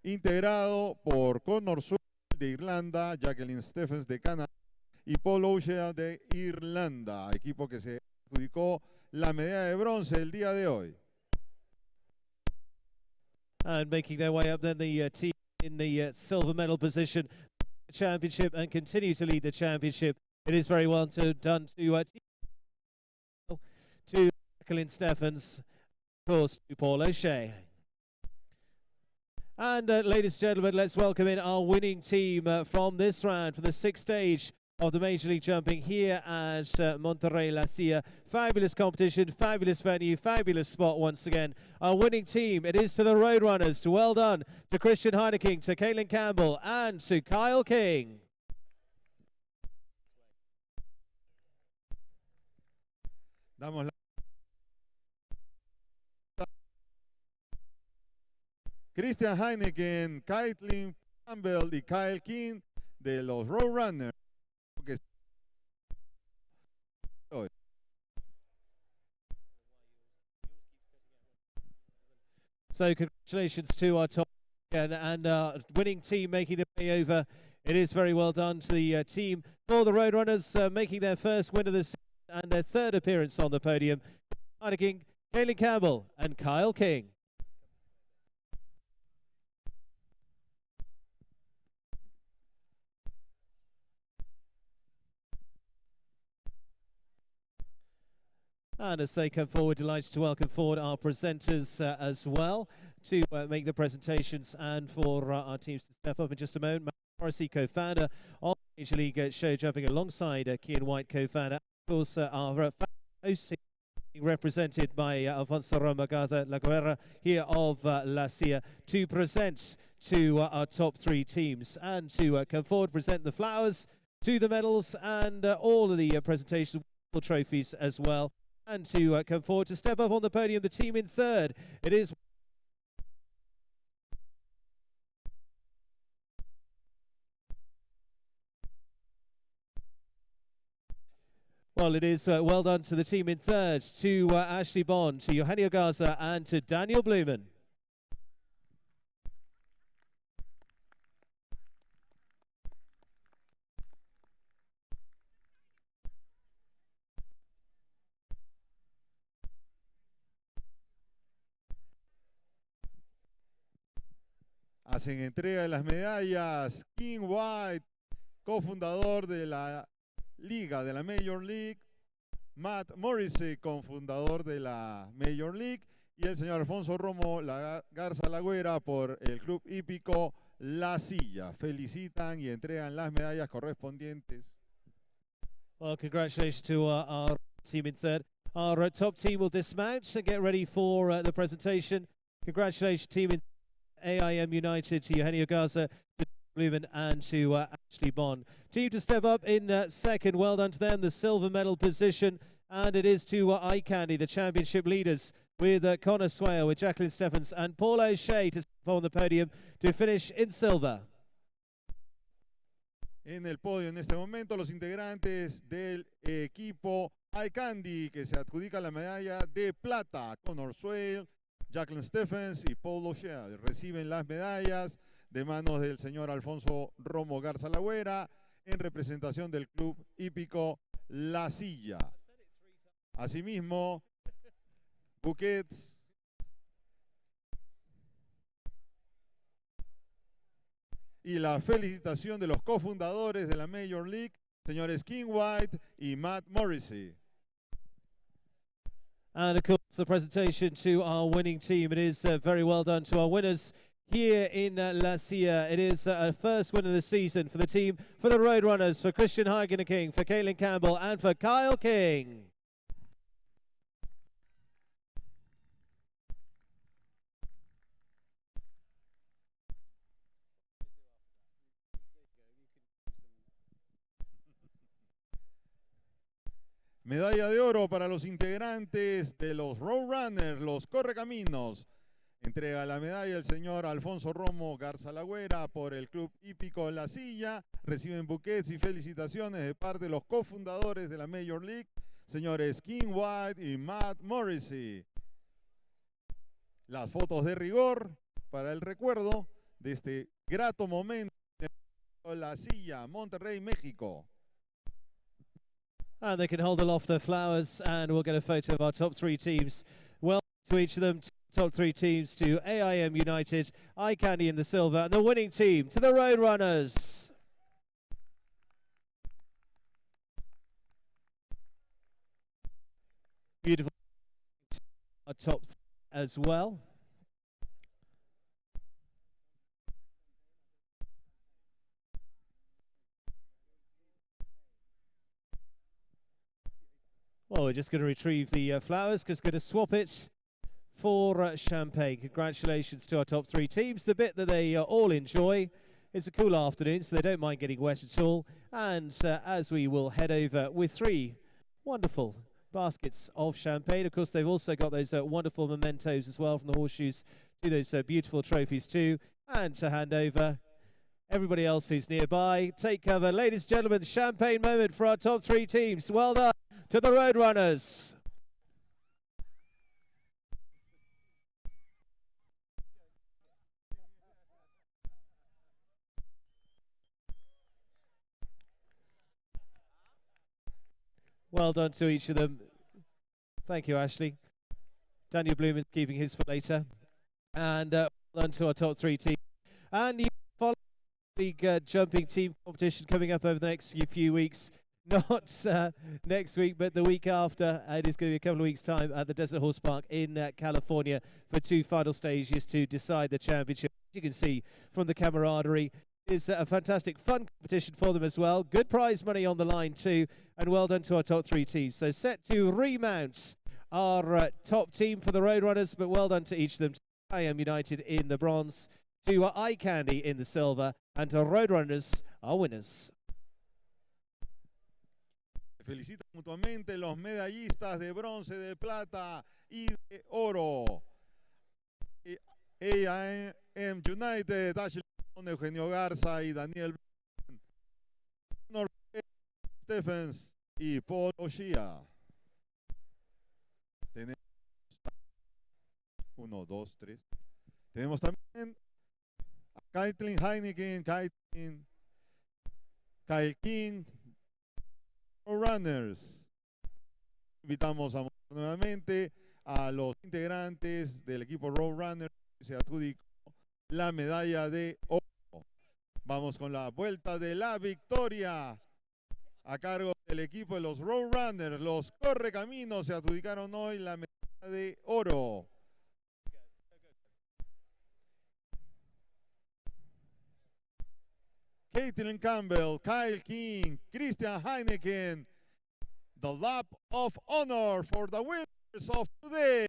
integrado por Connor Swale de Irlanda, Jacqueline Stephens de Canadá y Paul O'Shea de Irlanda, equipo que se adjudicó la medalla de bronce el día de hoy. And making their way up then the team in the silver medal position, championship, and continue to lead the championship. It is very well done to Jacqueline Stephens, of course, to Paul O'Shea. And ladies and gentlemen, let's welcome in our winning team from this round, for the sixth stage of the Major League Jumping here at Monterrey La Silla. Fabulous competition, fabulous venue, fabulous spot once again. Our winning team, it is to the Roadrunners, to well done to Christian Heineking, to Caitlin Campbell, and to Kyle King. Damos la Christian Heineking, Caitlin Campbell y Kyle King de los Roadrunners. So congratulations to our top and winning team making their way over. It is very well done to the team for the Roadrunners, making their first win of the season and their third appearance on the podium. Heineking, Caitlin Campbell, and Kyle King. And as they come forward, delighted to welcome forward our presenters as well to make the presentations, and for our teams to step up in just a moment. Matt Morrissey, co-founder of Major League Show Jumping, alongside Kian White, co-founder. Of course, our hosts represented by Alfonso Romagarza La Guerra here of La Silla, to present to our top three teams and to come forward, present the flowers, to the medals, and all of the presentations, trophies as well. And to come forward to step up on the podium, the team in third. It is well done to the team in third, to Ashley Bond, to Eugenio Garza, and to Daniel Bluman. Hacen entrega de las medallas King White, cofundador de la Liga, de la Major League, Matt Morrissey, cofundador de la Major League, y el señor Alfonso Romo Garza Lagüera por el Club Hípico La Silla. Felicitan y entregan las medallas correspondientes. Well, congratulations to our team in third. Our top team will dismount and get ready for the presentation. Congratulations, team in AIM United, to Eugenio Garza, to Blumen, and to Ashley Bond. Team to step up in second, well done to them, the silver medal position, and it is to Eye Candy, the championship leaders, with Connor Swale, with Jacqueline Stephens, and Paul O'Shea to step on the podium to finish in silver. En el podio en este momento los integrantes del equipo Eye Candy, que se adjudica la medalla de plata. Connor Swale, Jacqueline Stephens y Paul O'Shea reciben las medallas de manos del señor Alfonso Romo Garza Lagüera. en representación del Club Hípico La Silla. Asimismo, buquets y la felicitación de los cofundadores de la Major League, señores King White y Matt Morrissey. And of course, the presentation to our winning team. It is very well done to our winners here in La Silla. It is a first win of the season for the team, for the Roadrunners, for Christian King, for Caitlin Campbell, and for Kyle King. Medalla de oro para los integrantes de los Roadrunners, los Correcaminos. Entrega la medalla el señor Alfonso Romo Garzalagüera por el Club Hípico La Silla. Reciben buquets y felicitaciones de parte de los cofundadores de la Major League, señores King White y Matt Morrissey. Las fotos de rigor para el recuerdo de este grato momento en La Silla, Monterrey, México. And they can hold aloft their flowers, and we'll get a photo of our top three teams. Well, to each of them, top three teams, to AIM United, Eye Candy in the silver, and the winning team to the Roadrunners. Beautiful. Our top as well. Well, we're just going to retrieve the flowers because we're going to swap it for champagne. Congratulations to our top three teams. The bit that they all enjoy. It's a cool afternoon, so they don't mind getting wet at all. And as we will head over with three wonderful baskets of champagne. Of course, they've also got those wonderful mementos as well from the horseshoes to those beautiful trophies too. And to hand over everybody else who's nearby. Take cover. Ladies and gentlemen, champagne moment for our top three teams. Well done to the Roadrunners. Well done to each of them. Thank you, Ashley. Daniel Bloom is keeping his for later. And well done to our top three teams. And you follow the league jumping team competition coming up over the next few weeks. Not next week, but the week after. It is going to be a couple of weeks' time at the Desert Horse Park in California for two final stages to decide the championship. As you can see from the camaraderie, it's a fantastic, fun competition for them as well. Good prize money on the line too, and well done to our top three teams. So set to remount our top team for the Roadrunners, but well done to each of them. I Am United in the bronze, to Eye Candy in the silver, and to Roadrunners, our winners. Felicitan mutuamente los medallistas de bronce, de plata y de oro. AIM United, Ashley Eugenio Garza y Daniel Stephens y Paul Oshia. Tenemos 1, 2, 3. Tenemos también a Caitlin Heineken, Kyle King, Roadrunners. Invitamos a nuevamente a los integrantes del equipo Roadrunners que se adjudicó la medalla de oro. Vamos con la vuelta de la victoria a cargo del equipo de los Roadrunners. Los Correcaminos se adjudicaron hoy la medalla de oro. Caitlin Campbell, Kyle King, Christian Heineken, the lap of honor for the winners of today.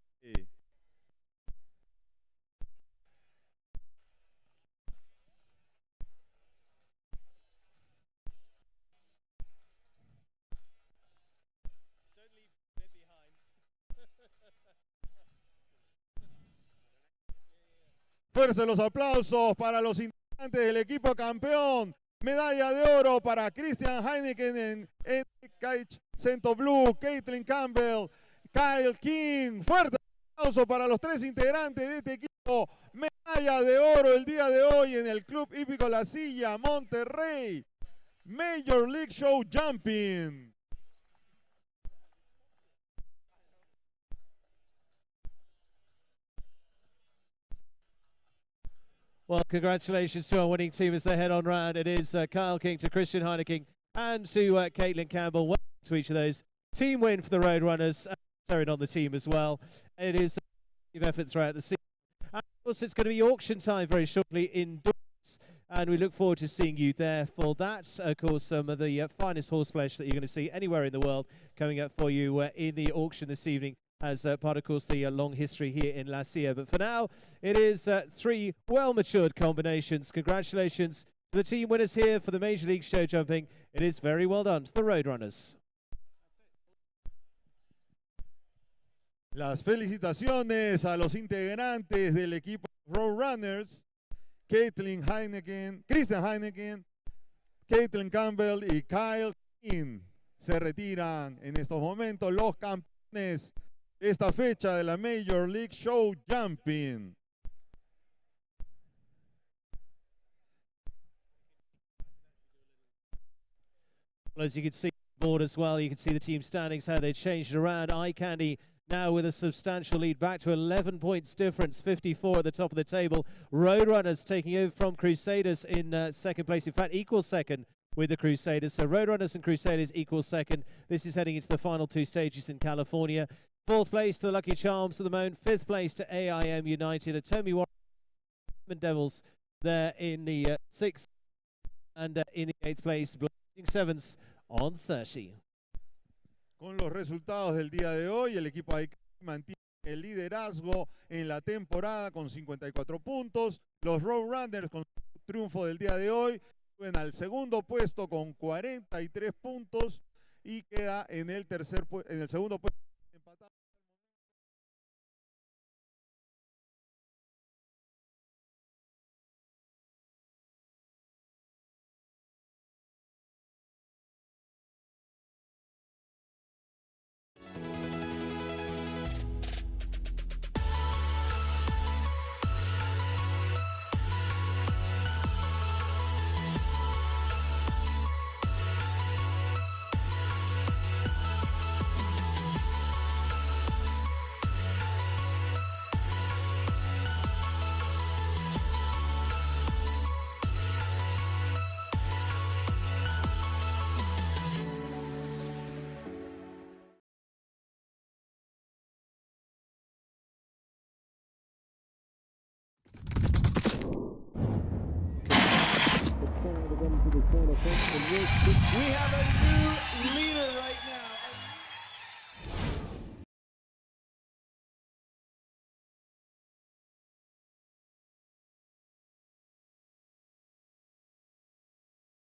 Fuerza los aplausos para los integrantes del equipo campeón. Medalla de oro para Christian Heineken en Cage Cento Blue, Caitlin Campbell, Kyle King. Fuerte aplauso para los tres integrantes de este equipo. Medalla de oro el día de hoy en el Club Hípico La Silla, Monterrey, Major League Show Jumping. Well, congratulations to our winning team as they head on round. It is Kyle King to Christian Heineking and to Caitlin Campbell. Welcome to each of those. Team win for the Roadrunners. Sarah on the team as well. It is a effort throughout the season. And of course, it's going to be auction time very shortly indoors. And we look forward to seeing you there for that. Of course, some of the finest horseflesh that you're going to see anywhere in the world coming up for you in the auction this evening, as part, of course, the long history here in La Silla. But for now, it is 3 well-matured combinations. Congratulations to the team winners here for the Major League Show Jumping. It is very well done to the Roadrunners. Las felicitaciones a los integrantes del equipo Roadrunners, Christian Heineking, Caitlin Campbell y Kyle King. Se retiran en estos momentos los campeones de esta fecha de la Major League Show Jumping. Well, as you can see on the board as well, you can see the team standings, how they changed it around. Eye Candy now with a substantial lead, back to 11 points difference, 54 at the top of the table. Roadrunners taking over from Crusaders in second place, in fact equal second with the Crusaders. So Roadrunners and Crusaders equal second. This is heading into the final 2 stages in California. Fourth place to the Lucky Charms at the moment. Fifth place to AIM United. Ottomy Warriors Devils there in the 6th, and in the 8th place, Blazing Sevens on 30. Con los resultados del día de hoy, el equipo de mantiene el liderazgo en la temporada con 54 puntos. Los Roadrunners, con su triunfo del día de hoy, suben al segundo puesto con 43 puntos y queda en el segundo puesto empatado. We have a new